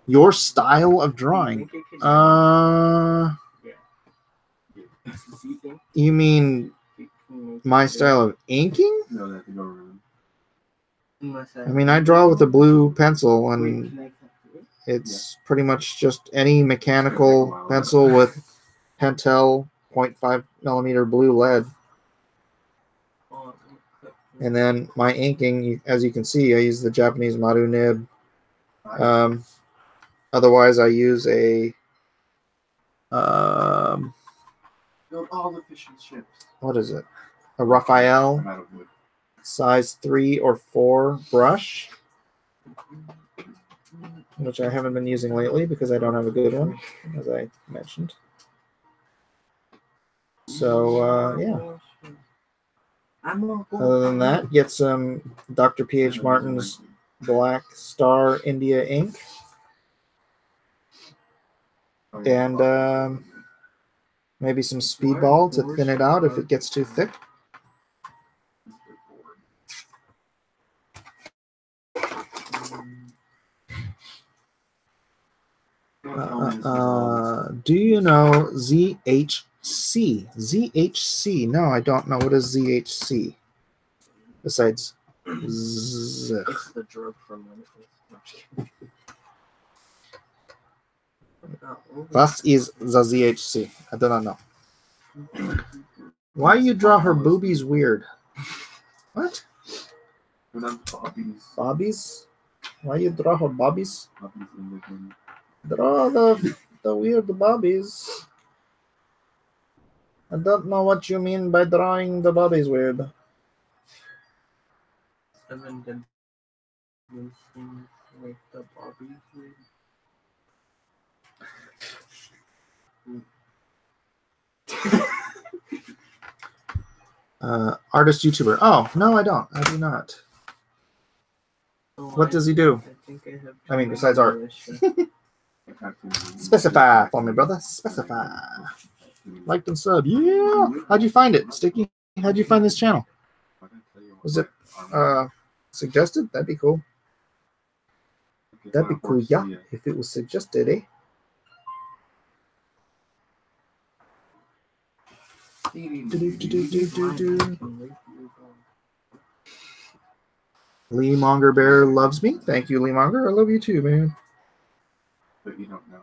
your style of drawing. You mean my style of inking? No, that can go around. I mean, I draw with a blue pencil, and it's pretty much just any mechanical pencil with Pentel 0.5 millimeter blue lead. And then my inking, as you can see, I use the Japanese Maru nib. Otherwise, I use a Build all the fish and chips. what is it? A Raphael I'm out of wood. size 3 or 4 brush, which I haven't been using lately because I don't have a good one, as I mentioned. So yeah. Other than that, get some Dr. P.H. Martin's Black Star India ink, and maybe some Speedball to thin it out if it gets too thick. Do you know ZHC? ZHC? No, I don't know. What is ZHC? Besides Z. It's the drug from What is the ZHC? I do not know. Why you draw her boobies weird? What? Bobbies? Why you draw her bobbies? Draw the weird bobbies. I don't know what you mean by drawing the bobbies weird. 7 deadly things like the bobbies weird. Artist YouTuber. Oh, no, I don't. I do not. What does he do? I mean, besides art. Specify for me, brother. Specify. Liked and sub. Yeah. How'd you find it, Sticky? How'd you find this channel? Was it suggested? That'd be cool. That'd be cool, yeah. If it was suggested, eh? Lee Monger Bear loves me. Thank you, Lee Monger. I love you too, man. But you don't know.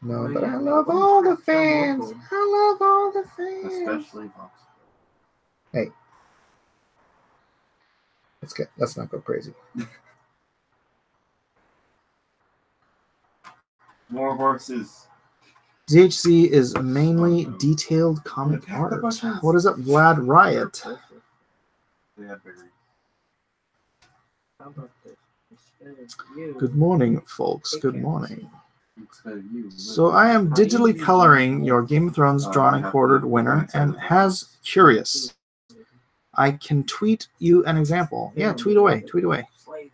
No, but I love all the fans. I love all the fans. Especially Vox. Hey. Let's not go crazy. More horses. ZHC is mainly detailed comic art. What is up, Vlad Riot? They have berries. How about this? Instead of you, Good morning, folks. Good morning. Instead of you. So I am digitally coloring your Game of Thrones drawn and quartered winner, and has curious. I can tweet you an example. Yeah, tweet away. Tweet away. slaves.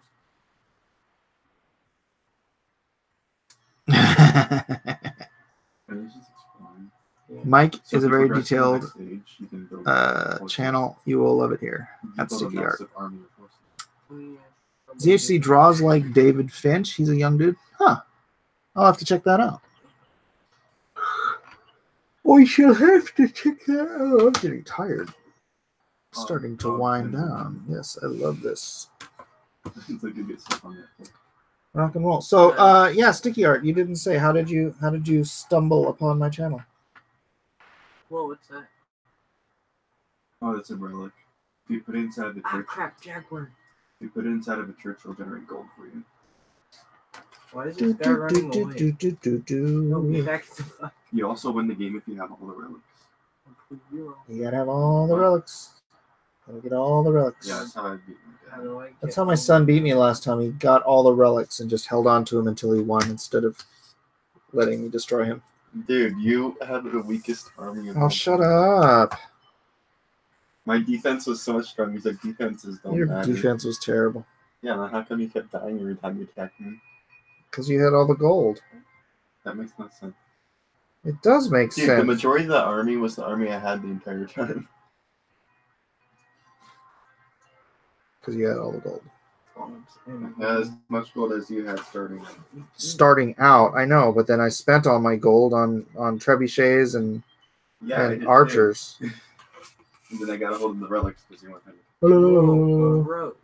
Mike So is if a you very progress to the detailed next stage, you can build horses. channel. You will love it here You at build a Sticky Art. massive army of horses. ZHC draws like David Finch. He's a young dude. Huh. I'll have to check that out. We shall have to check that out. I'm getting tired. Starting to wind down. Yes, I love this. It's like you get stuff on that. Rock and roll. So yeah, Sticky Art, you didn't say how did you stumble upon my channel? Whoa, what's that? Oh, that's a relic. If you put it inside the Ah, church, crap, Jaguar. if you put it inside of a church, it'll generate gold for you. Why is this guy running away? No, get You back to the fuck. You also win the game if you have all the relics. gotta have all the relics. Gotta get all the relics. Yeah, that's how I beat How my dad. do I get That's how my son beat me last time. He got all the relics and just held on to him until he won instead of letting me destroy him. Dude, you had the weakest army of Oh, all shut time. up. My defense was so much strong. He's like, defenses don't Your matter. defense was terrible Yeah, then how come you kept dying every time you attacked me? because you had all the gold. That makes no sense. It does make Dude, sense. the majority of that army was the army I had the entire time. Because you had all the gold. I had as much gold as you had starting out. Starting out, I know, but then I spent all my gold on trebuchets and Yeah, I did too. archers. And then I got a hold of the relics because you weren't Hello. Road.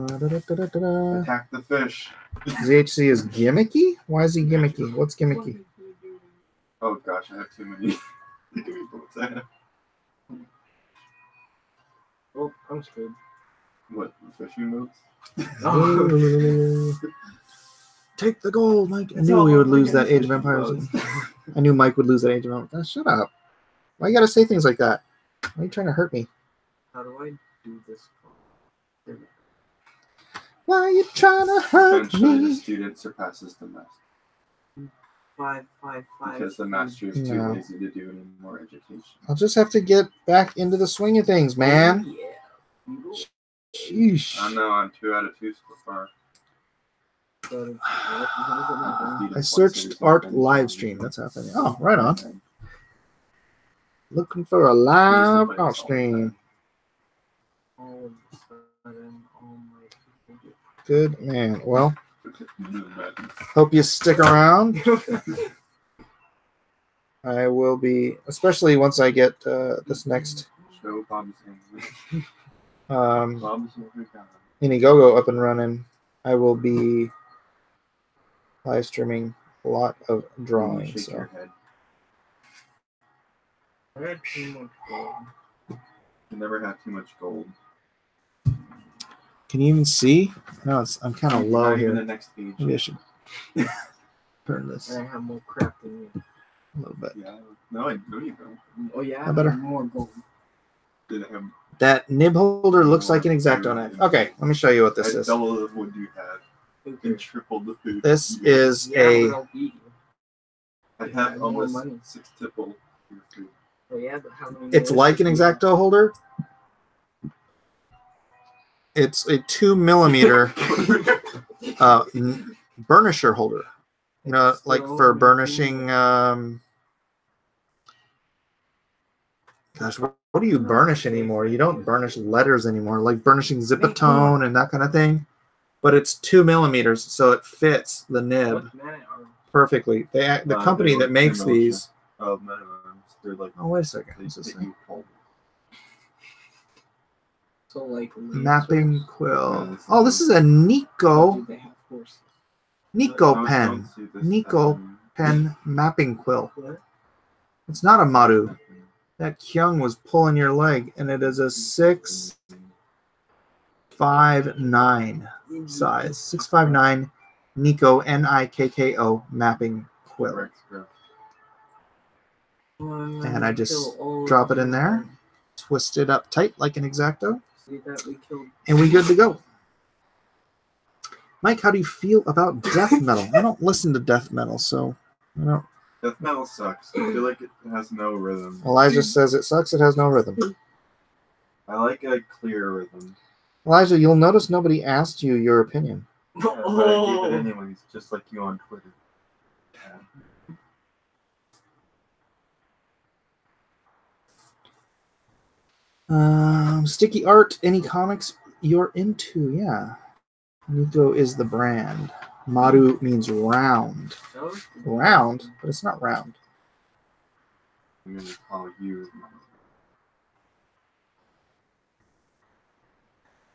Da-da-da-da-da. Attack the fish. ZHC is gimmicky? Why is he gimmicky? What's gimmicky? Oh gosh, I have too many. What's that? Oh, I'm scared. What? Fishing boats? Take the gold, Mike. I knew we would lose that Age of Empires. I knew Mike would lose that Age of Empires. Shut up. Why you gotta say things like that? Why are you trying to hurt me? How do I do this? Why are you trying to hurt Eventually, the me? student surpasses the master. 5, 5, 5. Because the master is too No. lazy to do any more education. I'll just have to get back into the swing of things, man. Yeah. Sheesh. I'm now on 2 out of 2 so far. I searched Art live stream. That's happening. Oh, right on. Looking for a live art stream. All of a sudden, oh my. Good man. Well, hope you stick around. I will be, especially once I get this next Show Bob's hand. um, Bob's hand. Indiegogo up and running. I will be live streaming a lot of drawing. Shake So your head. I had too much gold. You never have too much gold. can you even see? No, I'm kind of low Not even the here. next page. Maybe I should turn this I have more crap than you. a little bit. Yeah. No, I know you don't. Oh yeah, I better. more gold. Did I have That nib holder looks like an X-Acto knife. Okay, let me show you what this I is. double the wood you had and triple the food. This you is Yeah, a but I'll beat you. I have more almost money. 6 tipple your food. Oh yeah, but how many? it's like an X-Acto holder. It's a 2mm burnisher holder. You know, like for burnishing. Gosh, what do you burnish anymore? You don't burnish letters anymore, like burnishing zipatone and that kind of thing. But it's 2mm, so it fits the nib What minute are perfectly. The company they're that makes emotion. these. Oh, minimums. They're like Oh, wait a second. they What's this hit thing? you cold. so Mapping quill. Yeah, Oh, this is a Do Nico they have horses? pen. Don't see this Nico happening. pen mapping quill. What? It's not a Maru. That Kyung was pulling your leg, and it is a 659 size. 659 Nico Nikko mapping quill. Rex, bro. And I just drop it in there, twist it up tight like an X-Acto, See that we killed. and we good to go. Mike, how do you feel about death metal? I don't listen to death metal, so I don't. Death metal sucks. I feel like it has no rhythm. Elijah says it sucks. It has no rhythm. I like a clear rhythm. Elijah, you'll notice nobody asked you your opinion. Yeah, but I gave it anyways, just like you on Twitter. Sticky art. Any comics you're into? Yeah. Nico is the brand. Maru means round. Round, but it's not round. I'm gonna call you.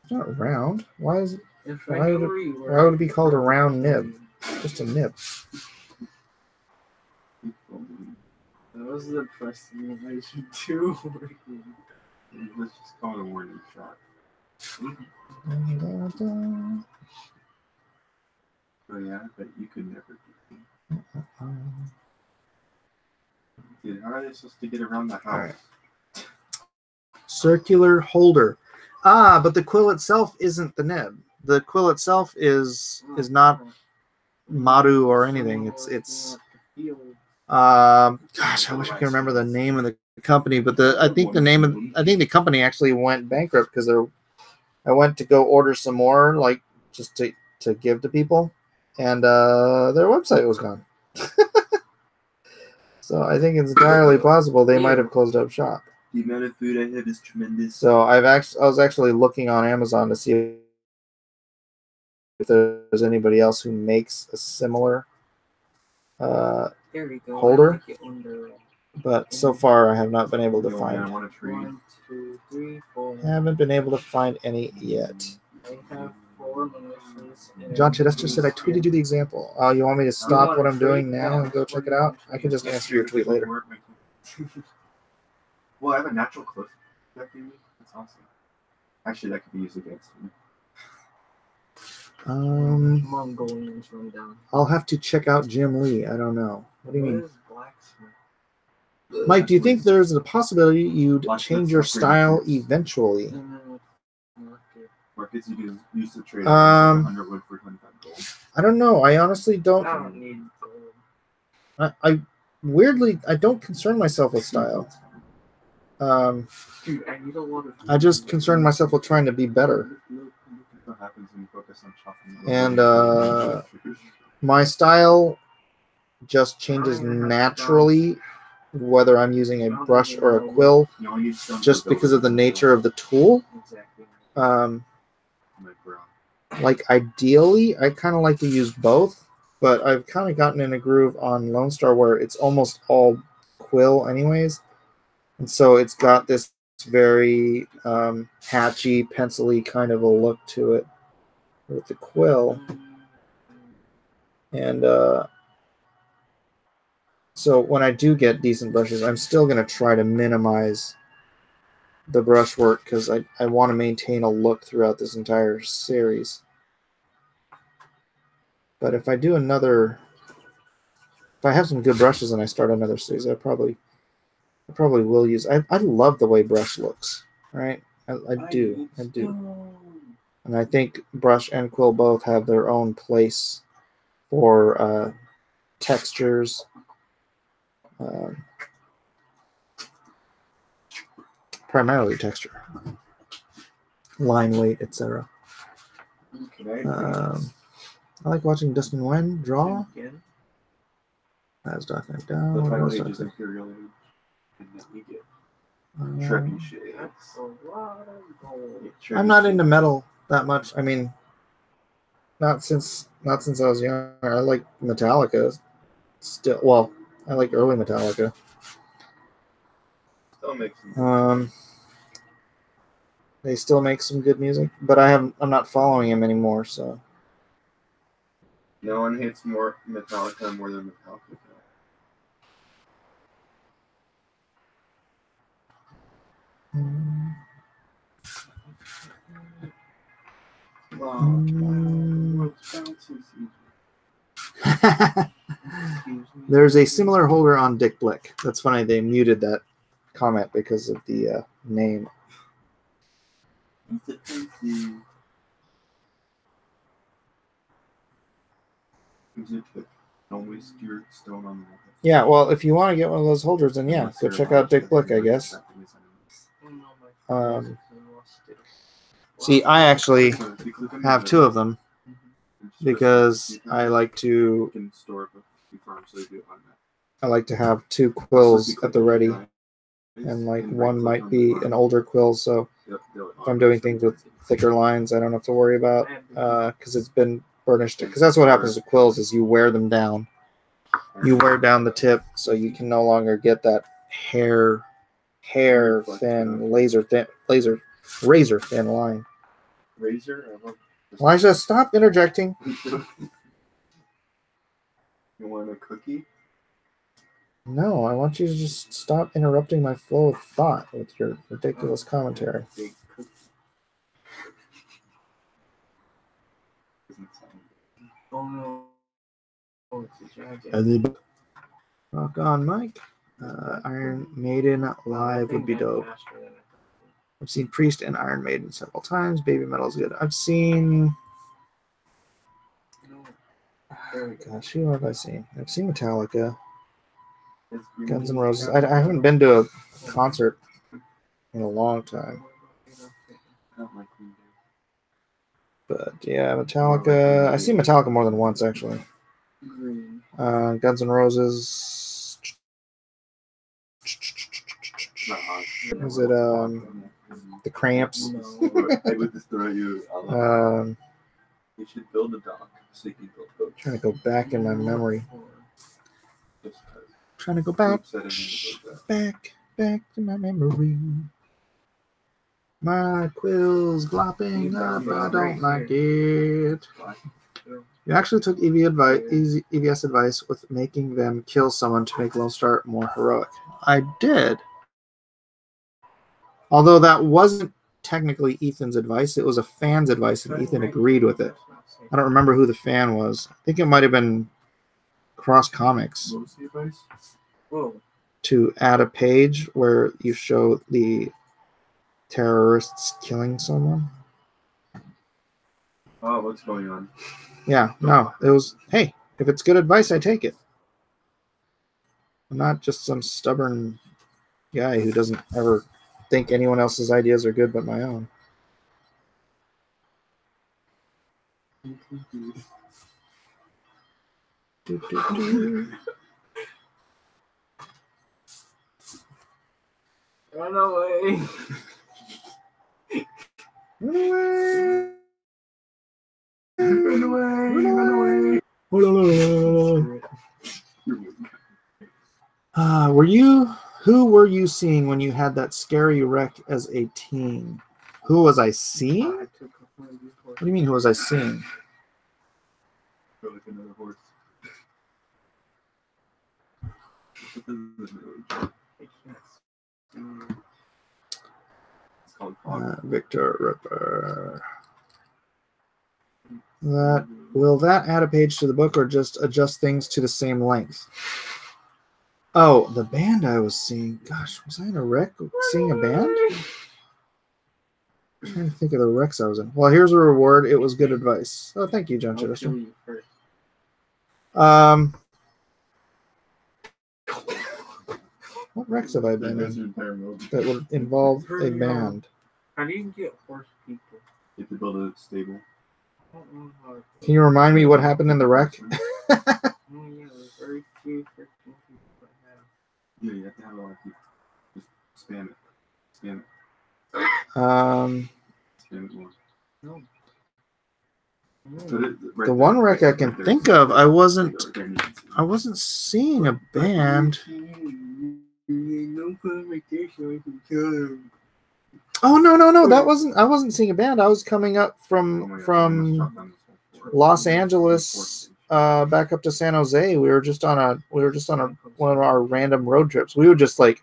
It's not round. Why is it? If Why I would know it- where you were, why would it be called a round nib? Just a nib. That was the first thing I should do. Let's just call it a warning shot. So yeah, but you could never beat me. Dude, how are they supposed to get around the house? Alright. Circular holder. Ah, but the quill itself isn't the nib. The quill itself is not Maru or anything. It's gosh, I wish I could remember the name of the company, but I think the company actually went bankrupt because I went to go order some more, like just to give to people, and their website was gone. So I think it's entirely possible they might have closed up shop. The amount of food I have is tremendous. So I was actually looking on Amazon to see if there's anybody else who makes a similar There we go. holder. I think it under, But so far I have not been able to I find. want a tree. 1, 2, 3, 4. Haven't been able to find any yet. I have 4 militias. John Chedester said, I tweeted you the example. You want me to stop what I'm doing now and go check it out? I can just answer your tweet later. Well, I have a natural cliff. That's awesome. Actually, that could be used against me. Mongolians run down. I'll have to check out Jim Lee. I don't know. What do you mean? What is blacksmith? Mike, do you think there's a possibility you'd Blacksmith's change your upgraded style tools. eventually? And then market. Markets you can use to trade 100 wood for 25 gold. I don't know. I honestly I don't. don't need gold. I weirdly, I don't concern myself with style. Dude, I need a lot of. I just concern myself with trying to be better. What happens when you focus on chopping? And my style just changes naturally, whether I'm using a brush or a quill, You only need stone just to build because it. of the nature of the tool. Exactly. My bro. Like ideally, I kind of like to use both, but I've kind of gotten in a groove on Lone Star where it's almost all quill anyways, and so it's got this very hatchy, pencil-y kind of a look to it with the quill. And so when I do get decent brushes, I'm still going to try to minimize the brush work because I want to maintain a look throughout this entire series. But if I do if I have some good brushes and I start another series, I probably will use. I love the way brush looks, right? I do. And I think brush and quill both have their own place for textures, primarily texture, line weight, etc. I like watching Dustin Nguyen draw. As Dark Knight down. The What final else age do I is say? Imperial Age. And then we get trebuchets. That's a lot of gold. I'm not into metal that much. I mean, not since I was young. I like Metallica. Still, well, I like early Metallica. Still makes sense. They still make some good music, but I'm not following him anymore. So No one hates more Metallica more than Metallica. There's a similar holder on Dick Blick. That's funny. They muted that comment because of the name. Don't waste your stone on the Yeah, well, if you want to get one of those holders, then yeah, go check out Dick Blick, I guess. See, I actually have two of them because I like to have two quills at the ready, and like one might be an older quill, so if I'm doing things with thicker lines, I don't have to worry about because it's been burnished. Because that's what happens to quills is you wear them down. You wear down the tip, so you can no longer get that hair thin, razor thin line. Razor? Elijah, stop interjecting. You want a cookie? No, I want you to just stop interrupting my flow of thought with your ridiculous commentary. Oh no. Oh, it's a dragon. Rock on, Mike. Iron Maiden live would be dope. I've seen Priest and Iron Maiden several times. Baby Metal's good. I've seen. Oh gosh, who have I seen? I've seen Metallica, Guns N' Roses. I haven't been to a concert in a long time. But yeah, Metallica. I've seen Metallica more than once actually. Guns N' Roses. Is it the Cramps? I would just throw you. You should build a dock so you can build boats. Trying to go back in my memory. Trying to go back to my memory. My quill's glopping up. I don't like it. You actually took EVS advice with making them kill someone to make Lone Star more heroic. I did. Although that wasn't technically Ethan's advice. It was a fan's advice, and Ethan agreed with it. I don't remember who the fan was. I think it might have been Cross Comics. What was the advice? Whoa. To add a page where you show the terrorists killing someone. Oh, what's going on? Yeah, no, it was, hey, if it's good advice, I take it. I'm not just some stubborn guy who doesn't ever think anyone else's ideas are good but my own. Run away. Run away! Run away! Run away! Who were you seeing when you had that scary wreck as a teen? Who was I seeing? What do you mean, who was I seeing? Go like another horse. It's called fog. Victor Ripper. Will that add a page to the book or just adjust things to the same length? Oh, the band I was seeing. Gosh, was I in a wreck seeing a band? I'm trying to think of the wrecks I was in. Well, here's a reward. It was good advice. Oh, thank you, John I'll Chittister. kill you first. What wrecks have I been That's in your entire mode. that would involve a band? How do you get horse people? You have to build a stable. I don't know how to. Can you remind me what happened in the wreck? Oh yeah, there's very few freaking people that have. Yeah, you have to have a lot of people. Just spam it. Spam it. Spam it more. No. Put it right The there. one wreck I can Right there. think of, I wasn't Right there, you can see it. I wasn't seeing a band. No put like this so I can kill him. Oh no, that wasn't. I wasn't seeing a band. I was coming up Oh from my gosh, I almost from dropped down this whole floor. Los Angeles back up to San Jose. We were just on one of our random road trips. We would just like,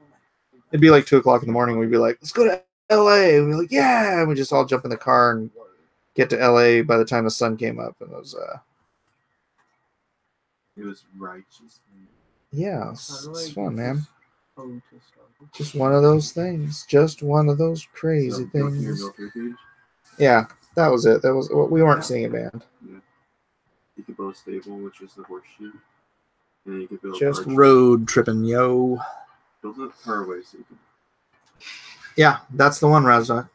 it'd be like 2:00 in the morning. We'd be like, let's go to LA. And we'd be like, yeah. And we just all jump in the car and get to LA by the time the sun came up. And It was righteous. yeah, it's fun, man. Oh, to start. Just one of those things. Just one of those crazy So, go to your things. military page. Yeah, that was it. That was, we weren't seeing a band. You could build a stable, which is the horseshoe. And then you could build Just archery. road tripping, yo. Build it far away so you can. Yeah, that's the one, Razak.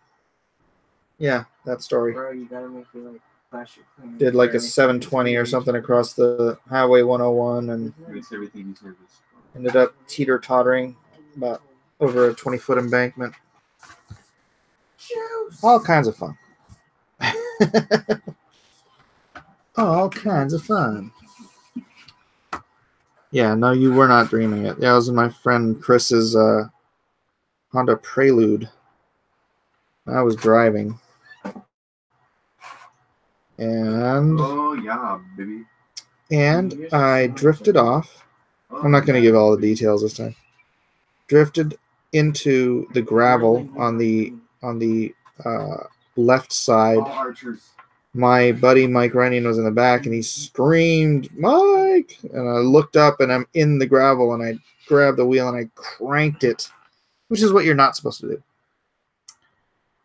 Yeah, that story. Bro, you gotta make it like flash your clean. Did like a 720 or something across the Highway 101 and It makes everything you service. ended up teeter-tottering about over a 20-foot embankment. All kinds of fun. All kinds of fun. Yeah, no, you were not dreaming it. Yeah, I was in my friend Chris's Honda Prelude. I was driving. And Oh yeah, baby. I drifted off. I'm not going to give all the details this time. Drifted into the gravel on the left side. All archers. My buddy Mike Rennion was in the back, and he screamed, "Mike!" And I looked up, and I'm in the gravel, and I grabbed the wheel, and I cranked it, which is what you're not supposed to do.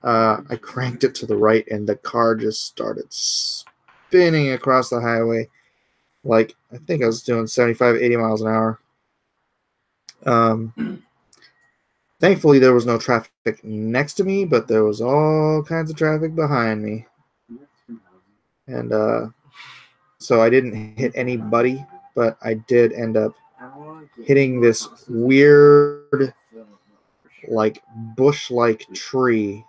I cranked it to the right, and the car just started spinning across the highway. Like, I think I was doing 75, 80 miles an hour. Thankfully, there was no traffic next to me, but there was all kinds of traffic behind me. And so I didn't hit anybody, but I did end up hitting this weird, like, bush-like tree,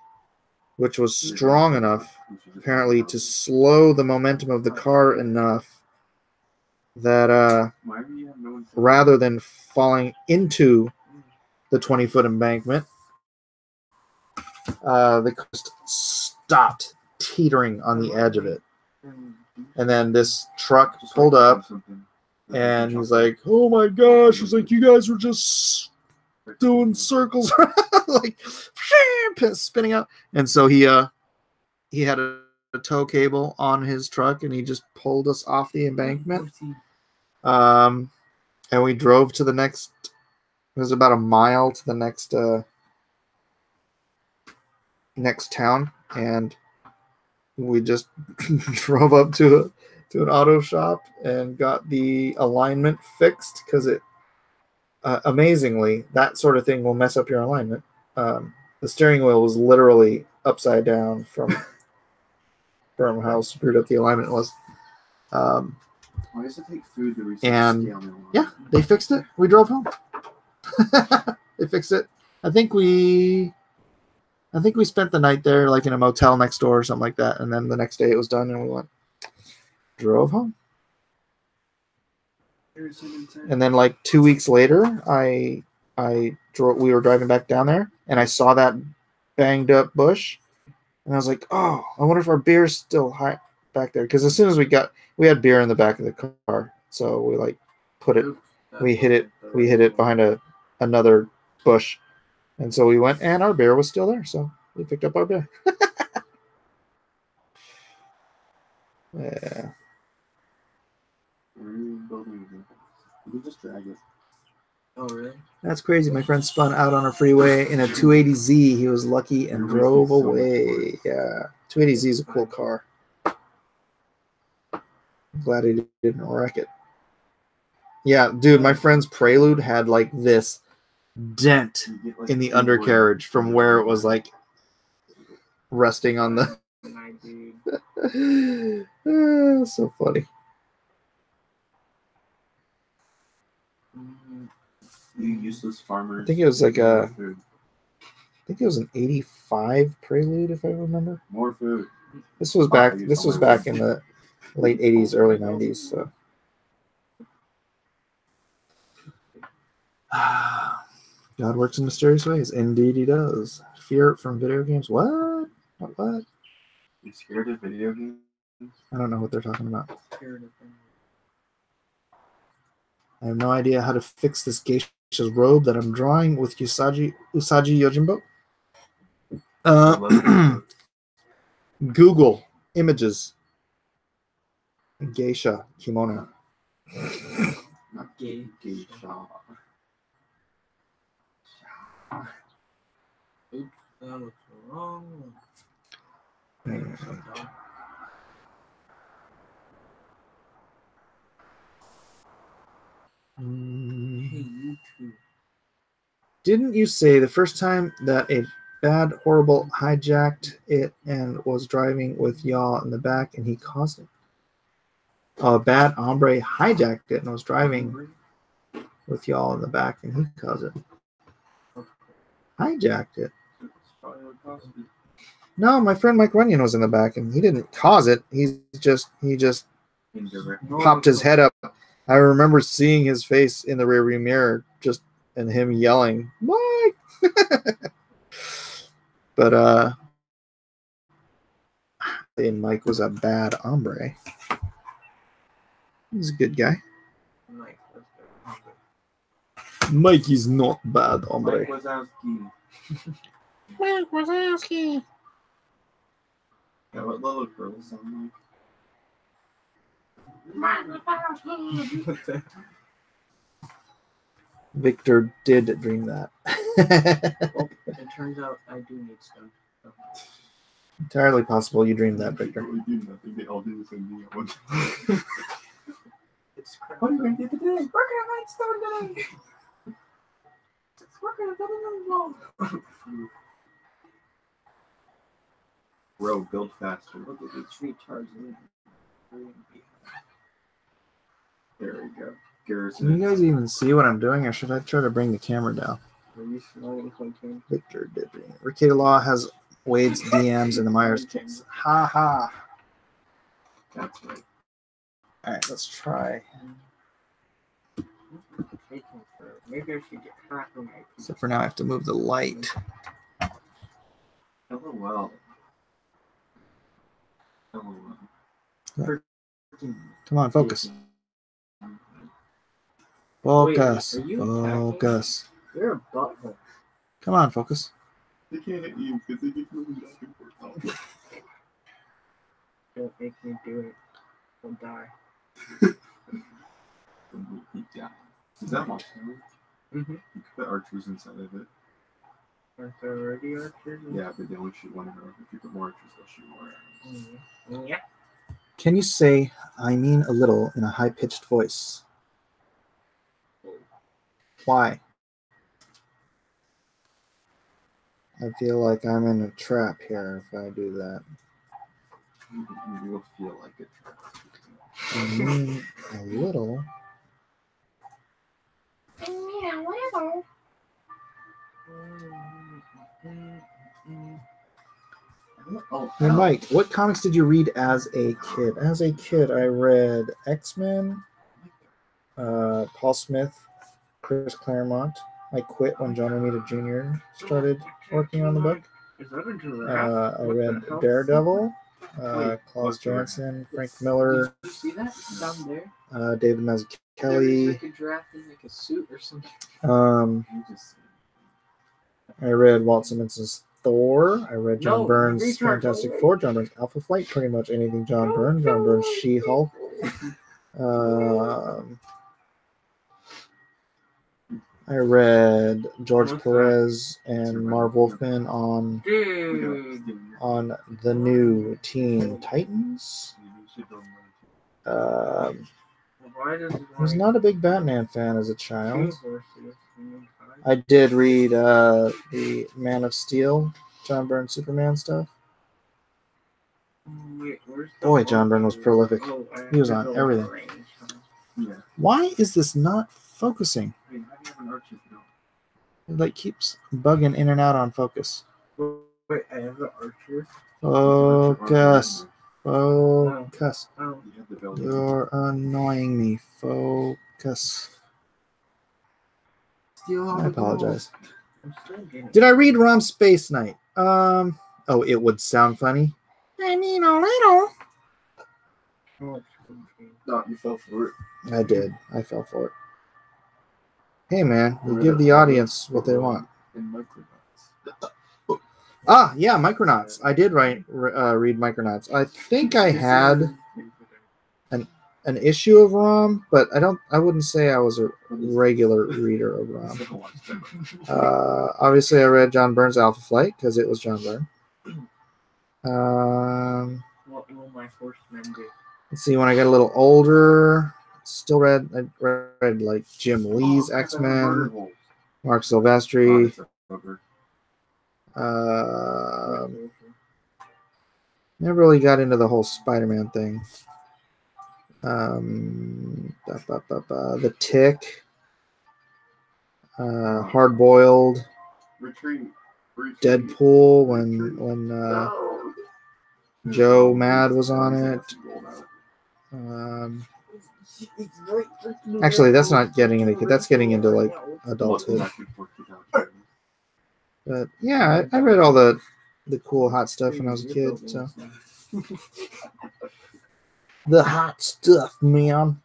which was strong enough, apparently, to slow the momentum of the car enough that rather than falling into the 20-foot embankment, the coast stopped, teetering on the edge of it. And then this truck pulled up, and he's like, "Oh my gosh!" He's like, "You guys were just doing circles, like spinning out." And so he had a tow cable on his truck, and he just pulled us off the embankment. And we drove to the next. It was about a mile to the next town, and we just drove up to an auto shop and got the alignment fixed because it amazingly that sort of thing will mess up your alignment. The steering wheel was literally upside down from how screwed up the alignment was. Why does it take food to reset And stay on the line? yeah, they fixed it. We drove home. They fixed it. I think we spent the night there, like in a motel next door or something like that. And then the next day it was done, and we drove home. And then like 2 weeks later, we were driving back down there, and I saw that banged up bush, and I was like, "Oh, I wonder if our beer's still high back there." Because as soon as we had beer in the back of the car, so we like we hid it behind another bush, and so we went, and our beer was still there, so we picked up our beer. Yeah. You just drag it. Oh, really? That's crazy. My friend spun out on a freeway in a 280Z. He was lucky and drove away. Yeah, 280Z is a cool car. I'm glad he didn't wreck it. Yeah, dude, my friend's Prelude had like this dent in the undercarriage from where it was like resting on the. So funny. You useless farmers. I think it was like I think it was an 85 Prelude, if I remember. More food. This was back in the late 80s, early 90s. So. God works in mysterious ways. Indeed, he does. Fear from video games. What? What? You scared of video games? I don't know what they're talking about. I have no idea how to fix this geisha's robe that I'm drawing with Usagi Yojimbo. Google images. Geisha kimono. Not geisha. Oops, that was wrong. Hey, you too. Didn't you say the first time that a bad horrible hijacked it and was driving with y'all in the back and he caused it? A bad hombre hijacked it and was driving with y'all in the back and he caused it. Hijacked it. No, my friend Mike Runyon was in the back and he didn't cause it. He just popped his head up. I remember seeing his face in the rearview mirror, just and him yelling, "Mike!" But and Mike was a bad hombre. He's a good guy. Mike is not bad hombre. Mike Wazowski. Mike Wazowski. Yeah, what little girl sound like? Victor did dream that. Well, it turns out I do need stuff. Entirely possible you dreamed that, Victor. We do nothing. They all do the same thing at one time. What are you going to do today? We're going to light stone today. We're going to build another wall. Bro, build faster. Look at these retards. There we go. Can Garrison. you guys even see what I'm doing, or should I try to bring the camera down? Are you smiling, Quentin? Victor did dream it. Ricada Law has Wade's DMs in the Myers case. Ha ha. That's right. All right, let's try. Maybe I should get half of my So for now, I have to move the light. LOL. LOL. Come on, focus. Focus. Wait, are you Focus. You're a butthole. Come on, focus. They can't hit you because they keep moving back and forth. Don't make me do it. I'll die. Yeah. Is that much? Mm-hmm. You could put archers inside of it. Aren't there already archers? Yeah, but they only shoot one arrow. If you put more archers, they'll shoot more arrows. Mm-hmm. Yeah. Can you say "I mean a little" in a high-pitched voice? Why? I feel like I'm in a trap here if I do that. You will feel like it. I mean a little. Oh, Hey, Mike, what comics did you read as a kid? As a kid, I read X-Men, Paul Smith, Chris Claremont. I quit when John Romita Jr. started working on the book. Is that a giraffe? I What read the hell? Daredevil, Klaus what's giraffe? Janson, Frank Miller, Did you see that down there? David There was Mazzucchelli. like a giraffe in like a suit or something. You just I read Walt Simonson's Thor. I read John No, Byrne's retard. Fantastic Four, John Byrne's Alpha Flight, pretty much anything John Byrne, John Byrne's She-Hulk. I read George What's Perez and Marv Wolfman on the new Teen Titans. Why does it I was not a big Batman fan as a child. two horses? I did read the Man of Steel, John Byrne Superman stuff. Wait, where's the Boy, John Byrne was horse? prolific. Oh, I He was have on to go everything. range, huh? yeah. Why is this not focusing? I mean, how do you have an archer if you don't? It like keeps bugging in and out on focus. Wait, I have the archer. Focus. Focus. Oh, You have the building. You're annoying me. Focus. steal all I the apologize. gold. I'm still getting Did I read Rom Space Knight? Oh, it would sound funny. I mean a little. Oh, No, you fell for it. I did. I fell for it. Hey, man, you give the audience what they want. And Micronauts. Ah, yeah, Micronauts. I did read Micronauts. I think I had an issue of ROM, but I wouldn't say I was a regular reader of ROM. Obviously, I read John Byrne's Alpha Flight because it was John Byrne. What will my horsemen do? Let's see. When I got a little older, I read like Jim Lee's X-Men, Mark Silvestri. Never really got into the whole Spider-Man thing. The Tick, Hard Boiled, Deadpool when Joe Mad was on it. Actually, that's not getting into that's getting into like adulthood. But yeah, I read all the cool hot stuff when I was a kid. So the hot stuff, man.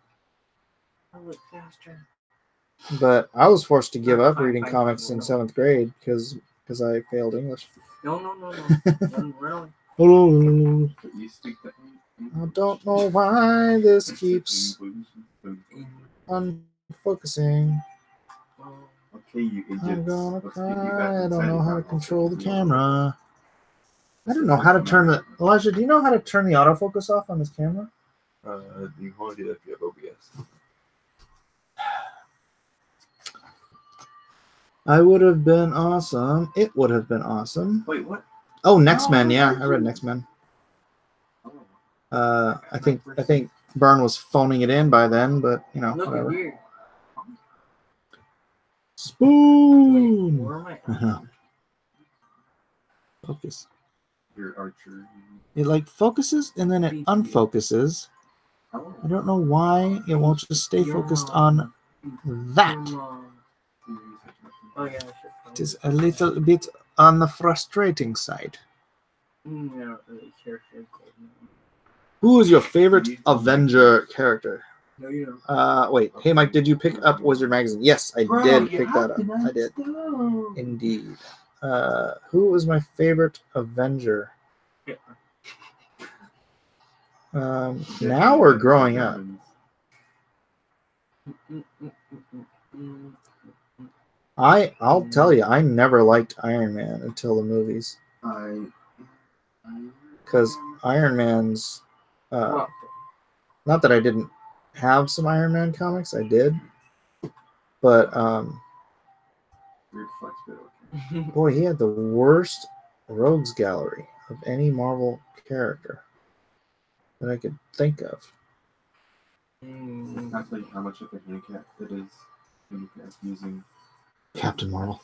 But I was forced to give up reading comics in 7th grade because I failed English. No. Run away. Oh, I don't know why this keeps unfocusing. Okay, you idiots. I'm gonna Let's get you back cry. I don't inside know the how to house. control the camera. I don't know how to turn the Elijah. Do you know how to turn the autofocus off on this camera? You can only do that if you have OBS. I would have been awesome. It would have been awesome. Wait, what? Oh, Next Men. Yeah, I read Next Men. I think Byrne was phoning it in by then, but you know, Look whatever. here. Spoon. Where am I? Focus. Your archer. It like focuses and then it unfocuses. I don't know why it won't just stay focused on that. Oh yeah, I should. It is a little bit on the frustrating side. I don't really care for Cold. Who is your favorite Avenger character? No, you don't. Wait. Hey, Mike, did you pick up Wizard Magazine? Yes, I Bro, did you pick have that up. to not I did. stop. Indeed. Who was my favorite Avenger? Now or growing up? I'll tell you, I never liked Iron Man until the movies. Because Iron Man's not that I didn't have some Iron Man comics, I did. But boy, he had the worst rogues gallery of any Marvel character that I could think of. I'll tell you how much of a handicap it is using Captain Marvel.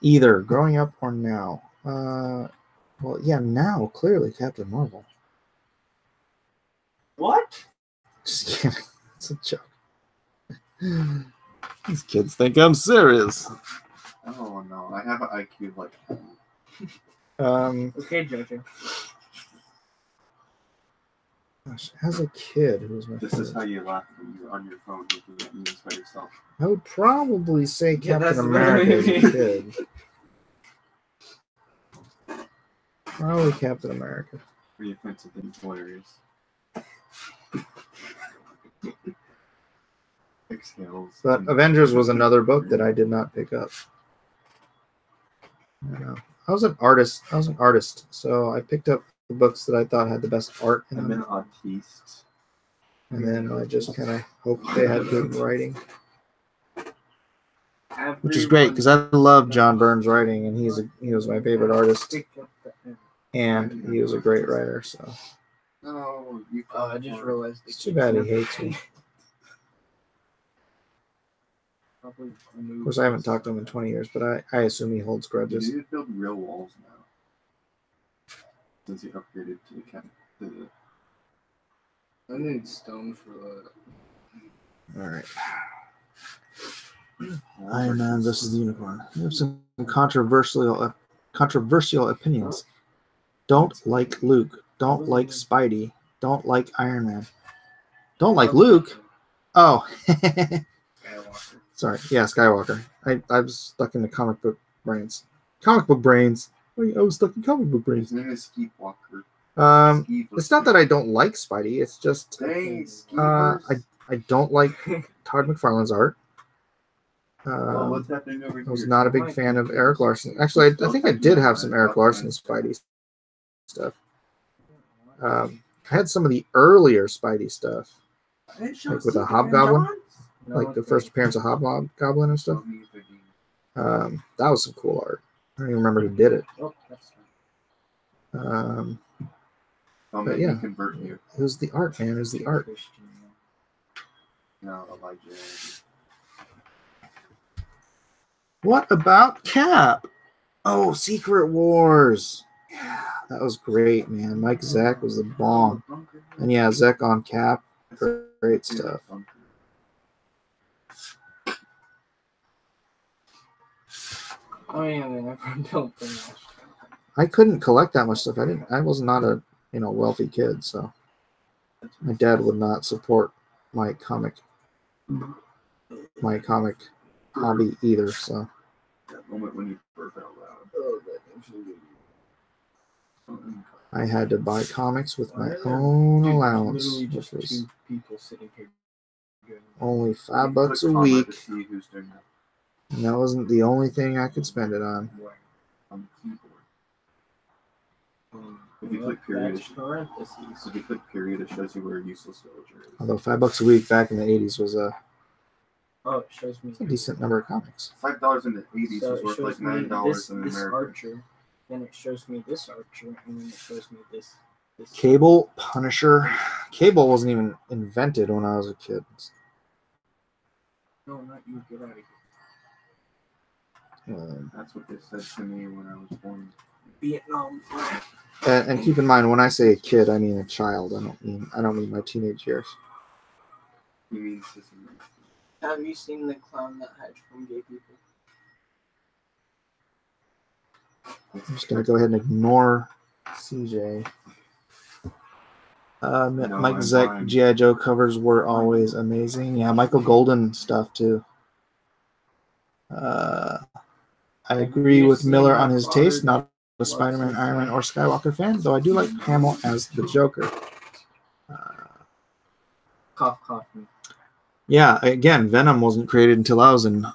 Either growing up or now. Well, yeah, now clearly Captain Marvel. What? Just kidding. It's a joke. These kids think I'm serious. Oh no, I have an IQ like Okay, Jojo. Gosh, as a kid, who was my this favorite? is how you laugh when you're on your phone looking at memes by yourself. I would probably say Yeah, Captain that's America as a literally- kid. Probably Captain America. Pretty offensive and hilarious. Exhales. But Avengers was another book that I did not pick up. I don't know. I was an artist, so I picked up the books that I thought had the best art in I'm an them, artiste. and then I just kind of hoped they had good writing, which is great because I love John Byrne's writing, and he was my favorite artist, and he was a great writer. So No, you. I just realized. it's too bad he hates me. Of course, I haven't talked to him in 20 years, but I assume he holds You grudges. need to build real walls now. Since he upgraded to the cap. I need stone for that. All right. Iron Man versus the Unicorn. We have some controversial opinions. Don't like Luke. Don't like Spidey. Don't like Iron Man. Don't like Luke. Oh. Skywalker. Sorry. Yeah, Skywalker. I was stuck in the comic book brains. Comic book brains. I was stuck in comic book brains. His name is Skeet Walker. It's not that I don't like Spidey. It's just Dang, I don't like Todd McFarlane's art. what's happening over I was here? not a big fan of Eric Larson. Actually, I think I did have some Eric Larson Spidey stuff. I had some of the earlier Spidey stuff, like with a Hobgoblin, like the first appearance of Hobgoblin and stuff. That was some cool art. I don't even remember who did it. Oh, that's But yeah, Convert you. it was the art, man. It was the art. No, Elijah. What about Cap? Oh, Secret Wars. Yeah, that was great, man. Mike Zack was the bomb. And yeah, Zack on Cap. Great stuff. Oh yeah, they never built them. I couldn't collect that much stuff. I was not a wealthy kid, so my dad would not support my comic hobby either. So That moment when you burp out loud. I had to buy comics with my own allowance, Literally which just was two people sitting here. only $5 a Click week, to see who's doing that and that wasn't the only thing I could spend it on. on the keyboard. If you click period, That's parentheses. if you click period, it shows you where useless villager is. Although $5 a week back in the 80s was a Oh, it shows me. decent number of comics. $5 in the 80s So was it worth shows like me $9 this in America. archer, then it shows me this archer, and then it shows me this. Cable, Punisher. Cable wasn't even invented when I was a kid. No, not you. Get out of here. That's what they said to me when I was born. Vietnam flag. And keep in mind, when I say a kid, I mean a child. I don't mean my teenage years. He means this. Have you seen the clown that hides from gay people? I'm just going to go ahead and ignore CJ. Mike Zeck G.I. Joe covers were always amazing. Yeah, Michael Golden stuff too. I agree with Miller on his taste. Not a Spider-Man, Iron Man, or Skywalker fan, though I do like Hamill as the Joker. Cough. Yeah, again, Venom wasn't created until I was in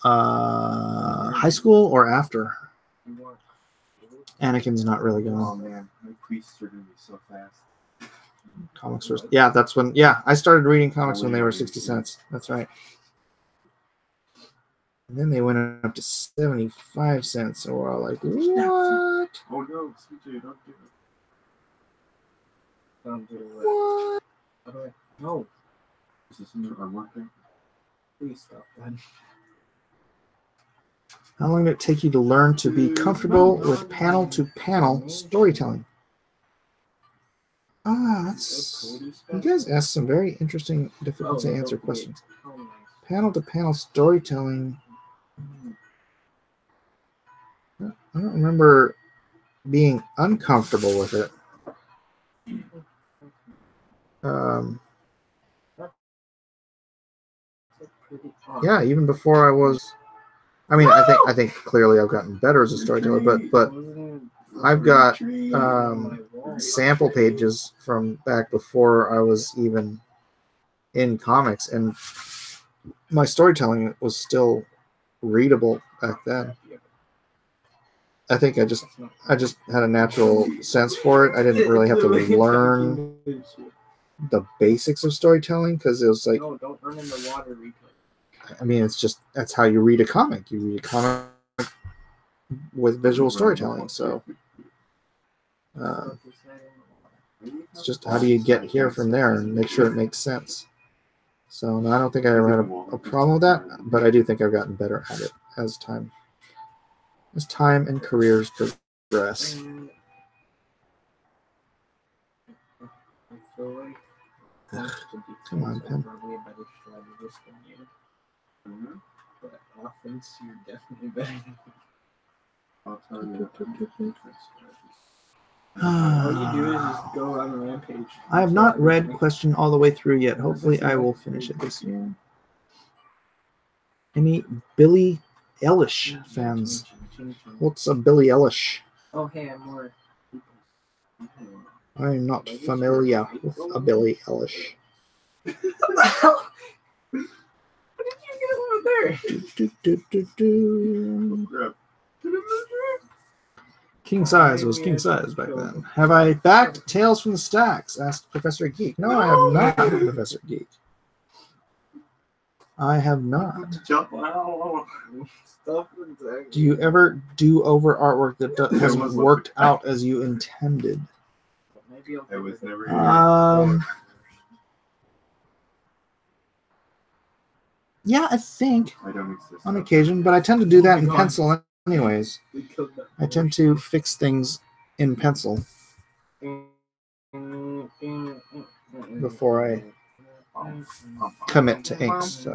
high school or after. Anakin's not really going. Oh man, my priests are gonna be so fast. Comics first. Yeah, that's when. Yeah, I started reading comics when they were 60 cents. That's right. And then they went up to 75 cents. So we're all like, what? Oh no, CJ, don't do it. Don't do it. What? Okay. No, Is this an artwork thing? please stop that. How long did it take you to learn to be comfortable with panel-to-panel storytelling? That's... You guys asked some very interesting, difficult to answer questions. Panel-to-panel storytelling... I don't remember being uncomfortable with it. Yeah, even before I was... I mean, I think clearly I've gotten better as a storyteller, but I've got sample pages from back before I was even in comics, and my storytelling was still readable back then. I think I just had a natural sense for it. I didn't really have to learn the basics of storytelling because it was like, No, don't run in the water, Rico. I mean, it's just that's how you read a comic. You read a comic with visual storytelling. So it's just how do you get here from there and make sure it makes sense. So no, I don't think I ever had a problem with that, but I do think I've gotten better at it as time and careers progress. I feel like Come on, Pen. probably a better strategist than you. But offense, you're definitely better than me. I'll tell you. All you do is just go on a rampage. I have not read Question all the way through yet. Hopefully I will finish it this year. Any Billie Eilish fans? What's a Billie Eilish? Oh, hey, I'm more. I am not familiar with a Billie Eilish. What the hell? What did you get over there? King size was king size back then. Have I backed Tales from the Stacks? Asked Professor Geek. No, I have not, Professor Geek. I have not. Do you ever do over artwork that hasn't worked out as you intended? I was never Yeah, I think I don't exist. on occasion, but I tend to do that in pencil anyways. I tend to fix things in pencil before I commit to inks. So.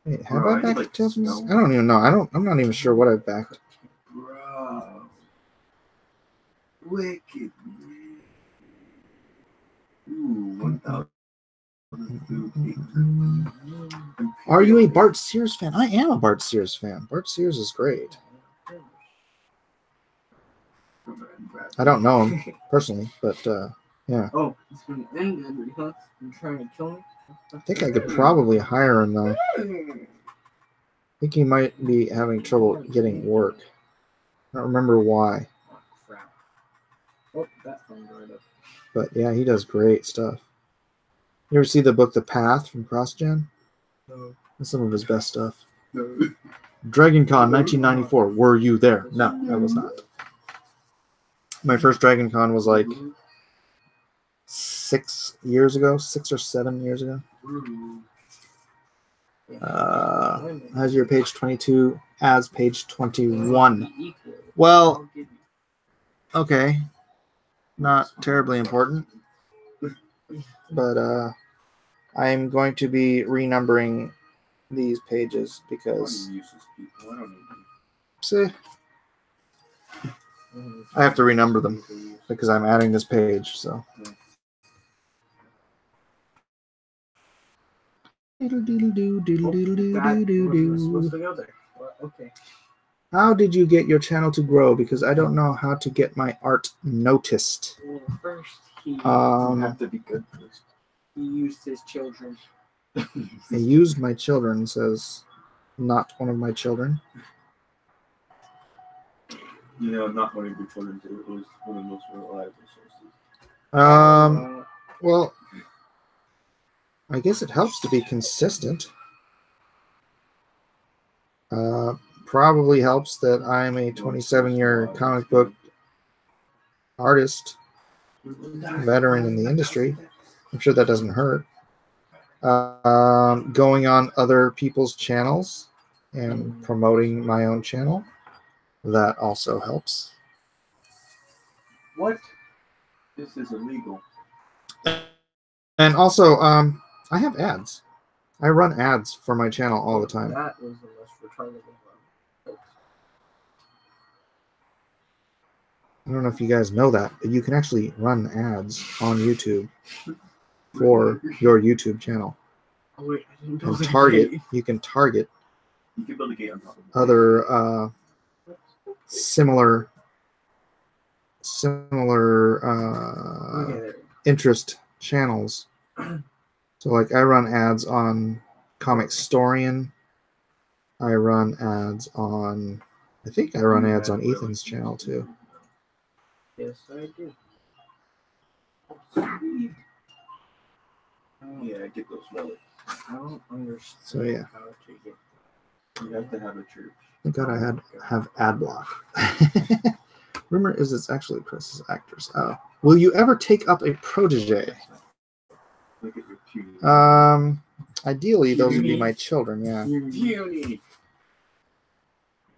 Wait, have I backed Tales from the Stacks? I don't even know. I'm not even sure what I've backed. Bro. Wicked. Ooh, 1,000. Are you a Bart Sears fan? I am a Bart Sears fan. Bart Sears is great. I don't know him personally, but yeah. Oh, it's been ended, huh? You're trying to kill me? I think I could probably hire him though. I think he might be having trouble getting work. I don't remember why. Oh, crap. Oh, that phone dried up. But yeah, he does great stuff. You ever see the book The Path from CrossGen? No. That's some of his best stuff. No. DragonCon 1994. Were you there? No, I was not. My first DragonCon was like 6 years ago, 6 or 7 years ago. Has your page 22 as page 21? Well, okay. Not terribly important. But I'm going to be renumbering these pages because See? I have to renumber them because I'm adding this page, so. Okay. How did you get your channel to grow? Because I don't know how to get my art noticed. Well, first he You Um, have to be good first. used his children. I used my children, says not one of my children. You know, not one of your children too. It was one of the most reliable sources. Well, I guess it helps to be consistent. Probably helps that I'm a 27-year comic book artist, veteran in the industry. I'm sure that doesn't hurt. Going on other people's channels and promoting my own channel, that also helps. What? This is illegal. And also, I have ads. I run ads for my channel all the time. That was the most retarded one. I don't know if you guys know that, but you can actually run ads on YouTube for your YouTube channel. Oh, wait, I didn't build And a target, gate. you can target You can build a gate on top of it. other similar Okay, there. interest channels. So like I run ads on Comic Storian. I run ads on, I think I run ads on Ethan's channel too. Yes, I do. Yeah, get those relics. I don't understand So, yeah. how to get. You have to have a church. Thank God I have ad block. Rumor is it's actually Chris's actors. Oh. Will you ever take up a protege? Look at your puny. Ideally those would be my children, yeah. Puny.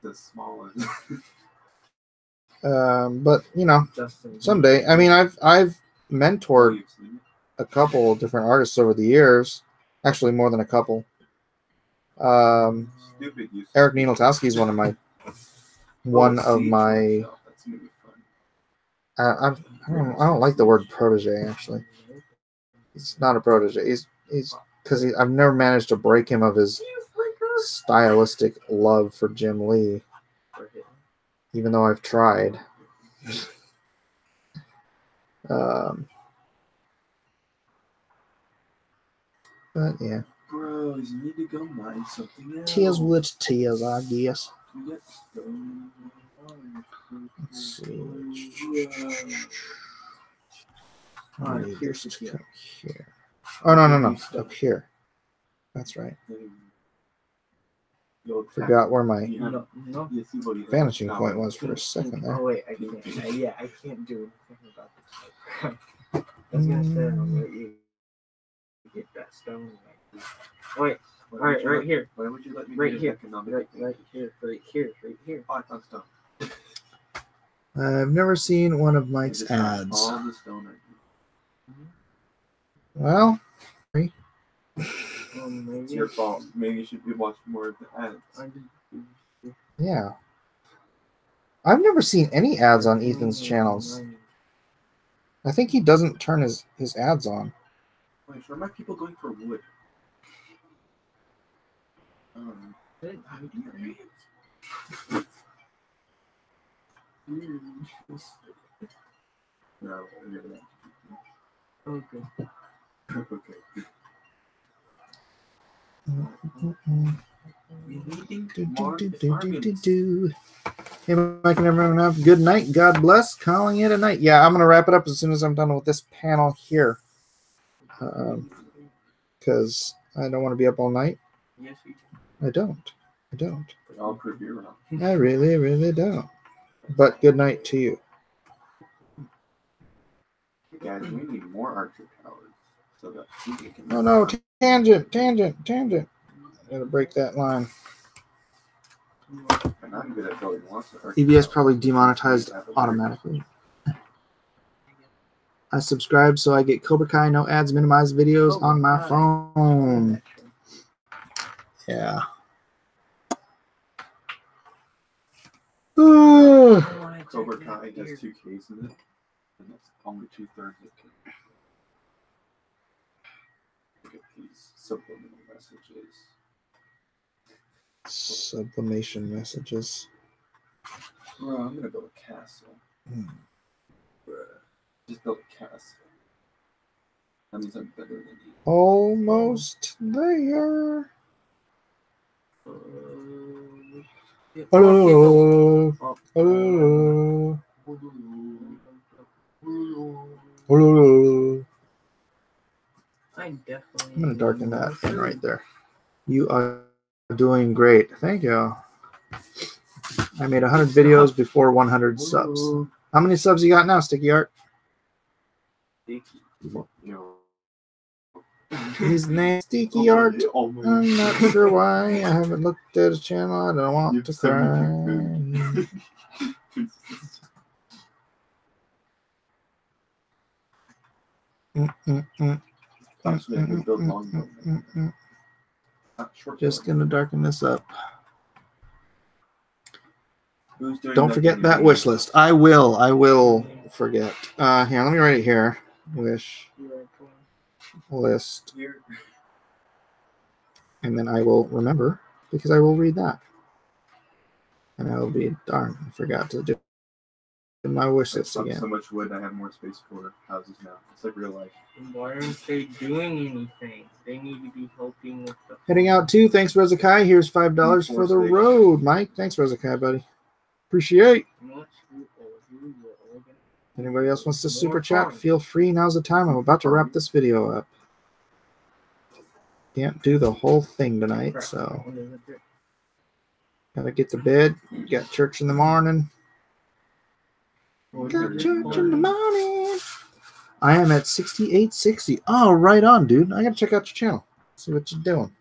The small one. But you know, Justin. someday. I mean, I've mentored a couple of different artists over the years. Actually, more than a couple. Stupid use. Eric Nienotowski is one of my I don't like the word protege actually. He's not a protege. He's because I've never managed to break him of his stylistic love for Jim Lee, even though I've tried. But yeah. Bros, you need to go mine something else. Tears with tears, I guess. Let's see. Oh, Need here's this the to come here. Oh no, up here. That's right. Forgot where my vanishing point was for a second there. Oh wait, I can't. I can't do anything about this. I was gonna say I'll let you get that stone. Wait, all right here. Why would you let me Right get here. economic? Right here. Oh, I found stone. I've never seen one of I Mike's just found ads. all the stone I need. Well, It's your fault. Maybe you should be watching more of the ads. yeah. I've never seen any ads on Ethan's channels. I think he doesn't turn his ads on. Wait, where are my people going for wood? No, Okay. okay. Hey, Mike and everyone have a good night. God bless. Calling it a night. Yeah, I'm going to wrap it up as soon as I'm done with this panel here. Because I don't want to be up all night. Yes, we I don't. I'll prove you wrong. I really, really don't. But good night to you. Guys, we need more archer towers so that we can. Oh no, tangent. Gotta break that line. And I'm good at building lots of archer EBS towers. probably demonetized automatically. I subscribe so I get Cobra Kai no ads minimized videos on my phone. Yeah. Cobra Kai has 2 Ks in it, and that's only 2/3 of K. Look at these subliminal messages. Sublimation messages. Bro, I'm gonna build a castle. Bruh. Just build a castle. That means I'm better than you. Almost there. Oh, Hello. Hello. I definitely. I'm gonna darken that thing right there. You are doing great. Thank you. I made 100 videos before 100 subs. How many subs you got now, Sticky Art? His name Sticky Art. I'm not sure why. I haven't looked at his channel. I don't want to cry. Just gonna darken this up. Don't forget that wish list. I will forget. Here, let me write it here. Wish list. And then I will remember because I will read that. And I will be, darn, I forgot to do my wish list again. So much wood, I have more space for houses now. It's like real life. Why aren't they doing anything? They need to be helping with the. Heading out too. Thanks, Rezakai. Here's $5 for the road, Mike. Thanks, Rezakai, buddy. Appreciate. Anybody else wants to super chat? Feel free. Now's the time. I'm about to wrap this video up. Can't do the whole thing tonight, so gotta get to bed. Got church in the morning. Got church in the morning. I am at 6860. Oh, right on, dude. I gotta check out your channel. See what you're doing.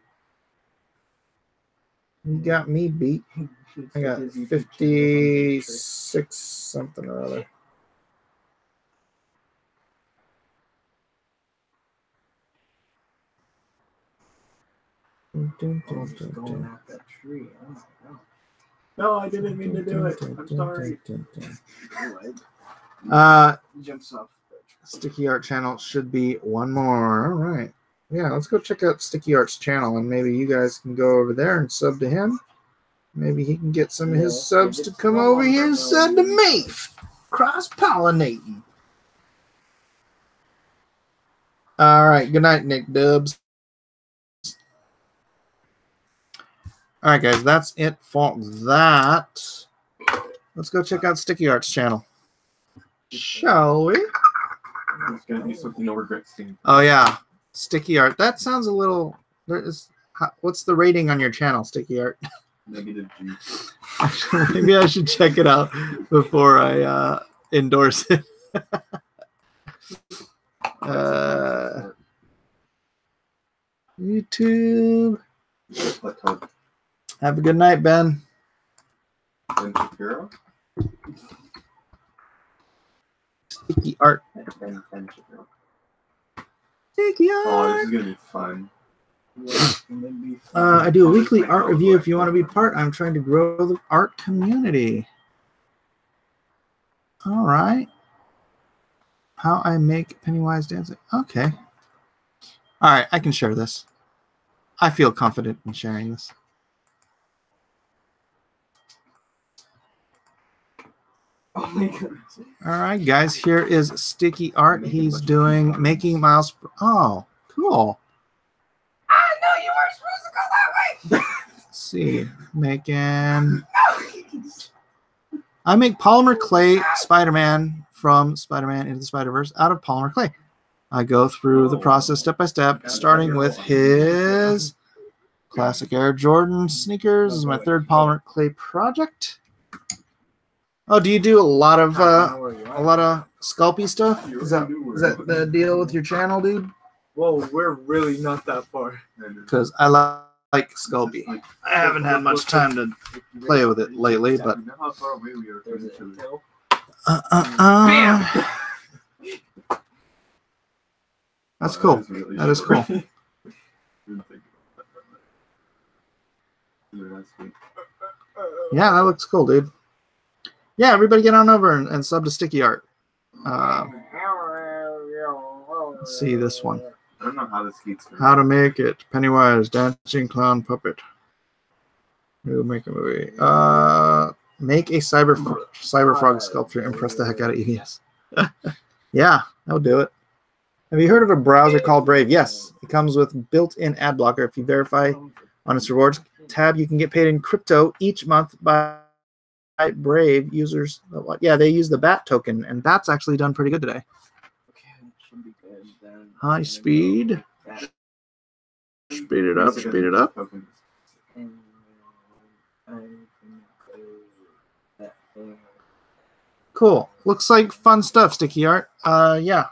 You got me beat. I got 56 something or other. Going at that tree. Oh my God. No, I didn't mean to do it. I'm sorry. Jumps off. Sticky Art channel should be one more. All right. Yeah, let's go check out Sticky Art's channel, and maybe you guys can go over there and sub to him. Maybe he can get some of his subs to come over here and sub to me. Cross-pollinating. All right. Good night, Nick Dubs. All right, guys. That's it for that. Let's go check out Sticky Art's channel. Shall we? It's going to be something you'll regret seeing. Oh, yeah. Sticky Art. That sounds a little... What's the rating on your channel, Sticky Art? -G. Maybe I should check it out before I endorse it. YouTube. Have a good night, Ben. Ben Shapiro? Sticky Art. Ben Shapiro. Sticky Art. Oh, this is going to be fun. I do a weekly art review if you want to be part. I'm trying to grow the art community. All right. How I make Pennywise dancing. Okay. All right, I can share this. I feel confident in sharing this. Oh my goodness. All right, guys, here is Sticky Art. He's doing making Miles. Oh, cool. I know you weren't supposed to go that way. Let's see, making. I make polymer clay Spider-Man from Spider-Man Into the Spider-Verse out of polymer clay. I go through the process step by step, starting with his classic Air Jordan sneakers. This is my third polymer clay project. Oh, do you do a lot of Sculpey stuff? Is that the deal with your channel, dude? Whoa, we're really not that far. Because I like Sculpey. I haven't had much time to play with it lately, but You know how far away we are from each other? That's cool. That is cool. Didn't think about that. Yeah, that looks cool, dude. Yeah, everybody get on over and sub to Sticky Art. Let's see this one. I don't know how this gets. How to make it. Pennywise, dancing clown puppet. We'll make a movie. Make a cyber frog sculpture. Impress the heck out of EDS. Yeah, that'll do it. Have you heard of a browser called Brave? Yes. It comes with built-in ad blocker. If you verify on its rewards tab, you can get paid in crypto each month by Brave users. Yeah, they use the BAT token, and BAT's actually done pretty good today. High speed. Speed it up, speed it up. Cool. Looks like fun stuff, Sticky Art. Yeah.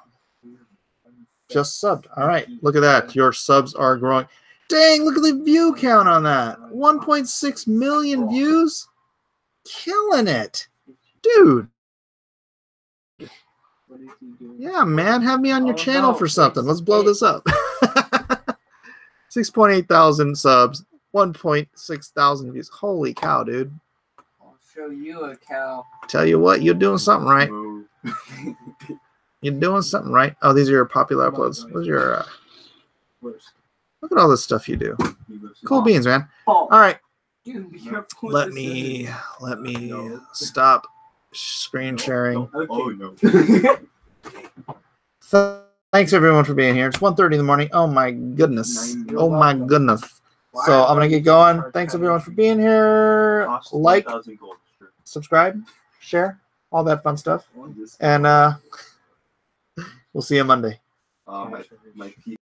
Just subbed. All right. Look at that. Your subs are growing. Dang, look at the view count on that. 1.6 million views. Killing it. Dude. Yeah, man. Have me on your channel for something. Let's blow this up. 6.8 thousand subs. 1.6 thousand views. Holy cow, dude. I'll show you a cow. Tell you what, you're doing something right. You're doing something right. Oh, these are your popular uploads. Those are your. Look at all this stuff you do. Cool beans, man. All right. Let me stop screen sharing. Thanks everyone for being here. It's 1:30 in the morning. Oh my goodness. Oh my goodness. So I'm gonna get going. Thanks everyone for being here. Like, subscribe, share, all that fun stuff. And we'll see you Monday.